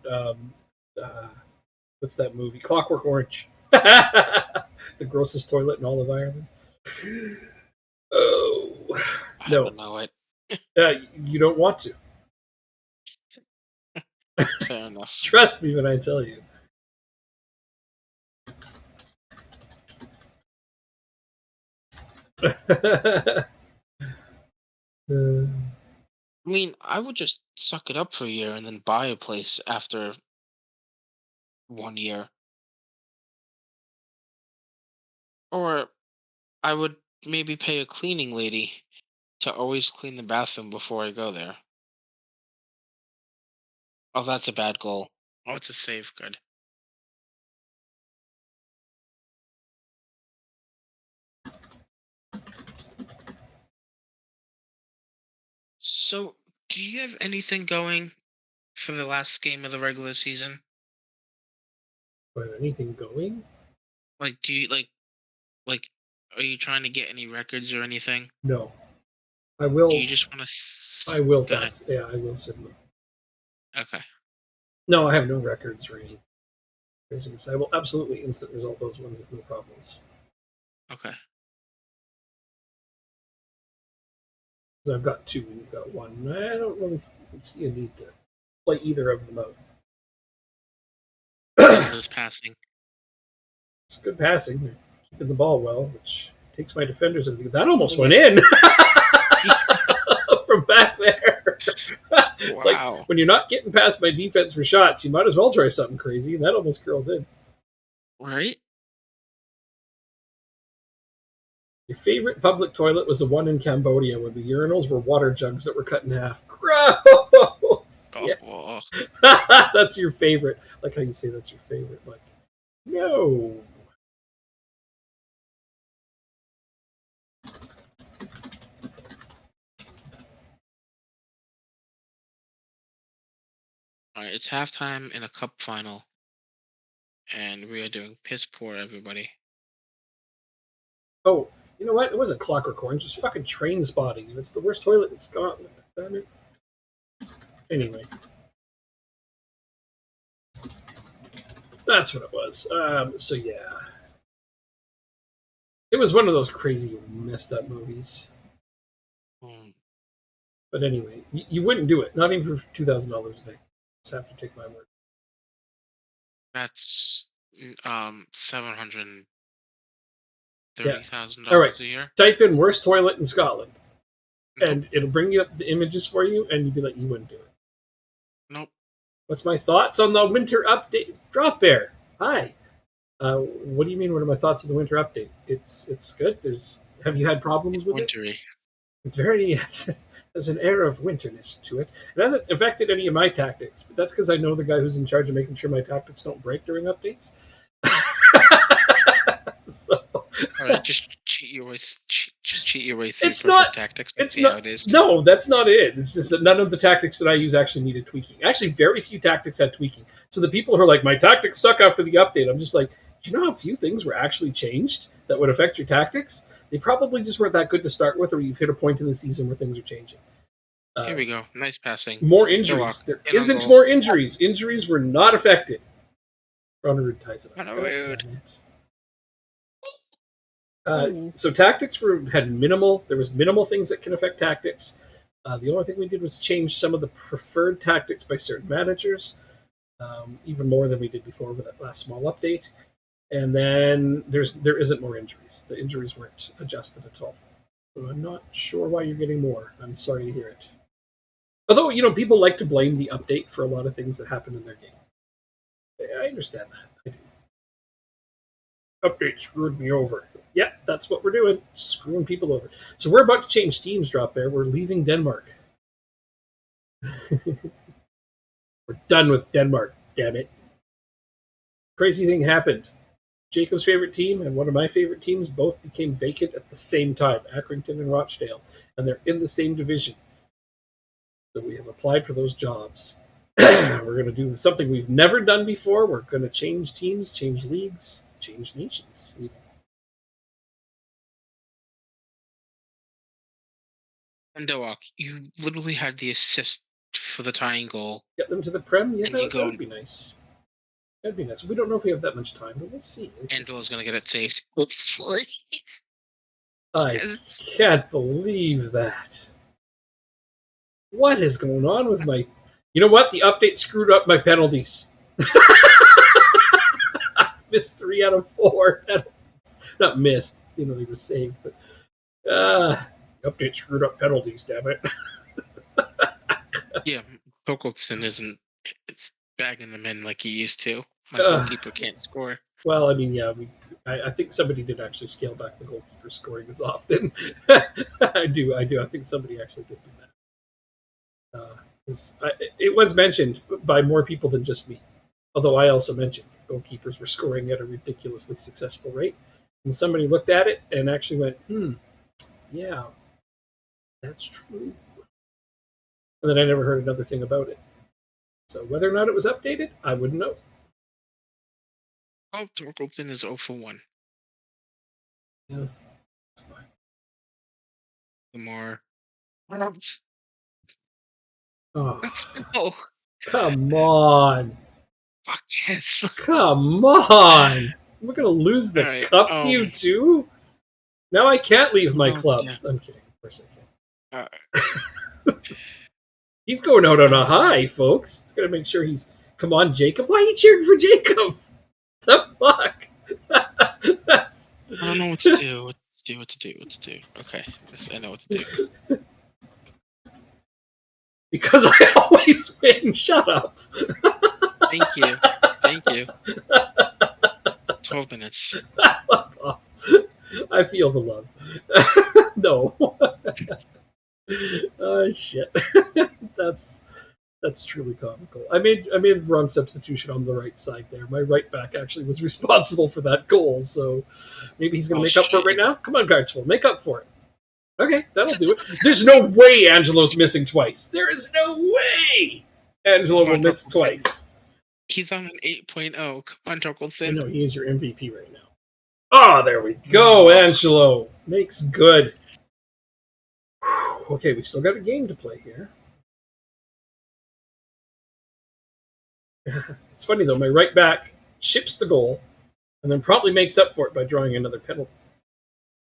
what's that movie? Clockwork Orange. The grossest toilet in all of Ireland. Oh I no, don't know it. you don't want to. Fair enough. Trust me when I tell you. I mean, I would just suck it up for a year and then buy a place after 1 year. Or I would maybe pay a cleaning lady to always clean the bathroom before I go there. Oh, that's a bad goal. Oh, it's a save. Good. So, do you have anything going for the last game of the regular season? Anything going? Like, do you like? Are you trying to get any records or anything? No. I Do will. you just want I will Go ahead. fast. Yeah, I will send them. Okay. No, I have no records or any craziness. I will absolutely instant result those ones with no problems. Okay. Because I've got two and you've got one. I don't really see a need to play either of them out. Those passing. It's good passing. They're keeping the ball well, which takes my defenders and that almost went in from back there. Wow. Like when you're not getting past my defense for shots, you might as well try something crazy, and that almost curled in. Right? Your favorite public toilet was the one in Cambodia where the urinals were water jugs that were cut in half. Gross! Yeah. Oh. That's your favorite. Like how you say that's your favorite. Like, no. All right, it's halftime in a cup final, and we are doing piss poor, everybody. Oh, you know what? It wasn't Clockwork Orange. It was fucking Train Spotting. And it's the worst toilet in Scotland. Damn it. Anyway. That's what it was. So, yeah. It was one of those crazy, messed up movies. But anyway, you wouldn't do it. Not even for $2,000 a day. Just have to take my word. That's $730,000 All right. a year. Type in worst toilet in Scotland, Nope. and it'll bring you up the images for you, and you'd be like, you wouldn't do it. Nope. What's my thoughts on the winter update? Drop Bear. Hi. What do you mean? What are my thoughts on the winter update? It's good. Have you had problems with Wintry. it? It's very. There's an air of winterness to it. It hasn't affected any of my tactics, but that's because I know the guy who's in charge of making sure my tactics don't break during updates. So, All right, just cheat your way. Just cheat your way through It's perfect not- tactics. it's See not- how it is. no, that's not it. It's just that none of the tactics that I use actually needed tweaking. Actually, very few tactics had tweaking. So the people who are like, my tactics suck after the update, I'm just like, do you know how few things were actually changed that would affect your tactics? They probably just weren't that good to start with, or you've hit a point in the season where things are changing. Here we go. Nice passing. More injuries. There In on isn't goal. more injuries. Injuries were not affected. Ronald ties it up. Ronald. So tactics had minimal. There was minimal things that can affect tactics. The only thing we did was change some of the preferred tactics by certain managers, even more than we did before with that last small update. And then there isn't more injuries. The injuries weren't adjusted at all. So I'm not sure why you're getting more. I'm sorry to hear it. Although, people like to blame the update for a lot of things that happen in their game. I understand that. I do. Update screwed me over. Yeah, that's what we're doing. Screwing people over. So we're about to change teams, Drop Bear. We're leaving Denmark. We're done with Denmark, damn it. crazy thing happened. Jacob's favorite team and one of my favorite teams both became vacant at the same time, Accrington and Rochdale, and they're in the same division. So we have applied for those jobs. We're going to do something we've never done before. We're going to change teams, change leagues, change nations. And Doak, you literally had the assist for the tying goal. Get them to the Prem? Yeah, And you that would be nice. That'd be nice. We don't know if we have that much time, but we'll see. Angel's going to get it saved. Hopefully. I can't believe that. What is going on with my... You know what? The update screwed up my penalties. I've missed 3 out of 4 penalties. Not missed. They were saved, but... the update screwed up penalties, damn it. Yeah, Torkelson isn't bagging them in like he used to. My goalkeeper can't score. Well, I mean, yeah, I think somebody did actually scale back the goalkeeper scoring as often. I do. I think somebody actually did do that. It was mentioned by more people than just me. Although I also mentioned goalkeepers were scoring at a ridiculously successful rate. And somebody looked at it and actually went, yeah, that's true. And then I never heard another thing about it. So whether or not it was updated, I wouldn't know. Oh, Torkelson is 0 for 1. Yes, that's fine. Lamar. Oh, Oh, come on. fuck yes. Come on. We're going to lose the cup to you, too? Now I can't leave my club. Yeah. I'm kidding. Of course I can. He's going out on a high, folks. He's going to make sure he's... Come on, Jacob. Why are you cheering for Jacob? The fuck? That's... I don't know what to do. What to do. Okay, I know what to do. Because I always win. Shut up. Thank you. 12 minutes. I feel the love. No. Oh shit. That's truly comical. I made the wrong substitution on the right side there. My right back actually was responsible for that goal, so maybe he's going to make up for it right now. Come on, Guardsful, make up for it. Okay, that'll do it. There's no way Angelo's missing twice. There is no way Angelo will miss twice. He's on an 8.0. Come on, Torkelson. I know, he is your MVP right now. Oh, there we go, Angelo. Makes good. Okay, we still got a game to play here. It's funny, though. My right back ships the goal and then promptly makes up for it by drawing another penalty.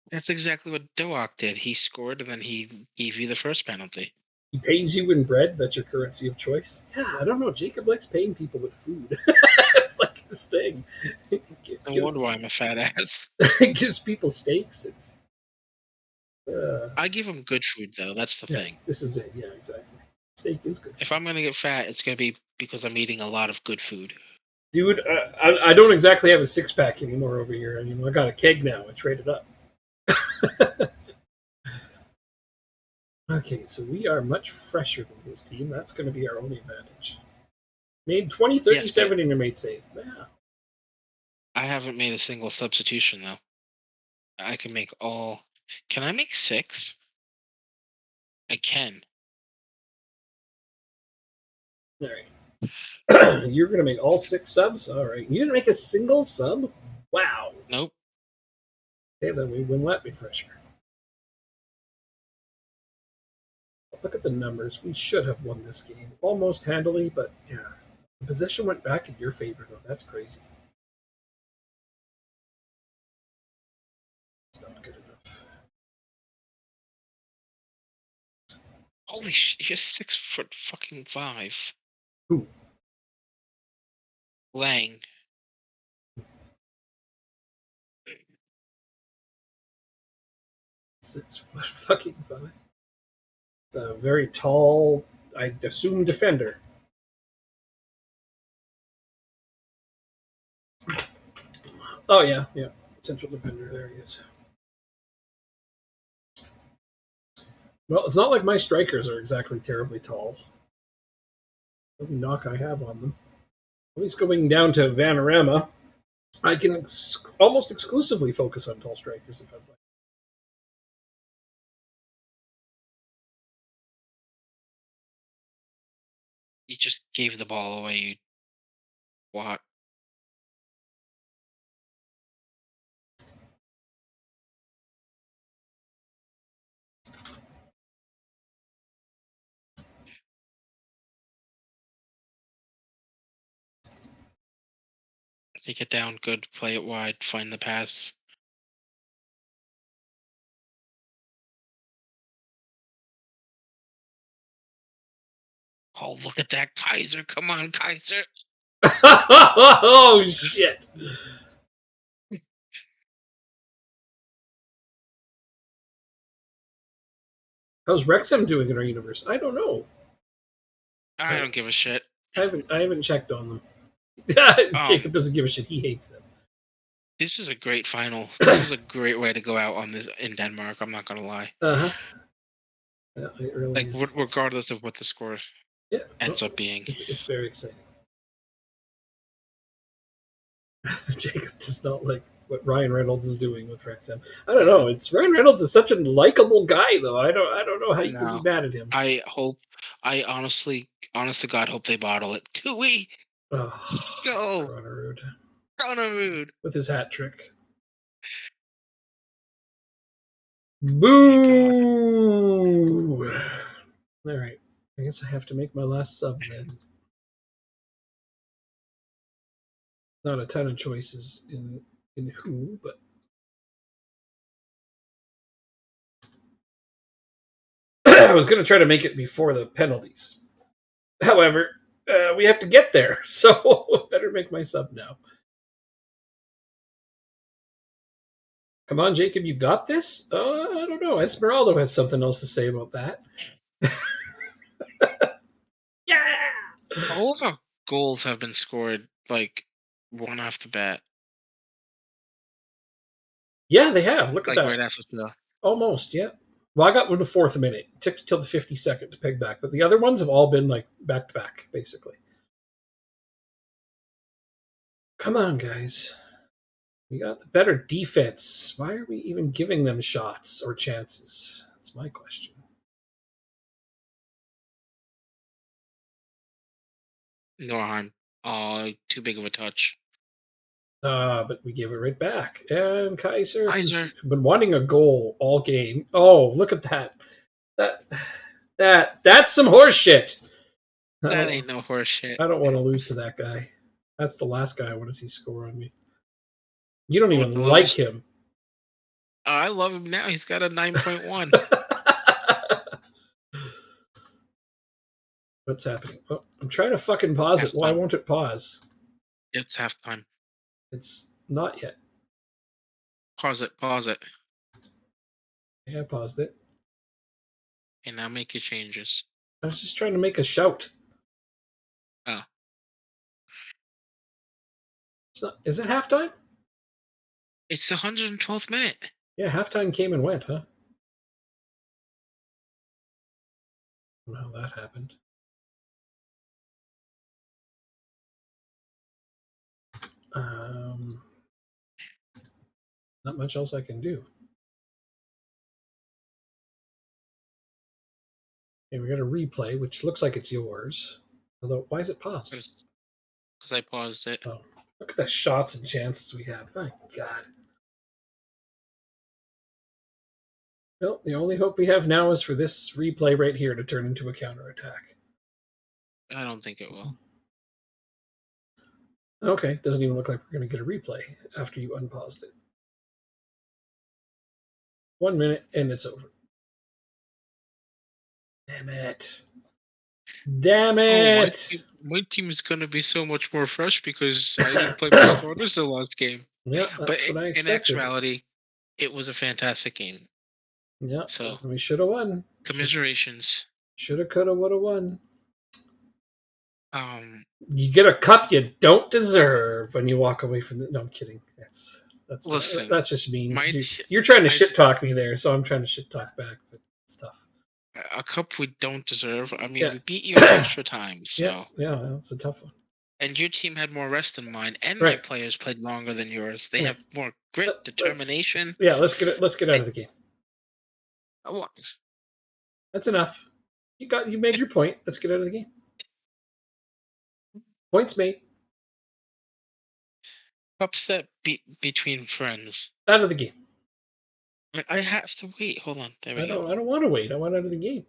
That's exactly what Doak did. He scored and then he gave you the first penalty. He pays you in bread. That's your currency of choice. Yeah, I don't know. Jacob likes paying people with food. It's like this thing. No wonder why I'm a fat ass. It gives people steaks. I give them good food, though. That's the thing. This is it. Yeah, exactly. Steak is good. If I'm going to get fat, it's going to be because I'm eating a lot of good food. Dude, I don't exactly have a six-pack anymore over here. I mean, I got a keg now. I traded up. Okay, so we are much fresher than his team. That's going to be our only advantage. Made 20-37 in your mate save. Wow. I haven't made a single substitution, though. I can make all... Can I make 6? I can. All right. You're going to make all 6 subs? All right. You didn't make a single sub? Wow. Nope. Okay, then we win Let Me Fresher. Look at the numbers. We should have won this game. Almost handily, but yeah. The possession went back in your favor, though. That's crazy. It's not good enough. Holy shit, you're 6'5". Who? Lang. $6'5". It's a very tall, I assume, defender. Oh, yeah. Central defender. There he is. Well, it's not like my strikers are exactly terribly tall. Every knock I have on them. At least going down to Vanarama. I can almost exclusively focus on tall strikers if I'm playing. You just gave the ball away, you twat. Take it down, good. Play it wide. Find the pass. Oh, look at that, Kaiser. Come on, Kaiser. Oh, shit. How's Wrexham doing in our universe? I don't know. I don't give a shit. I haven't checked on them. Jacob doesn't give a shit. He hates them. This is a great final. This is a great way to go out on this in Denmark. I'm not gonna lie. Uh-huh. Yeah, it really Like is. regardless of what the score Yeah, ends up being. It's very exciting. Jacob does not like what Ryan Reynolds is doing with Wrexham. I don't know. It's Ryan Reynolds is such a likable guy, though. I don't know how you can be mad at him. I honestly, honest to God, hope they bottle it. Tui, Oh, go, Granerud with his hat trick. Boo! All right, I guess I have to make my last sub then. Not a ton of choices in who, but I was going to try to make it before the penalties. However, we have to get there, so better make my sub now. Come on, Jacob, you got this? I don't know. Esmeralda has something else to say about that. Yeah! All of our goals have been scored, like, one off the bat. Yeah, they have. Look at that. Right after the... Almost, yeah. Well, I got with the fourth minute. It took till the 52nd to peg back, but the other ones have all been like back to back, basically. Come on, guys. We got the better defense. Why are we even giving them shots or chances? That's my question. Norheim. Oh, too big of a touch. But we gave it right back. And Kaiser, who's Kaiser. been wanting a goal all game. Oh, look at that. That's some horse shit. That ain't no horse shit. I don't want to lose to that guy. That's the last guy I want to see score on me. You don't even like him. I love him now. He's got a 9.1. What's happening? Oh, I'm trying to fucking pause it. Why won't it pause? It's halftime. It's not yet. Pause it. Yeah, I paused it. And now make your changes. I was just trying to make a shout. Oh. It's not, is it halftime? It's the 112th minute. Yeah, halftime came and went, huh? I don't know how that happened. Not much else I can do. Okay, we got a replay, which looks like it's yours. Although, why is it paused? Because I paused it. Oh, look at the shots and chances we have. My God. Well, the only hope we have now is for this replay right here to turn into a counterattack. I don't think it will. Okay, doesn't even look like we're going to get a replay after you unpaused it. 1 minute and it's over. Damn it. Damn it. Oh, my team is going to be so much more fresh because I didn't play my starters the last game. Yeah, that's but what I expected. In actuality, it was a fantastic game. Yeah, so we should have won. Commiserations. Shoulda, coulda, woulda won. You get a cup you don't deserve when you walk away from the. No, I'm kidding. That's just mean. You're trying to shit talk me there, so I'm trying to shit talk back, but it's tough. A cup we don't deserve. I mean, we beat you in extra time, so yeah, that's a tough one. And your team had more rest than mine, and my Right. players played longer than yours. They Yeah. have more grit, determination. Let's get out of the game. Oh, That's enough. You made your point. Let's get out of the game. Points made. upset between friends. Out of the game. I have to wait. Hold on. There we go. I don't want to wait. I want out of the game.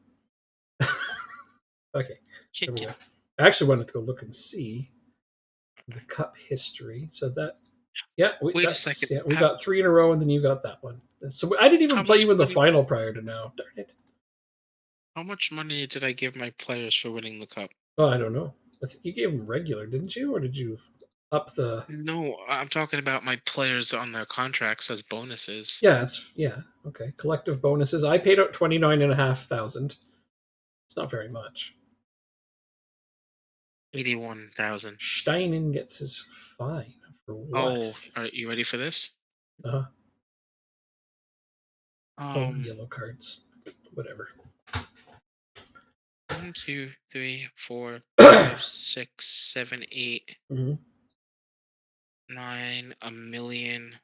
Okay. There we Chicken. go. I actually wanted to go look and see the cup history. So that, yeah, Wait a second. Yeah, we got 3 in a row, and then you got that one. So I didn't even How play much you in the money- final prior to now. Darn it. How much money did I give my players for winning the cup? Oh, I don't know. I think you gave them regular, didn't you, or did you up the? No, I'm talking about my players on their contracts as bonuses. Yeah. Okay. Collective bonuses. I paid out 29,500. It's not very much. 81,000. Steinen gets his fine for what? Oh, are you ready for this? Uh-huh. Oh, Um, yellow cards. Whatever. 1, 2, 3, 4, 5, 6, 7, 8, hmm 9, a million.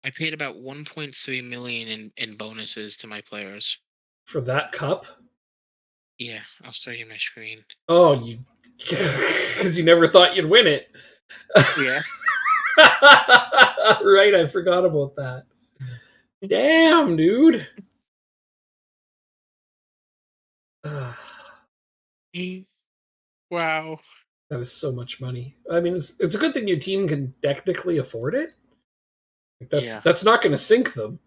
I paid about 1.3 million in bonuses to my players. For that cup? Yeah, I'll show you my screen. Oh, you. Because you never thought you'd win it. Yeah. Right, I forgot about that. Damn, dude. Wow. That is so much money. I mean, it's a good thing your team can technically afford it. Like that's not going to sink them,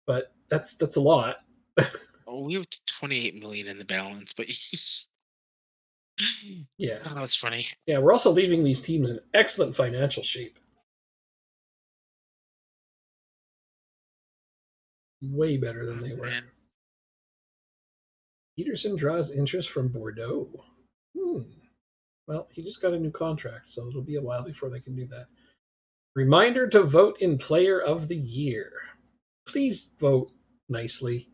but that's a lot. Oh, we have 28 million in the balance, but Yeah, oh, that's funny. yeah. We're also leaving these teams in excellent financial shape. Way better than they were. Man. Peterson draws interest from Bordeaux. Well, he just got a new contract, so it'll be a while before they can do that. Reminder to vote in Player of the Year. Please vote nicely.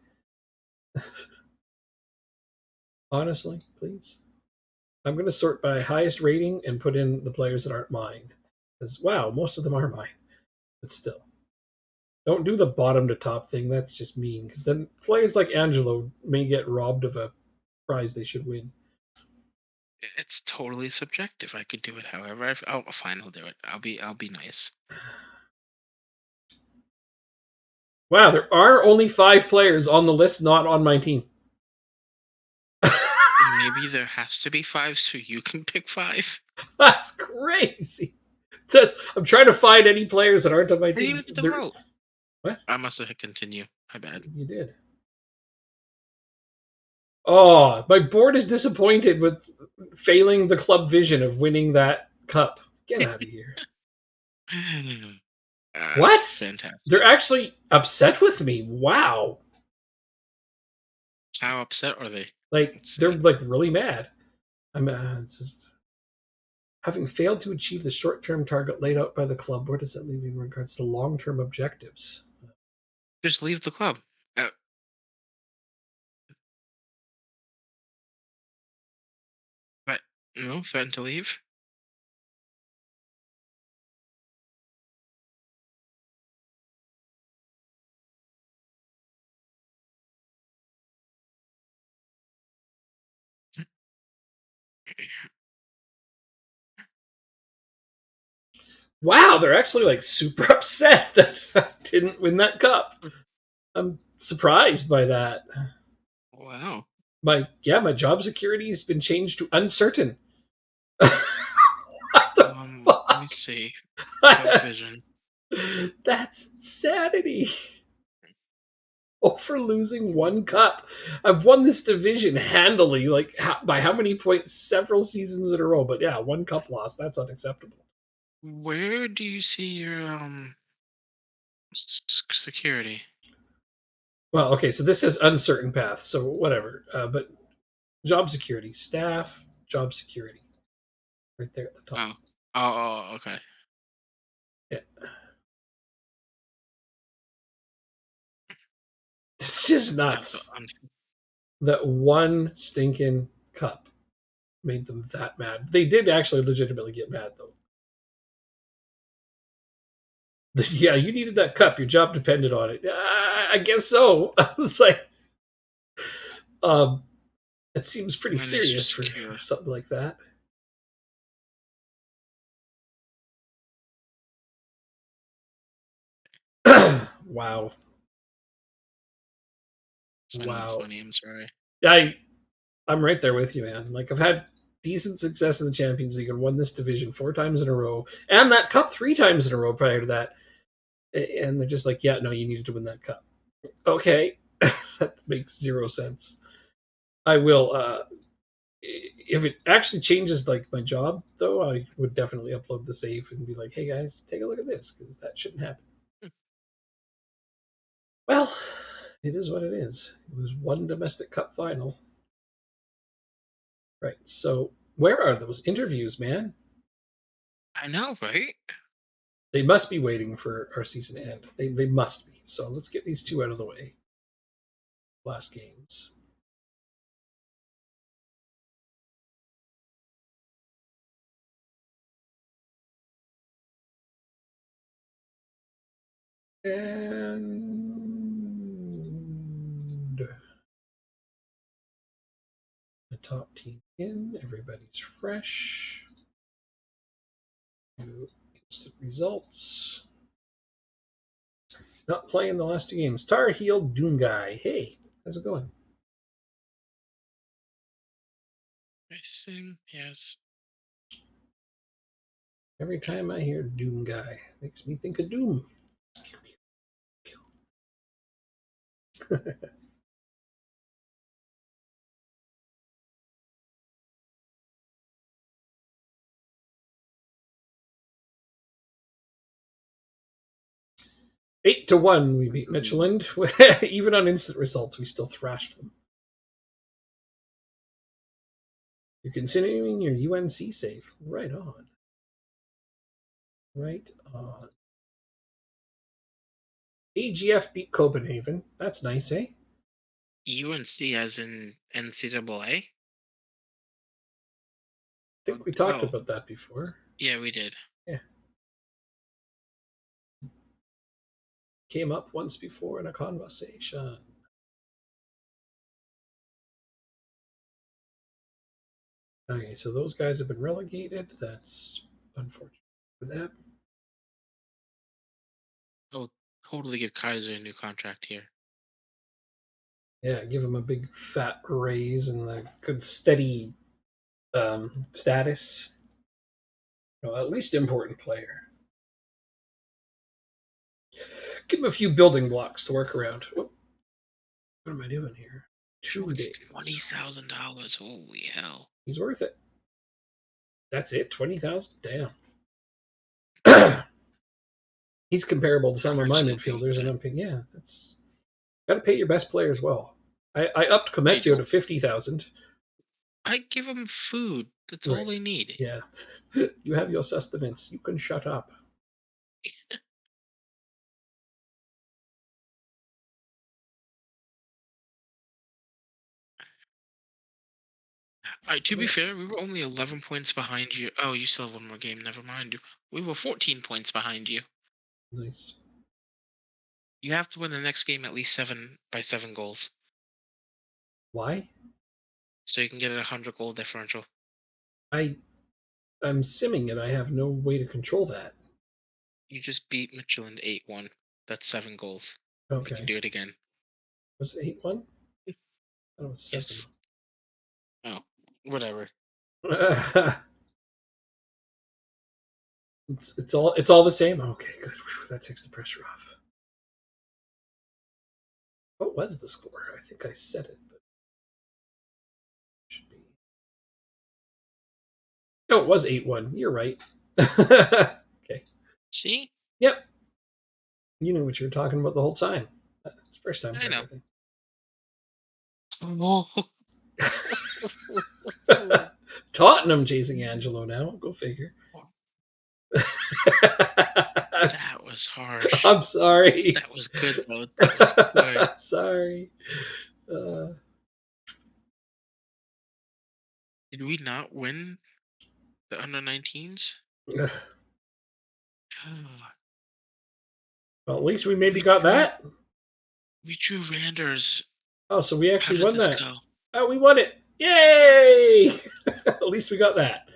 Honestly, please. I'm going to sort by highest rating and put in the players that aren't mine. Because, wow, most of them are mine. But still. Don't do the bottom to top thing. That's just mean. Because then players like Angelo may get robbed of a prize they should win. It's totally subjective. I could do it however. Oh, fine, I'll do it. I'll be nice. Wow, there are only 5 players on the list not on my team. Maybe there has to be 5 so you can pick 5. That's crazy. It says I'm trying to find any players that aren't on my I didn't team. even get the vote. What? I must have hit continue. My bad. You did. Oh, my board is disappointed with failing the club vision of winning that cup. Get out of here. What? Fantastic. They're actually upset with me. Wow. How upset are they? Like, they're like really mad. I'm having failed to achieve the short-term target laid out by the club. Where does that leave in regards to long-term objectives? Just leave the club. But no, threaten to leave. Wow, they're actually like super upset that I didn't win that cup. I'm surprised by that. Wow. My job security has been changed to uncertain. What the fuck? Let me see. Club vision. That's insanity. Oh, for losing 1 cup. I've won this division handily, like by how many points? Several seasons in a row. But yeah, 1 cup loss. That's unacceptable. Where do you see your security? Well, okay, so this says uncertain path, so whatever. But job security, staff, job security, right there at the top. Oh, okay. Yeah. It's just nuts. That 1 stinking cup. made them that mad. They did actually legitimately get mad, though. Yeah, you needed that cup. Your job depended on it. I guess so. It's like, it seems pretty And it's serious just for pure. something like that. Wow. Funny. I'm sorry. I'm right there with you, man. Like, I've had decent success in the Champions League and won this division 4 times in a row, and that cup 3 times in a row prior to that. And they're just like, yeah, no, you needed to win that cup. Okay, that makes zero sense. I will. If it actually changes like my job, though, I would definitely upload the save and be like, hey guys, take a look at this because that shouldn't happen. Well, it is what it is. You lose one domestic cup final. Right. So where are those interviews, man? I know, right? They must be waiting for our season to end. They must be. So let's get these two out of the way. Last games. And the top team in. Everybody's fresh. Instant results. Not playing the last 2 games. Tar Heel Doomguy. Hey, how's it going? Racing, yes. Every time I hear Doomguy, makes me think of Doom. 8-1, we beat Michelin. Even on instant results, we still thrashed them. You're continuing your UNC save. Right on. Right on. AGF beat Copenhagen. That's nice, eh? UNC as in NCAA? I think we talked about that before. Yeah, we did. Yeah. Came up once before in a conversation. Okay, so those guys have been relegated. That's unfortunate for them. Oh, totally give Kaiser a new contract here. Yeah, give him a big fat raise and a good steady status. At least important player. Give him a few building blocks to work around. What am I doing here? 2 days. $20,000. Holy hell! He's worth it. That's it. 20,000. Damn. He's comparable to some of my midfielders, and I'm thinking, yeah, that's got to pay your best players well. I upped Cometio to 50,000. I give them food. That's all they need. Yeah, you have your sustenance. You can shut up. To be fair, we were only 11 points behind you. Oh, you still have one more game. Never mind. We were 14 points behind you. Nice. You have to win the next game at least 7 goals. Why? So you can get a 100-goal differential. I'm simming it. I have no way to control that. You just beat Michelin 8-1. That's 7 goals. Okay. You can do it again. Was it 8-1? That was 7. Yes. Oh, whatever. It's all the same. Okay, good. That takes the pressure off. What was the score? I think I said it, but it should be. No, it was 8-1. You're right. Okay. See? Yep. You knew what you were talking about the whole time. That's the first time for I know. everything. Oh. Tottenham chasing Angelo now. Go figure. That was harsh. I'm sorry. That was good, though. That was good. Sorry. Did we not win the under 19s? Well, at least we maybe We got drew, that. we drew Randers. Oh, so we How actually did won this that. go? Oh, we won it. Yay! At least we got that.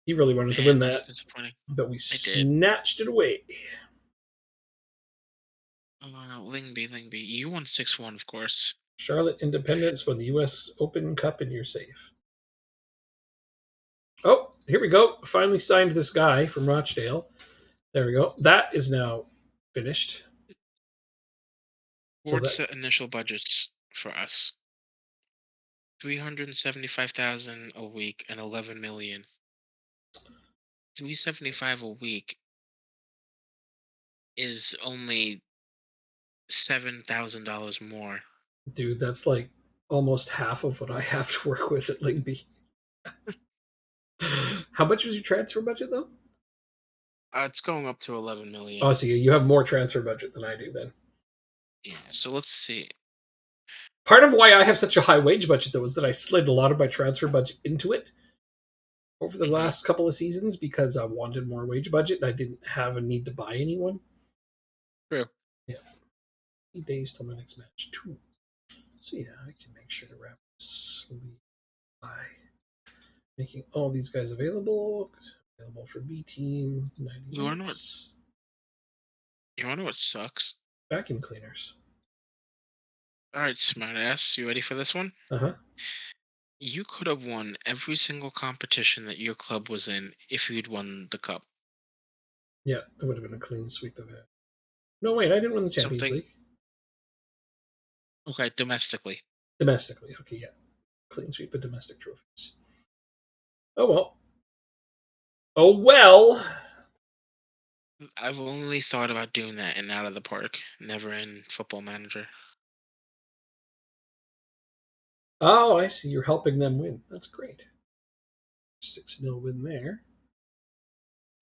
He really wanted to Man, win that's that, disappointing. but we I did. snatched it away. Lingby. You won 6-1, of course. Charlotte Independence won the U.S. Open Cup, and you're safe. Oh, here we go. Finally signed this guy from Rochdale. There we go. That is now finished. So Board that set initial budgets for us. 375,000 a week and 11 million. 375 a week is only $7,000 more. dude, that's like almost half of what I have to work with at Lingby. How much was your transfer budget though? It's going up to 11 million. Oh, so you have more transfer budget than I do then. Yeah, so let's see. Part of why I have such a high wage budget though is that I slid a lot of my transfer budget into it over the last couple of seasons because I wanted more wage budget and I didn't have a need to buy anyone. True. Yeah. 8 days till my next match. 2. So yeah, I can make sure to wrap this by making all these guys available for B team. 90 You wanna know minutes. You wanna know what sucks? Vacuum cleaners. Alright, smartass, you ready for this one? Uh-huh. You could have won every single competition that your club was in if you'd won the cup. Yeah, it would have been a clean sweep of it. No, wait, I didn't win the Champions League. Okay, domestically. Domestically, okay, yeah. Clean sweep of domestic trophies. Oh well. Oh well. I've only thought about doing that in Out of the Park, never in Football Manager. Oh, I see. You're helping them win. That's great. 6-0 win there.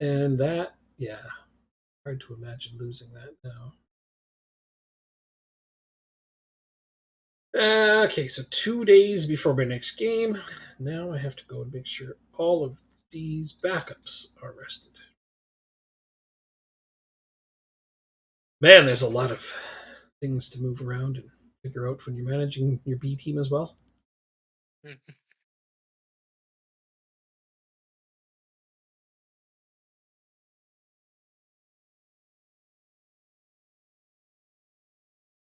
And that, yeah. Hard to imagine losing that now. Okay, so 2 days before my next game. Now I have to go and make sure all of these backups are rested. Man, there's a lot of things to move around and figure out when you're managing your B team as well.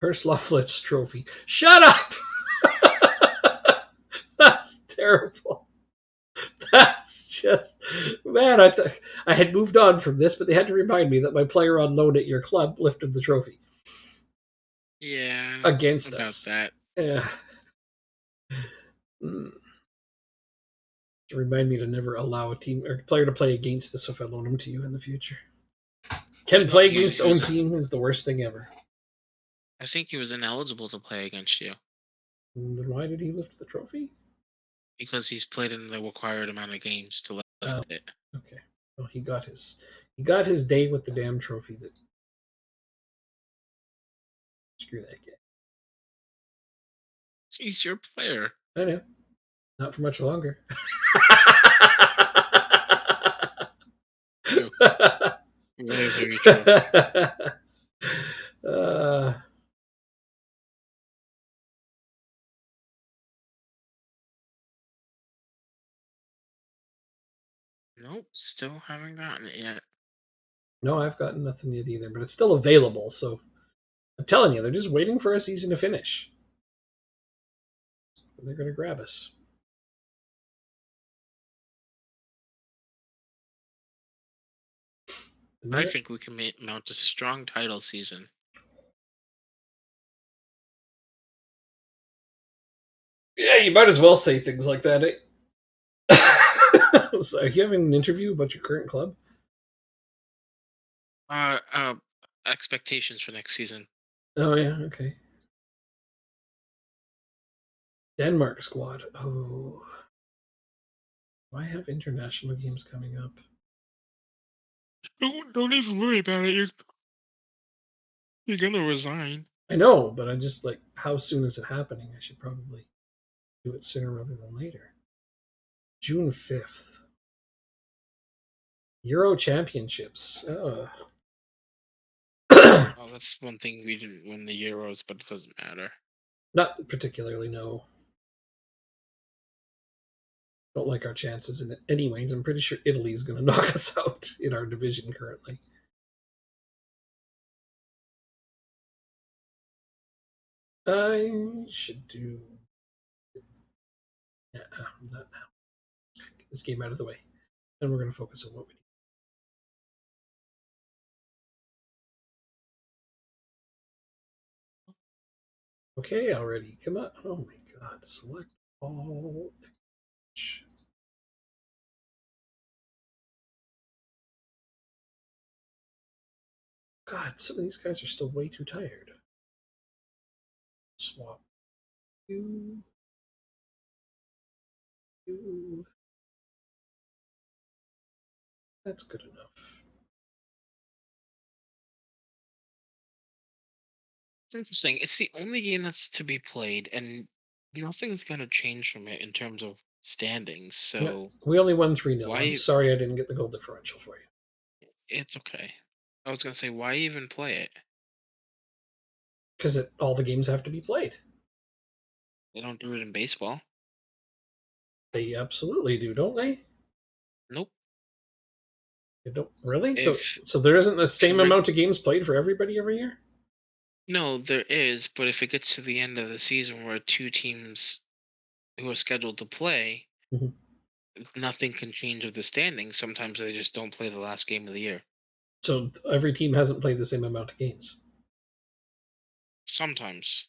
Perslofflitz trophy. Shut up! That's terrible. That's just, man. I had moved on from this, but they had to remind me that my player on loan at your club lifted the trophy. Yeah, Against about us. that. Yeah. To remind me to never allow a team or player to play against us if I loan them to you in the future. Can play against own team is the worst thing ever. I think he was ineligible to play against you. Then why did he lift the trophy? Because he's played in the required amount of games to lift it. Okay. Well, he got his day with the damn trophy. That screw that guy. He's your player. I know. Not for much longer. True. Very, very true. Nope, still haven't gotten it yet. No, I've gotten nothing yet either, but it's still available, so I'm telling you, they're just waiting for a season to finish. They're going to grab us. I think we can mount a strong title season. Yeah, you might as well say things like that, eh? So, are you having an interview about your current club? Expectations for next season. Oh, yeah, okay. Denmark squad. Oh. Do I have international games coming up? Don't even worry about it. You're gonna resign. I know, but I just like, how soon is it happening? I should probably do it sooner rather than later. June 5th. Euro Championships. Oh, that's one thing we didn't win the Euros, but it doesn't matter. Not particularly, no. Don't like our chances in it. Anyways, I'm pretty sure Italy's going to knock us out in our division currently. I should do that now. Get this game out of the way. Then we're going to focus on what we do. Okay, already. Come on. Oh my god. Select all. God, some of these guys are still way too tired. Swap. You. You. That's good enough. It's interesting. It's the only game that's to be played, and nothing's going to change from it in terms of standings. So Yeah, we only won 3-0. I'm why? sorry I didn't get the goal differential for you. It's okay. I was going to say, why even play it? Because all the games have to be played. They don't do it in baseball. They absolutely do, don't they? Nope. They don't really. If So there isn't the same every- amount of games played for everybody every year. No, there is, but if it gets to the end of the season where two teams who are scheduled to play, Mhm. nothing can change with the standings. Sometimes they just don't play the last game of the year. So every team hasn't played the same amount of games. Sometimes.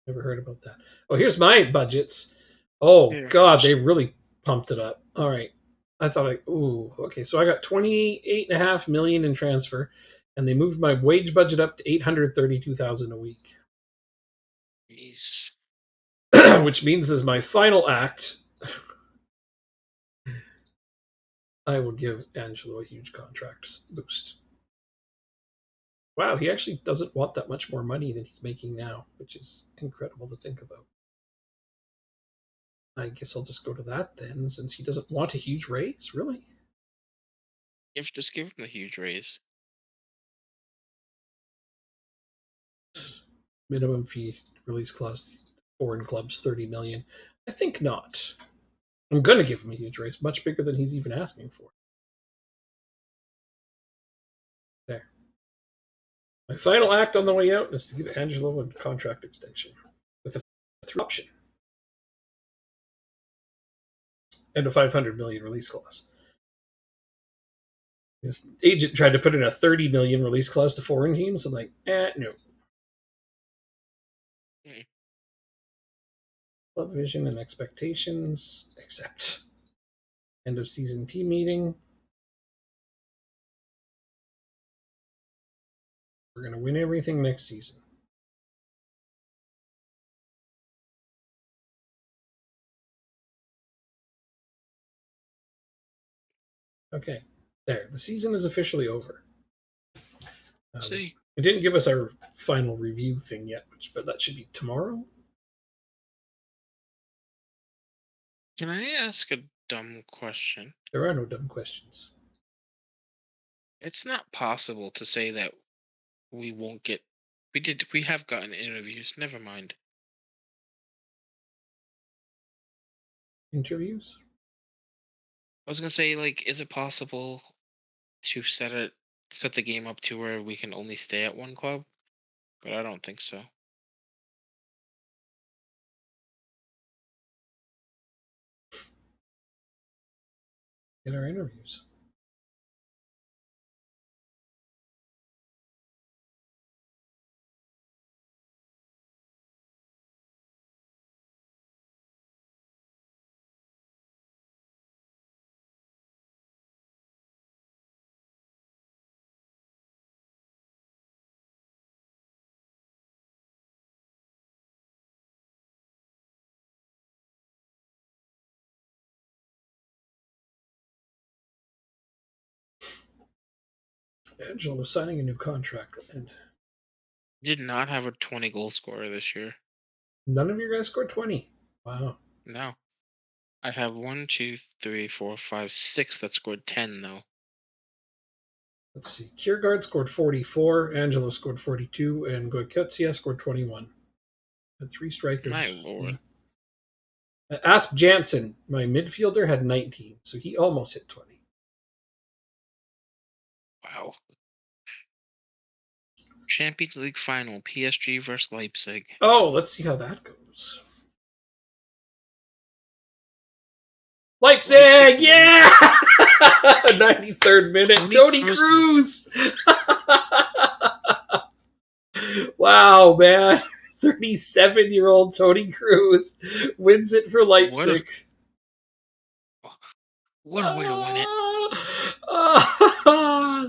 Never heard about that. Oh, here's my budgets. Oh Here. God, they really pumped it up. All right. I thought okay. So I got 28.5 million in transfer, and they moved my wage budget up to 832,000 a week. Jeez. Which means as my final act, I will give Angelo a huge contract boost. Wow, he actually doesn't want that much more money than he's making now, which is incredible to think about. I guess I'll just go to that then, since he doesn't want a huge raise, really. You have to just give him a huge raise. Minimum fee release clause, foreign clubs, 30 million. I think not. I'm going to give him a huge raise, much bigger than he's even asking for. There. My final act on the way out is to give Angelo a contract extension with a 3 option and a 500 million release clause. His agent tried to put in a 30 million release clause to foreign teams. I'm like, no. Club vision and expectations, except end of season team meeting. We're going to win everything next season. Okay, there. The season is officially over. See, it didn't give us our final review thing yet, but that should be tomorrow. can I ask a dumb question? There are no dumb questions. It's not possible to say that we won't get. We have gotten interviews. Never mind. Interviews? I was gonna say, like, is it possible to set the game up to where we can only stay at one club? But I don't think so. In our interviews. Angelo signing a new contract, and Did not have a 20 goal scorer this year. none of your guys scored 20. Wow. No. I have 1, 2, 3, 4, 5, 6 that scored 10 though. Let's see. Kiergaard scored 44, Angelo scored 42, and Goikutsia scored 21. Had 3 strikers. My lord. Asp Jansen, my midfielder, had 19, so he almost hit 20. Wow. Champions League final, PSG versus Leipzig. Oh, let's see how that goes. Leipzig, yeah! 93rd minute, Tony Cruz. Wow, man. 37-year-old Tony Cruz wins it for Leipzig. What a way to win it.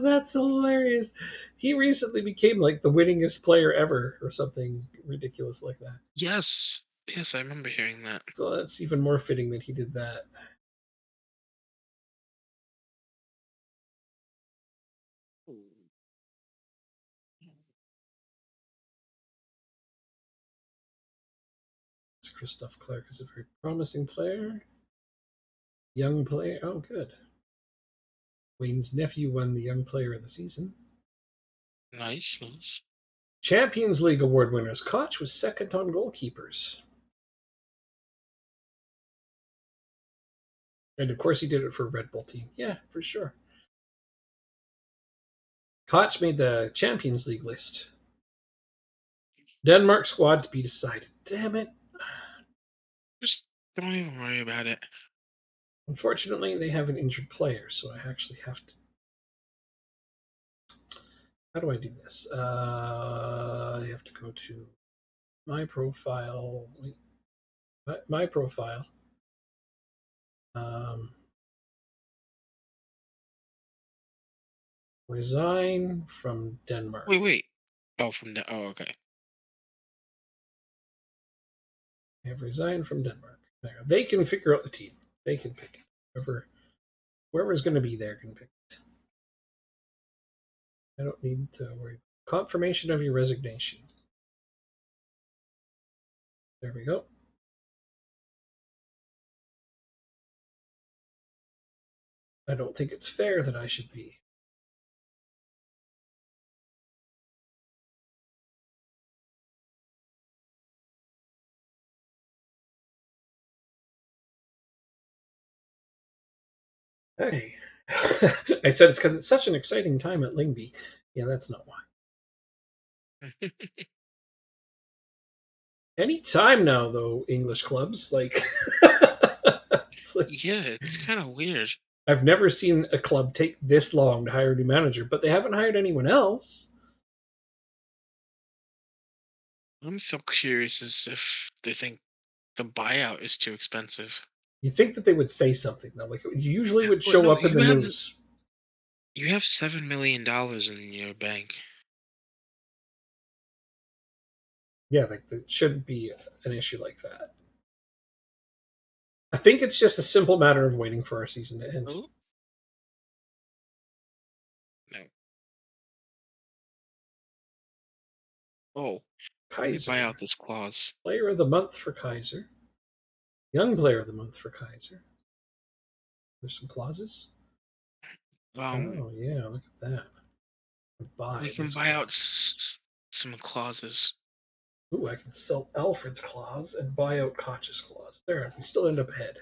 That's hilarious. He recently became like the winningest player ever or something ridiculous like that. Yes. Yes, I remember hearing that. So that's even more fitting that he did that. Christophe Clark is a very promising player. Young player. Oh, good. Wayne's nephew won the Young Player of the Season. Nice, nice. Champions League award winners. Koch was second on goalkeepers. And of course he did it for a Red Bull team. Yeah, for sure. Koch made the Champions League list. Denmark squad to be decided. Damn it. Just don't even worry about it. Unfortunately, they have an injured player, so I actually have to. How do I do this? I have to go to my profile. Wait, my profile. Resign from Denmark. Wait. Oh, oh, okay. I have resigned from Denmark. They can figure out the team. They can pick it. Whoever's going to be there can pick it. I don't need to worry. Confirmation of your resignation. There we go. I don't think it's fair that I should be. Hey. I said it's because it's such an exciting time at Lyngby. Yeah, that's not why. Any time now, though, English clubs, like, Yeah, it's kind of weird. I've never seen a club take this long to hire a new manager, but they haven't hired anyone else. I'm so curious as if they think the buyout is too expensive. You think that they would say something, though? Like, it usually would show up in the news. You have $7 million in your bank. Yeah, like, it shouldn't be an issue like that. I think it's just a simple matter of waiting for our season to end. Oh? No. Oh, let me buy out this clause. Player of the month for Kaiser. Young player of the month for Kaiser. There's some clauses. Oh yeah, look at that. We can buy out some clauses. Ooh, I can sell Alfred's clause and buy out Koch's clause. There, we still end up ahead.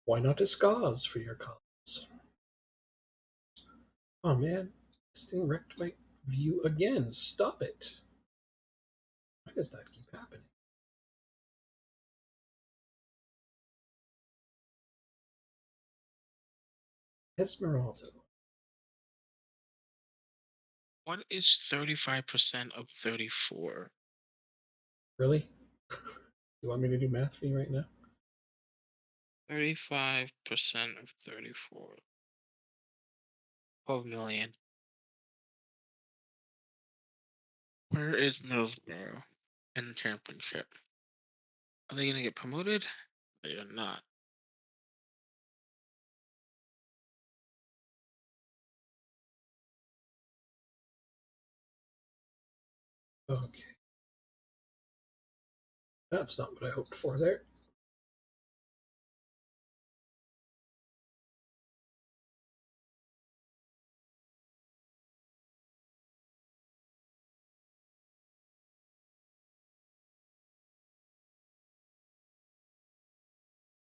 Why not a Skaz for your cause? Oh man, this thing wrecked my view again. Stop it. Why does that keep happening? Esmeralda. What is 35% of 34? Really? You want me to do math for you right now? 35% of 34. 12 million. Where is Middlesbrough in the championship? Are they going to get promoted? They are not. Okay. That's not what I hoped for there.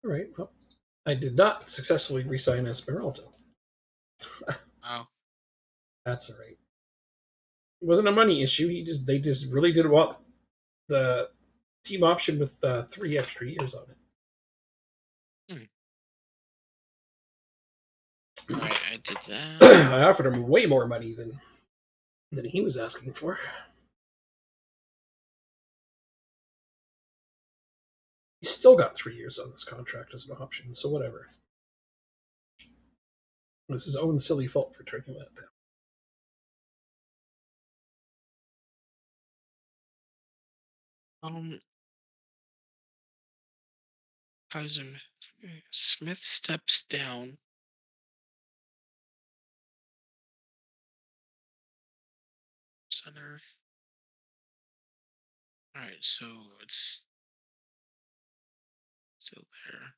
All right, well, I did not successfully resign Esmeralda. Oh, That's all right. It wasn't a money issue. They just really didn't want the team option with 3 extra years on it. all right, I did that. I offered him way more money than he was asking for. He's still got 3 years on this contract as an option, so whatever. It's his own silly fault for turning that down. Kaiser Smith steps down. Center. All right, so it's still there.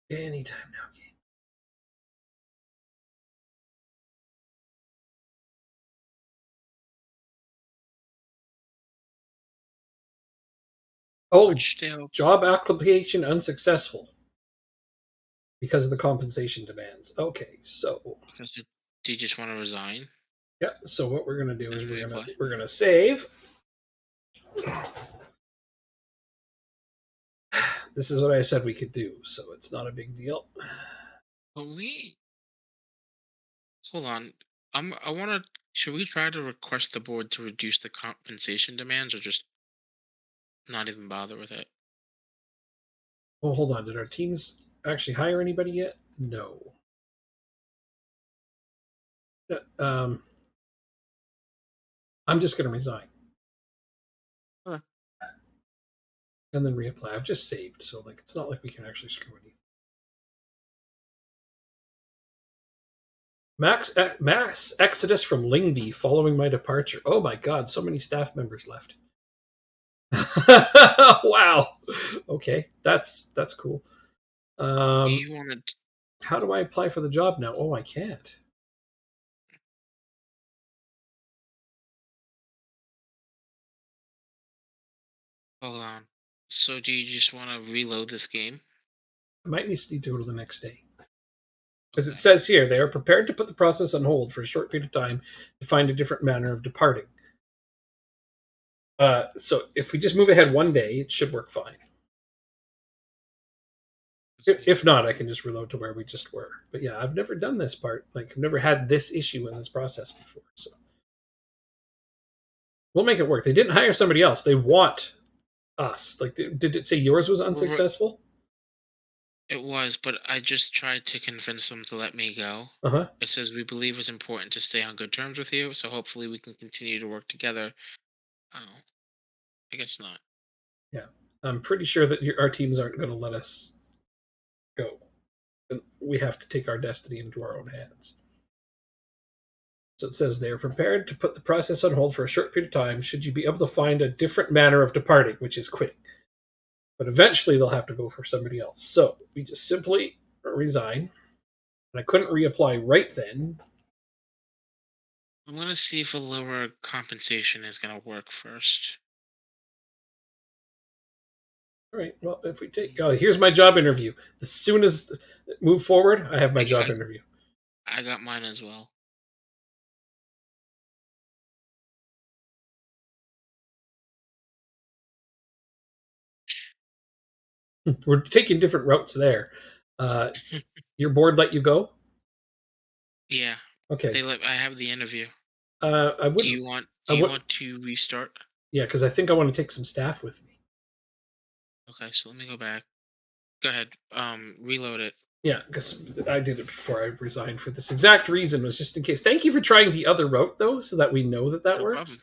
Anytime now, game. Oh, Rochdale. job application unsuccessful because of the compensation demands. Okay, so Because do you just want to resign? yeah. So what we're gonna do is Okay, we're gonna save. This is what I said we could do, so it's not a big deal. But hold on. I want to. Should we try to request the board to reduce the compensation demands, or just not even bother with it? Well, hold on. Did our teams actually hire anybody yet? No. I'm just going to resign. Huh. And then reapply. I've just saved, so like it's not like we can actually screw anything. Mass exodus from Lingby following my departure. Oh my god, so many staff members left. Wow. Okay, that's cool. You wanted. How do I apply for the job now? Oh, I can't. Hold on. So do you just want to reload this game? I might need to go to the next day. Because Okay. it says here, they are prepared to put the process on hold for a short period of time to find a different manner of departing. So if we just move ahead one day, it should work fine. If not, I can just reload to where we just were. But yeah, I've never done this part. Like, I've never had this issue in this process before. So we'll make it work. They didn't hire somebody else. They want us. Like, did it say yours was unsuccessful? It was, but I just tried to convince them to let me go. Uh-huh. It says we believe it's important to stay on good terms with you, so hopefully we can continue to work together. Oh, I guess not. Yeah, I'm pretty sure that our teams aren't going to let us go. We have to take our destiny into our own hands. So it says they are prepared to put the process on hold for a short period of time should you be able to find a different manner of departing, which is quitting. But eventually they'll have to go for somebody else. So we just simply resign. And I couldn't reapply right then. I'm going to see if a lower compensation is going to work first. All right, well, if we take... Oh, here's my job interview. As soon as move forward, I have my job interview. I got mine as well. We're taking different routes there. Your board let you go? Yeah. Okay. I have the interview. I would. Do you want to restart? Yeah, because I think I want to take some staff with me. Okay, so let me go back. Go ahead. Reload it. Yeah, because I did it before I resigned for this exact reason, was just in case. Thank you for trying the other route, though, so that we know that No works.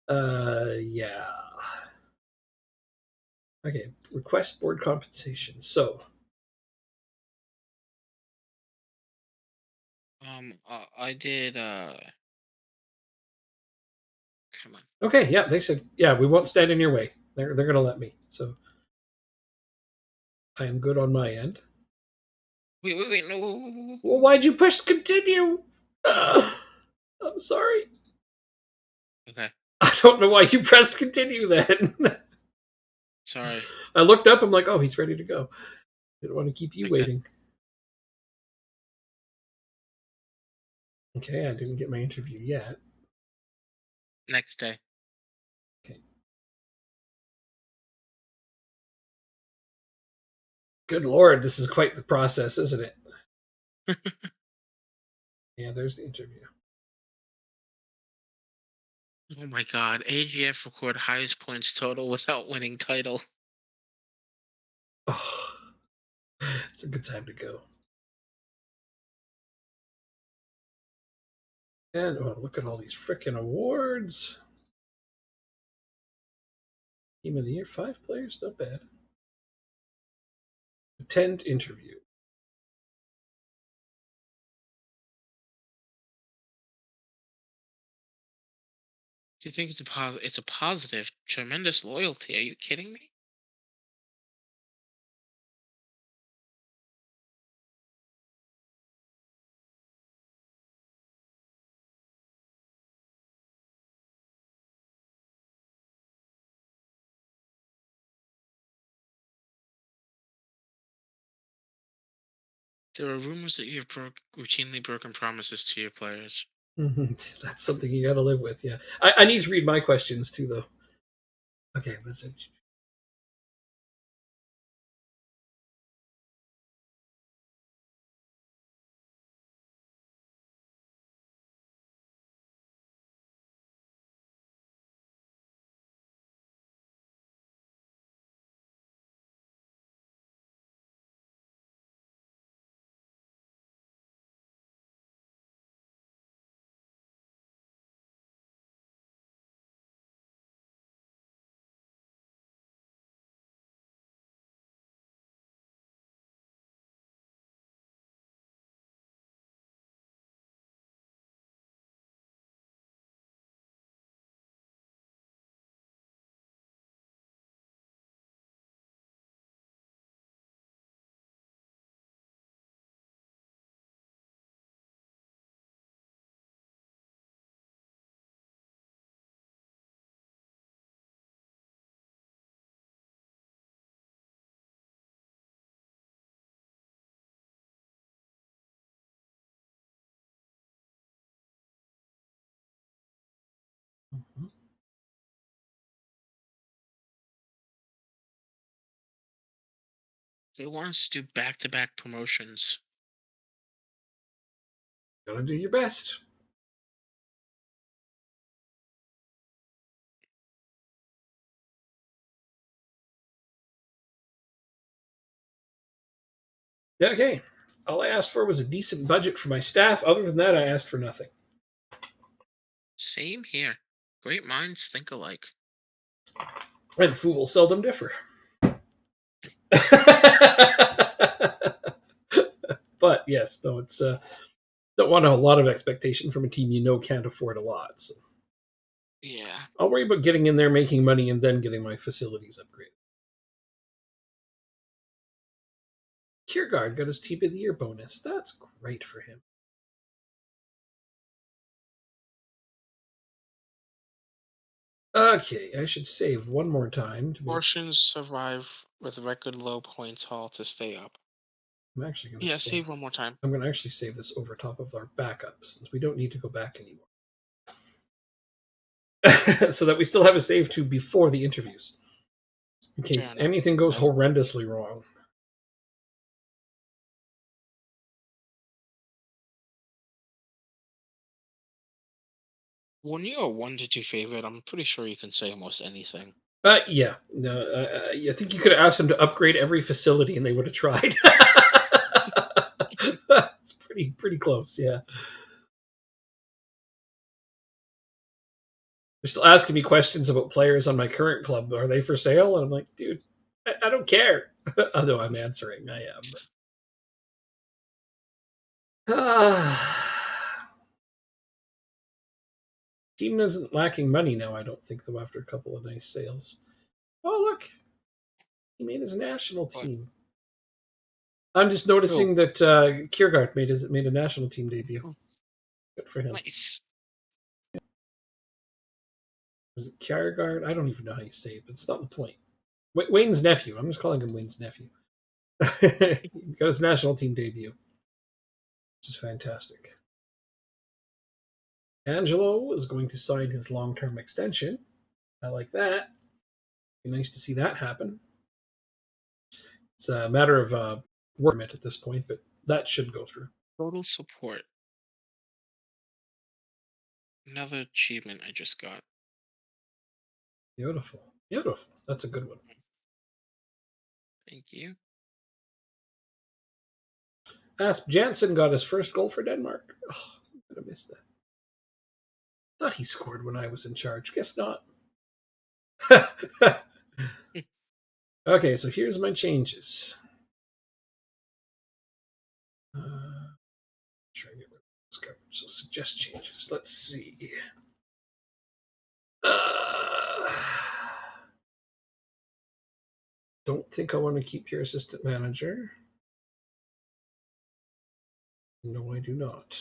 Yeah. Okay, request board compensation. So, I did. Come on. okay, yeah, they said, yeah, we won't stand in your way. They're gonna let me. So, I am good on my end. Wait, no. Well, why'd you push continue? I'm sorry. Okay, I don't know why you pressed continue then. sorry. I looked up. I'm like, oh, he's ready to go. Didn't want to keep you Okay. waiting. Okay, I didn't get my interview yet. Next day. Okay. Good Lord, this is quite the process, isn't it? Yeah, there's the interview. Oh my God! AGF record highest points total without winning title. Oh, it's a good time to go. And oh, look at all these freaking awards. Team of the Year, 5 players, not bad. Attend interview. Do you think it's it's a positive? Tremendous loyalty. Are you kidding me? There are rumors that you have routinely broken promises to your players. That's something you got to live with. Yeah, I need to read my questions too, though. Okay, message. Mhm. They want us to do back-to-back promotions. Gotta do your best. Yeah, okay. All I asked for was a decent budget for my staff. Other than that, I asked for nothing. Same here. Great minds think alike. And fools seldom differ. But yes, though it's don't want a lot of expectation from a team you know can't afford a lot. So Yeah. I'll worry about getting in there, making money, and then getting my facilities upgraded. Kiergaard got his Team of the Year bonus. That's great for him. Okay, I should save one more time to make. Portions survive with record low points haul to stay up. I'm actually going to Yeah, save. save one more time. I'm going to actually save this over top of our backup since we don't need to go back anymore. So that we still have a save to before the interviews. In case Fair enough. anything goes horrendously wrong. When you're a 1-2 favorite, I'm pretty sure you can say almost anything. Yeah. No, I think you could have asked them to upgrade every facility and they would have tried. It's pretty close, yeah. They're still asking me questions about players on my current club. Are they for sale? And I'm like, dude, I don't care. Although I'm answering, I am. Team isn't lacking money now, I don't think, though, after a couple of nice sales. Oh, look. He made his national What? team. I'm just noticing that Kiergaard made a national team debut. Oh. Good for him. Nice. Was it Kiergaard? I don't even know how you say it, but it's not the point. Wayne's nephew. I'm just calling him Wayne's nephew. He got his national team debut, which is fantastic. Angelo is going to sign his long-term extension. I like that. Be nice to see that happen. It's a matter of work at this point, but that should go through. Total support. Another achievement I just got. Beautiful. Beautiful. That's a good one. Thank you. Asp Jansen got his first goal for Denmark. Oh, I'm going to miss that. Thought he scored when I was in charge. Guess not. Okay, so here's my changes. Try to get rid of this garbage. So suggest changes. Let's see. Don't think I want to keep your assistant manager. No, I do not.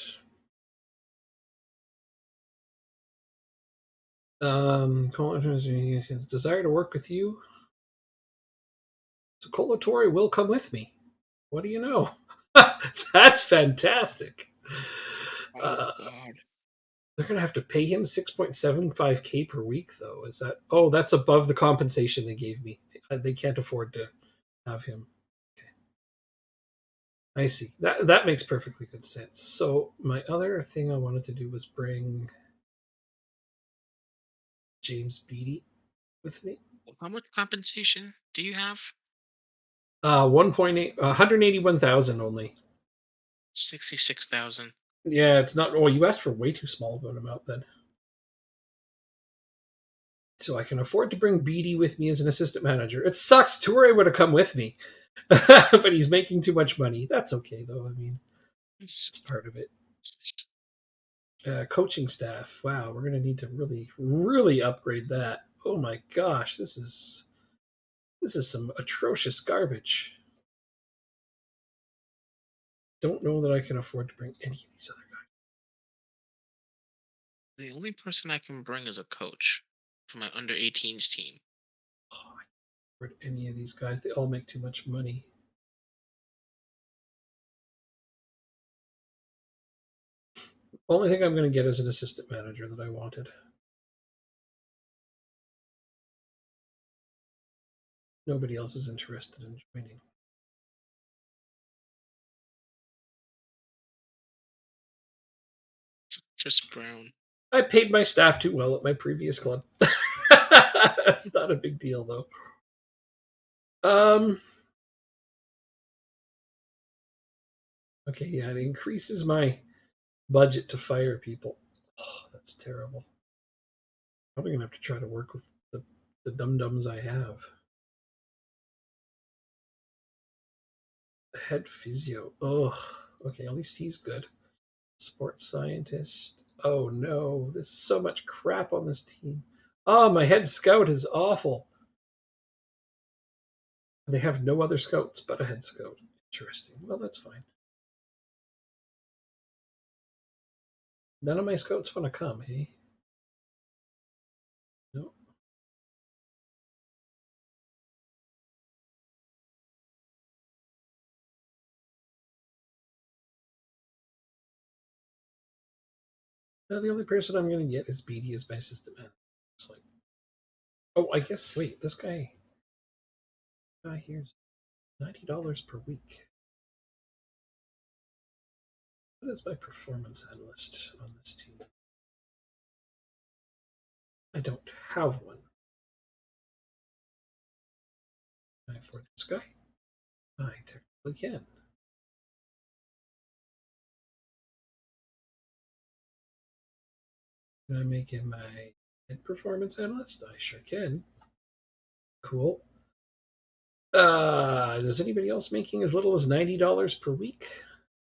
Desire to work with you. So Colatori will come with me. What do you know? That's fantastic. Oh God. They're going to have to pay him 6.75K per week, though. Is that? Oh, that's above the compensation they gave me. They can't afford to have him. Okay. I see. That makes perfectly good sense. So my other thing I wanted to do was bring James Beattie with me. How much compensation do you have? 1.8, 181,000 only. 66,000. Yeah, it's not. Oh, you asked for way too small of an amount then. So I can afford to bring Beattie with me as an assistant manager. It sucks. Toure would have come with me, but he's making too much money. That's okay though. I mean, it's part of it. Coaching staff. Wow, we're gonna need to really, really upgrade that. Oh my gosh, this is some atrocious garbage. Don't know that I can afford to bring any of these other guys. The only person I can bring is a coach for my under 18s team. Oh, I can't afford any of these guys. They all make too much money. Only thing I'm going to get is an assistant manager that I wanted. Nobody else is interested in joining. Just Brown. I paid my staff too well at my previous club. That's not a big deal, though. Okay, yeah, it increases my budget to fire people. Oh, that's terrible. Probably gonna have to try to work with the dum-dums I have. Head physio. Oh, okay, at least he's good. Sports scientist. Oh no, there's so much crap on this team. Oh, my head scout is awful. They have no other scouts but a head scout. Interesting. Well, that's fine. None of my scouts want to come, hey? No. No, the only person I'm going to get is Beattie as my assistant man. It's like, oh, I guess, wait, this guy here's $90 per week. What is my performance analyst on this team? I don't have one. Can I afford this guy? I technically can. Can I make him my head performance analyst? I sure can. Cool. Is anybody else making as little as $90 per week?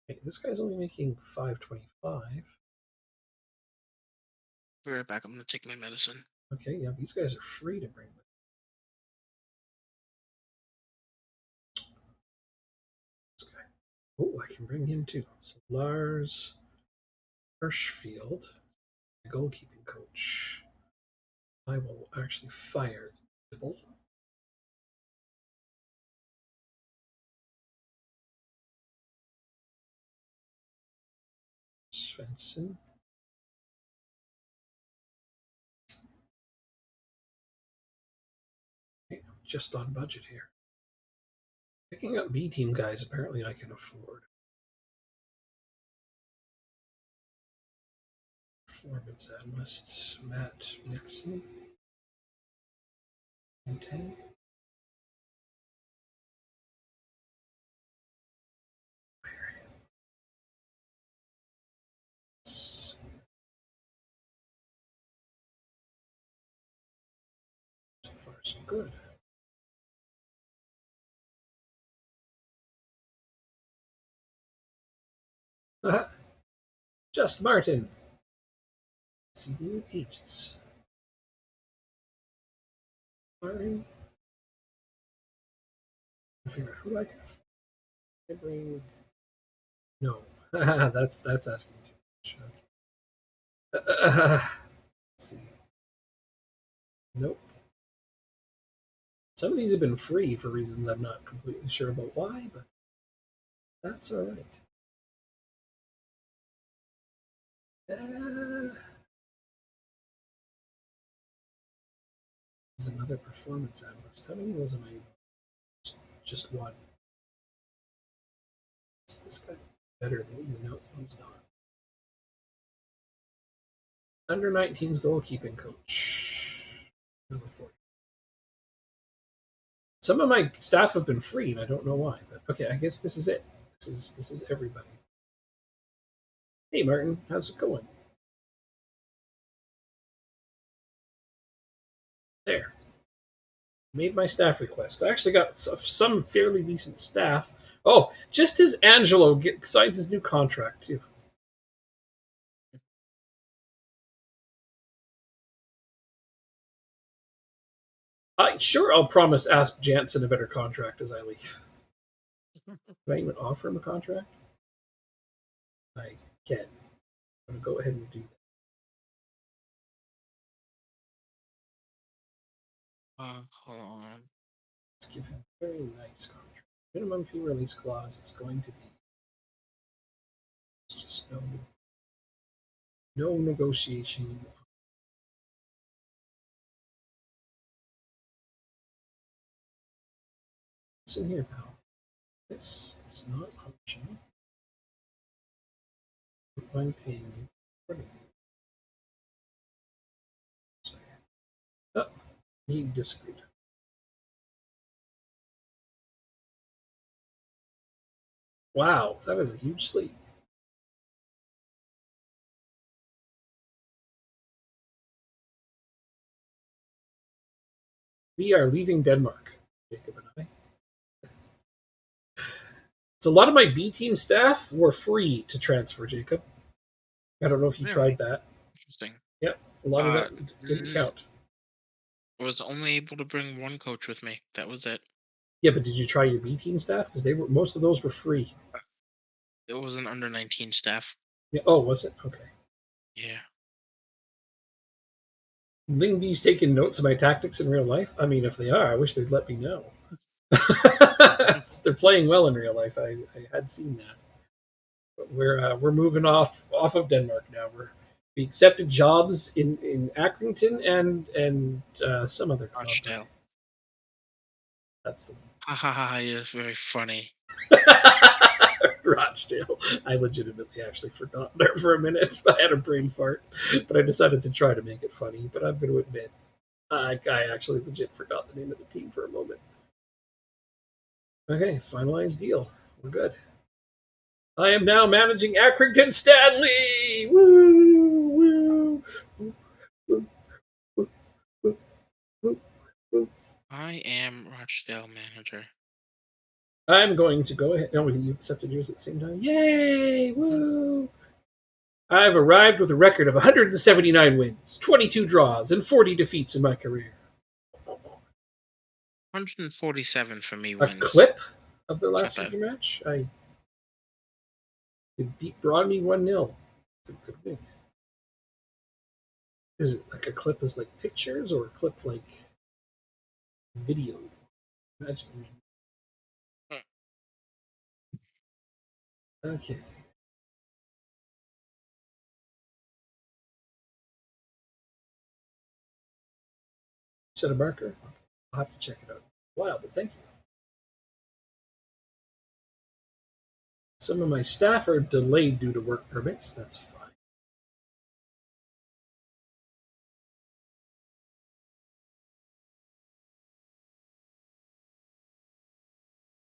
Hey, this guy's only making $5.25. Be right back. I'm gonna take my medicine. Okay, yeah, these guys are free to bring. This guy. Oh, I can bring him too. So Lars Hirschfield, the goalkeeping coach. I will actually fire Dibble. Svensson. Okay, I'm just on budget here. Picking up B team guys, apparently I can afford. Performance analyst Matt Nixon. 10. So far, so good. Just Martin. See the new ages. Firing. Figure out who I can afford. I bring. No, that's asking too much. Okay. Let's see. Nope. Some of these have been free for reasons I'm not completely sure about why, but that's all right. There's another performance analyst. How many of those am I? Just one. Is this guy better than you? No, he's not. Under 19's goalkeeping coach. Number 40. Some of my staff have been free, and I don't know why. But okay, I guess this is it. This is everybody. Hey, Martin, how's it going? There. Made my staff request. I actually got some fairly decent staff. Oh, just as Angelo signs his new contract too. Sure, I'll promise Asp Jansen a better contract as I leave. Can I even offer him a contract? I can. I'm going to go ahead and do that. Hold on. Let's give him a very nice contract. Minimum fee release clause is going to be just no negotiation. What's in here, pal? This is not optional. I'm paying you. Oh, he disagreed. Wow, that was a huge sleep. We are leaving Denmark, Jacob and I. So a lot of my B team staff were free to transfer, Jacob. I don't know if you tried that. Interesting. Yep, a lot of that didn't count. I was only able to bring one coach with me. That was it. Yeah, but did you try your B team staff? Because most of those were free. It was an under 19 staff. Yeah. Oh, was it? Okay. Yeah. Lingby's taking notes of my tactics in real life. I mean, if they are, I wish they'd let me know. They're playing well in real life. I had seen that. But we're moving off of Denmark now. We accepted jobs in Accrington and some other club. Rochdale. That's the one. Ha ha ha! You're very funny. Rochdale. I legitimately actually forgot there for a minute. I had a brain fart, but I decided to try to make it funny. But I'm going to admit, I actually legit forgot the name of the team for a moment. Okay, finalized deal. We're good. I am now managing Accrington Stanley. Woo! Woo! Woo! Woo! Woo! Woo! Woo! I am Rochdale manager. I'm going to go ahead. Oh, you accepted yours at the same time. Yay! Woo! I've arrived with a record of 179 wins, 22 draws, and 40 defeats in my career. 147 for me A wins. clip of the last Not bad. Sigma match. I beat Broadme 1-0. It's a good win. Is it like a clip is like pictures or a clip like video? Imagine. Okay. Set a marker? Okay. I'll have to check it out. Wow, but thank you. Some of my staff are delayed due to work permits. That's fine.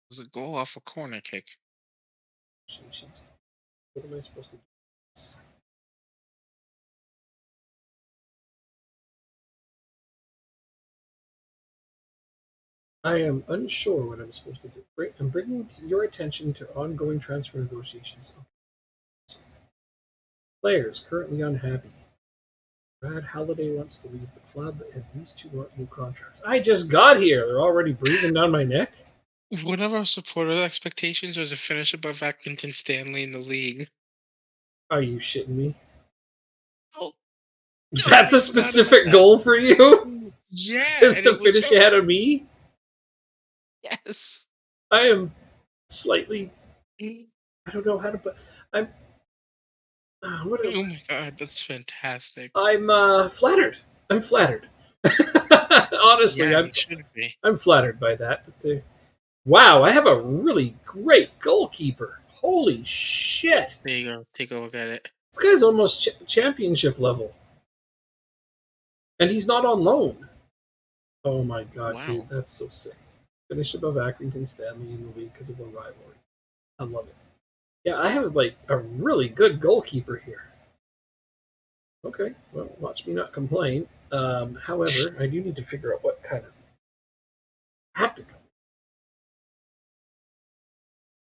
It was a goal off a corner kick. What am I supposed to do? I am unsure what I'm supposed to do. I'm bringing your attention to ongoing transfer negotiations. Players currently unhappy. Brad Halliday wants to leave the club, and these two want new contracts. I just got here. They're already breathing down my neck. One of our supporter expectations was to finish above Accrington Stanley in the league. Are you shitting me? Oh, that's a specific goal for you? Yeah. Is to finish ahead of me? Yes. I am slightly. I don't know how to put. I'm. Oh my god, that's fantastic. I'm flattered. I'm flattered. Honestly, Yeah, you should be. I'm flattered by that. Wow, I have a really great goalkeeper. Holy shit. There you go. Take a look at it. This guy's almost championship level. And he's not on loan. Oh my god, Wow. dude, that's so sick. Finish above Accrington Stanley in the league because of a rivalry. I love it. Yeah, I have like a really good goalkeeper here. Okay, well, watch me not complain. However, I do need to figure out what kind of tactic.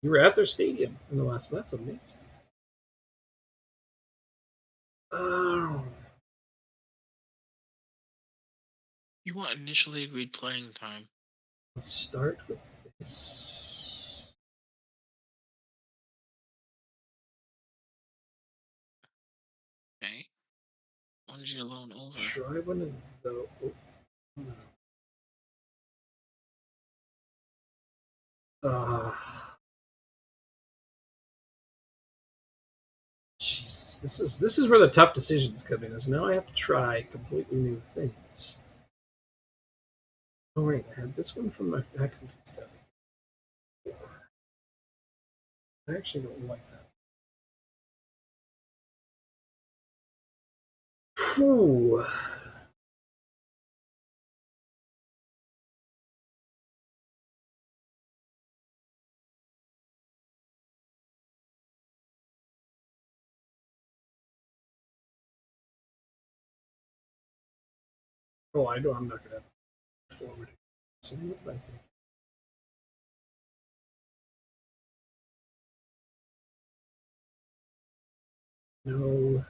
You were at their stadium in the last one. That's amazing. Oh. You want initially agreed playing time. Let's start with this. Okay. When's your loan over? Try one of those. Jesus, this is where the tough decisions come in. Is now I have to try completely new things. Oh wait, I had this one from my Accrington stuff. I actually don't like that. Whew. Oh, I know I'm not going to forward it. So what do I think? No.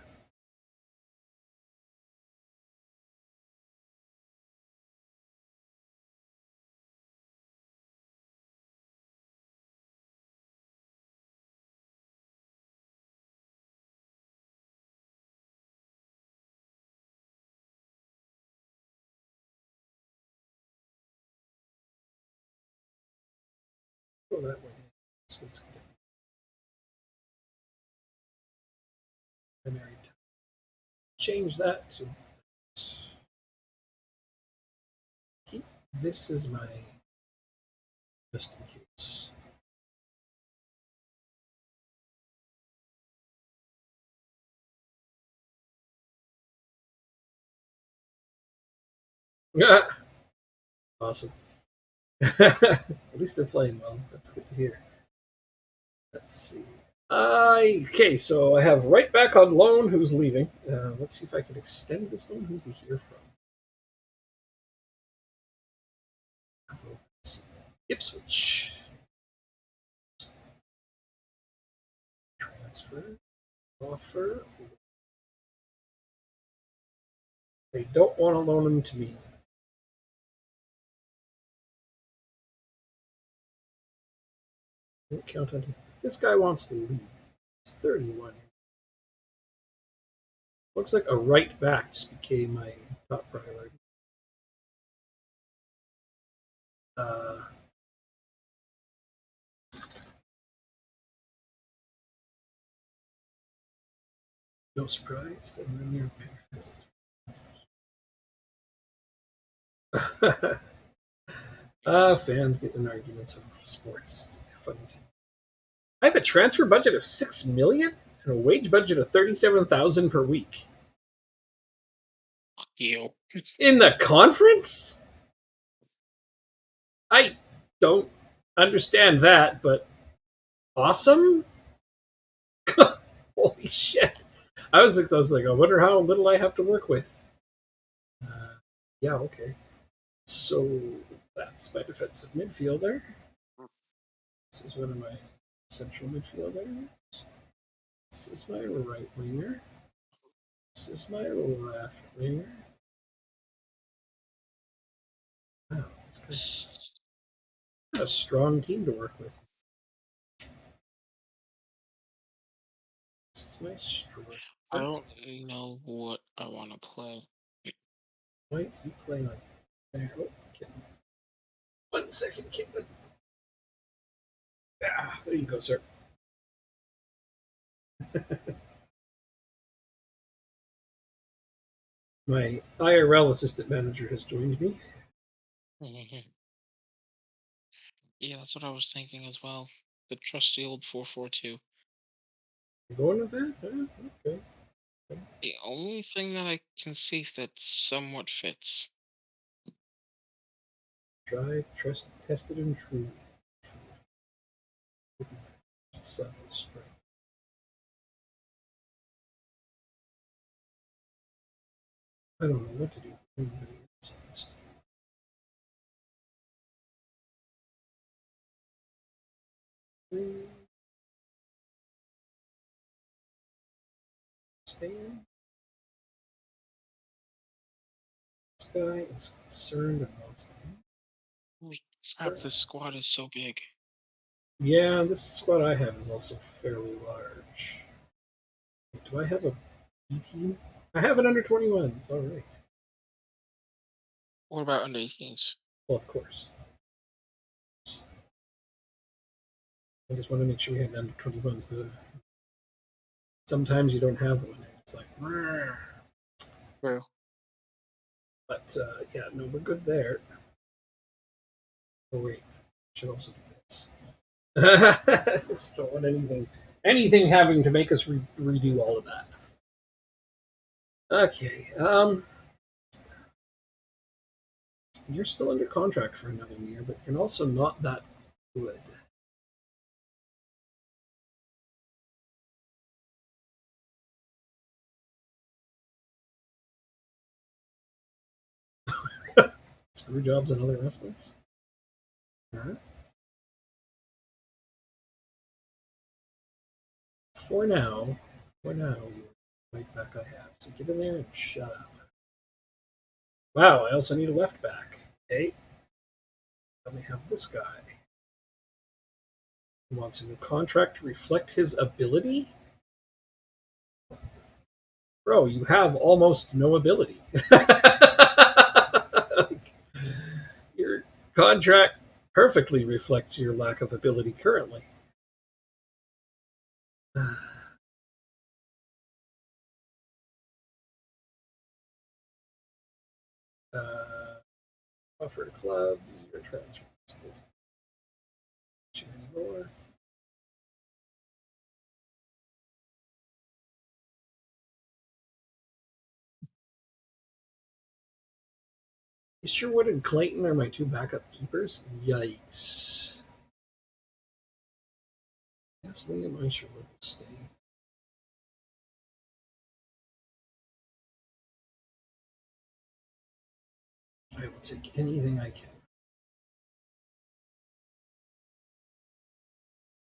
Go that way. That's what's good. Primary. Change that to. Keep this as my. Just in case. Yeah. Awesome. At least they're playing well. That's good to hear. Let's see. Okay, so I have right back on loan who's leaving. Let's see if I can extend this loan. Who's he here from? Ipswich. Transfer. Offer. They don't want to loan him to me. Don't count on him. This guy wants to leave. He's 31. Looks like a right back just became my top priority. No surprise. And then you're fans get in arguments of sports. It's funny too. I have a transfer budget of $6 million and a wage budget of $37,000 per week. Fuck you. In the conference? I don't understand that, but awesome. Holy shit! I was like, I wonder how little I have to work with. Yeah, okay. So that's my defensive midfielder. This is one of my central midfielders. This is my right winger. This is my left winger. Wow, it's got a strong team to work with. This is my strong. I don't know what I want to play. Why you play like that? Oh, kitten. 1 second, kitten. Ah, there you go, sir. My IRL assistant manager has joined me. Yeah, that's what I was thinking as well. The trusty old 442. You going with that? Okay. The only thing that I can see that somewhat fits. Tried, tested, and true. Sun is straight. I don't know what to do. Anybody else on this team. Stand. This guy is concerned and wants to. Holy crap, this squad is so big. Yeah, this squad I have is also fairly large. Do I have a B team? I have an under 21s. All right. What about under 18s? Well, of course. I just want to make sure we had under 21s because sometimes you don't have one. And it's like, "Rrr." True. But yeah, no, we're good there. Oh wait, I should also do this. Just don't want anything having to make us redo all of that. Okay. You're still under contract for another year, but you're also not that good. Screw jobs and other wrestlers. All right. For now, you're right back I have. So get in there and shut up. Wow, I also need a left back. Okay. Let me have this guy. He wants a new contract to reflect his ability? Bro, you have almost no ability. Your contract perfectly reflects your lack of ability currently. Offer clubs, your transfer listed. Anymore. Sherwood and Clayton are my two backup keepers. Yikes. Yes, Liam Isherwood will stay. I will take anything I can.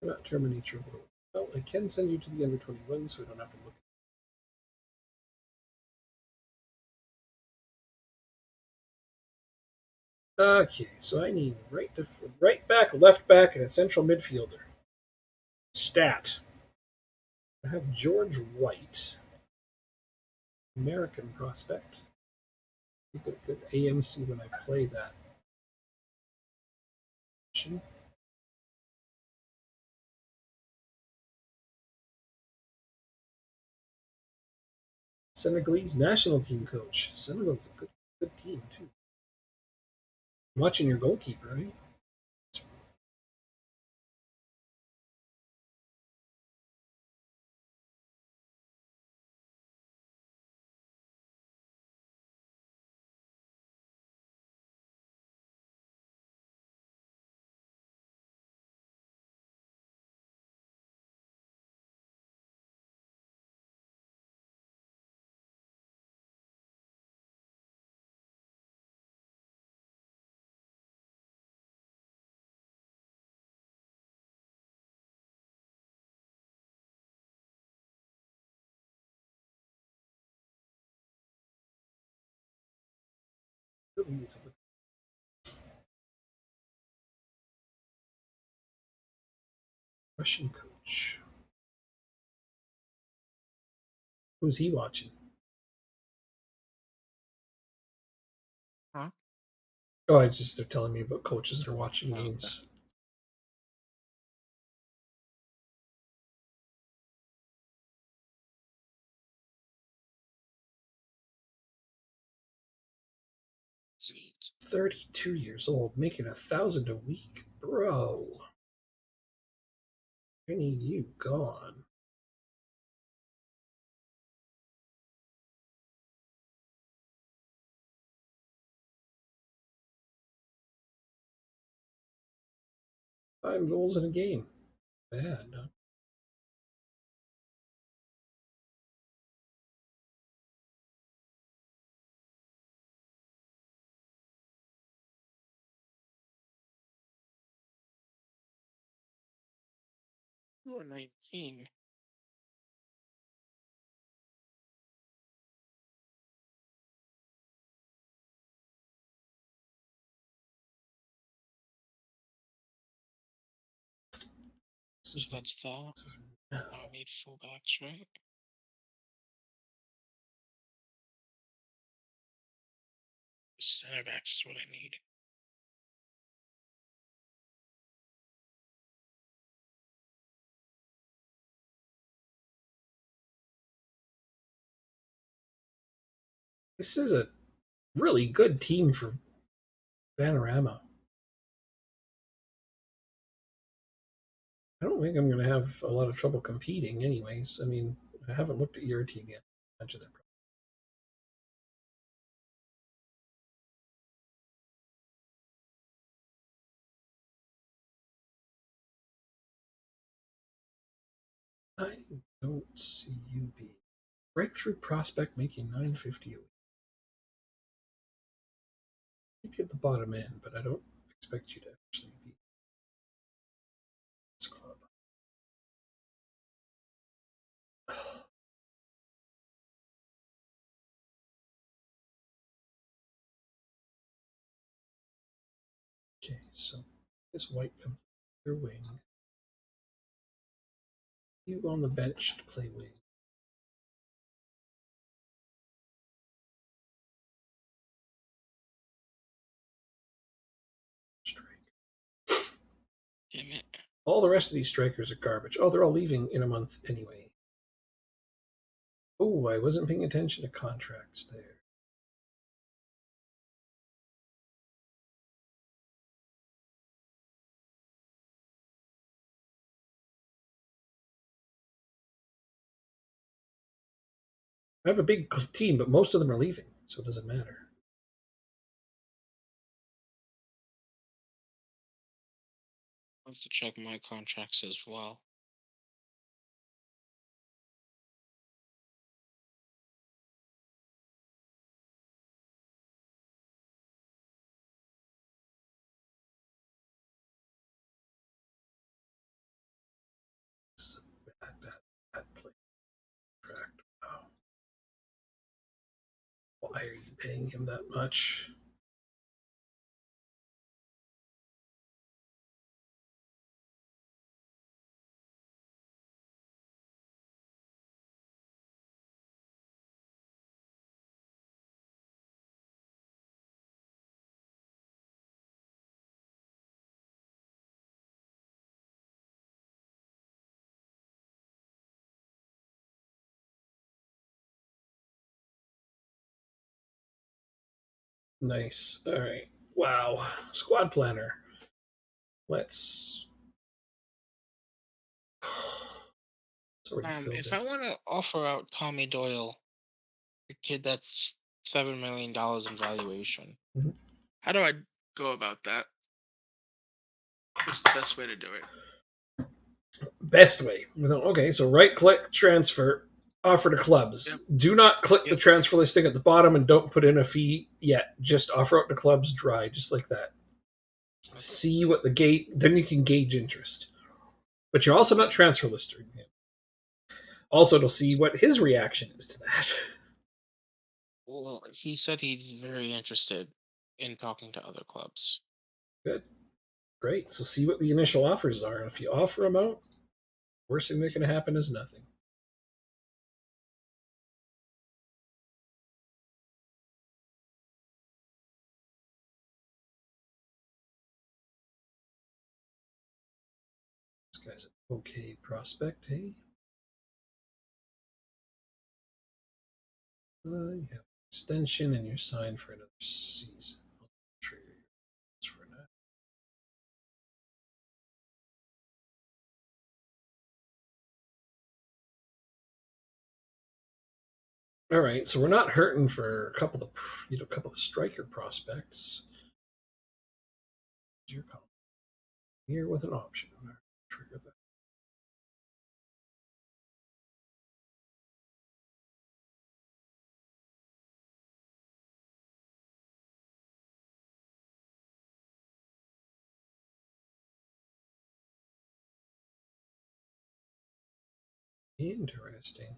Not terminate your role. Well, I can send you to the under 21, so we don't have to look. Okay, so I need right back, left back, and a central midfielder. Stat. I have George White, American prospect. Good AMC when I play that. Senegalese national team coach. Senegal's a good team too. I'm watching your goalkeeper, right? Russian coach. Who's he watching? Huh? Oh, it's just they're telling me about coaches that are watching Oh, okay. games. Sweet. 32 years old, making 1,000 a week, bro. I need you gone. Five goals in a game. Bad. Huh? You are 19. So that's that. No. I need fullbacks, right? Center backs is what I need. This is a really good team for Panorama. I don't think I'm going to have a lot of trouble competing, anyways. I mean, I haven't looked at your team yet. Imagine that. I don't see you being breakthrough prospect making 950 a week. Keep you at the bottom end, but I don't expect you to actually be this club. Okay, so this White comes your wing. You on the bench to play wing. Strike. Damn it. All the rest of these strikers are garbage. Oh, they're all leaving in a month anyway. Oh, I wasn't paying attention to contracts there. I have a big team, but most of them are leaving, so it doesn't matter. I have to check my contracts as well. Why are you paying him that much? Nice. All right. Wow. Squad planner. Let's. It's already filled If it. I want to offer out Tommy Doyle, a kid that's $7 million in valuation, Mhm. how do I go about that? What's the best way to do it? Best way. Okay, so right click, transfer, offer to Yep. clubs. Do not click the Yep. transfer listing at the bottom and don't put in a fee yet. Just offer out to clubs dry, just like that. Okay. See what the gate, then you can gauge interest. But you're also not transfer listing him. Also, to see what his reaction is to that. Well, he said he's very interested in talking to other clubs. Good. Great. So see what the initial offers are. And if you offer them out, worst thing that can happen is nothing. This guy's an okay prospect, hey? You have extension and you're signed for another season. I'll trigger you for that. All right, so we're not hurting for a couple of striker prospects. Your call here with an option. Trigger that. Interesting.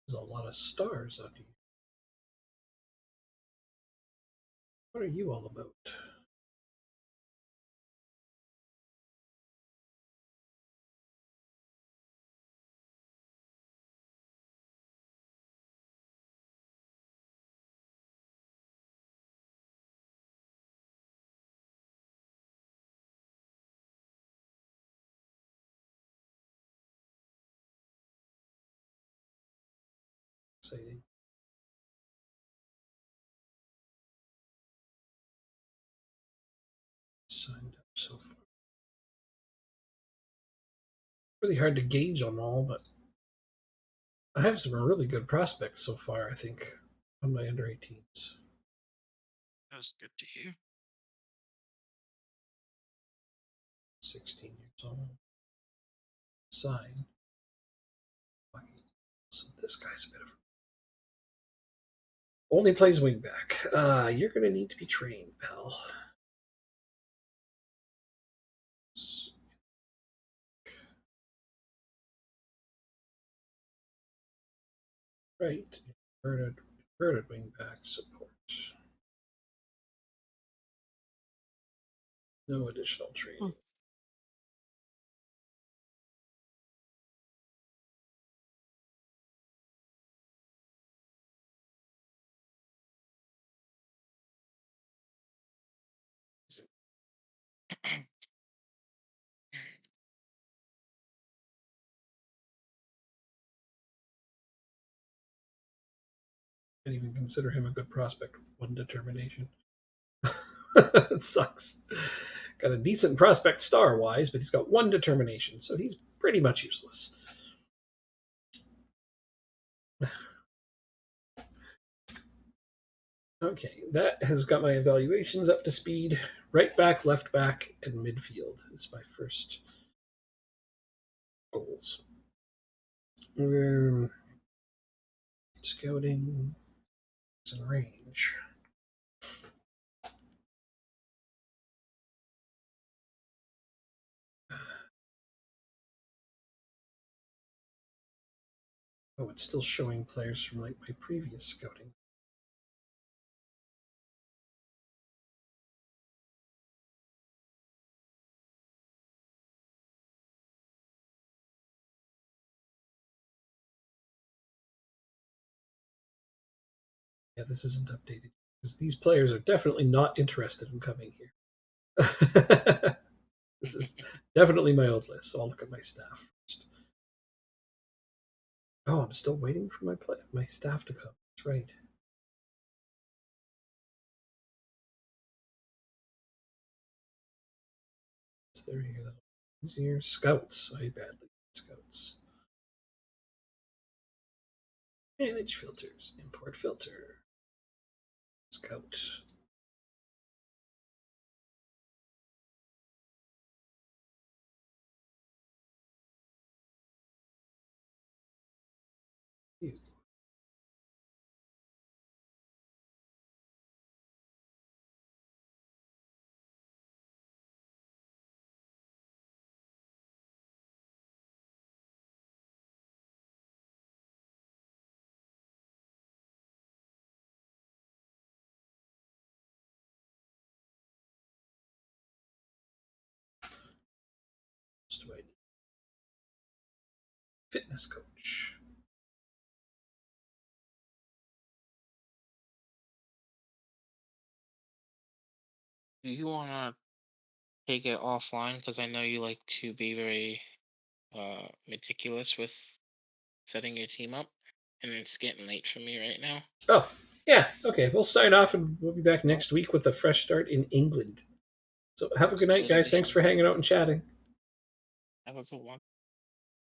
There's a lot of stars on here. What are you all about? Exciting. Signed up so far. Really hard to gauge them all, but I have some really good prospects so far, I think, on my under 18s. That's good to hear. 16 years old. Sign. So this guy's a bit of a. Only plays wingback. You're going to need to be trained, pal. Right. Inverted wingback support. No additional training. Can't even consider him a good prospect with one determination. It sucks. Got a decent prospect star wise, but he's got one determination, so he's pretty much useless. Okay, that has got my evaluations up to speed. Right back, left back, and midfield is my first goals. Scouting is in range. Oh, it's still showing players from like my previous scouting. Yeah, this isn't updated because these players are definitely not interested in coming here. This is definitely my old list. So I'll look at my staff first. Oh, I'm still waiting for my staff to come. That's right. Is there here? Easier scouts. I badly need scouts. Manage filters. Import filter. Scout. View. Just wait. Fitness coach. Do you wanna take it offline? Because I know you like to be very meticulous with setting your team up, and it's getting late for me right now. Oh, yeah. Okay, we'll sign off and we'll be back next week with a fresh start in England. So have a good night, Consider guys. this Thanks for hanging out and chatting. have a good one.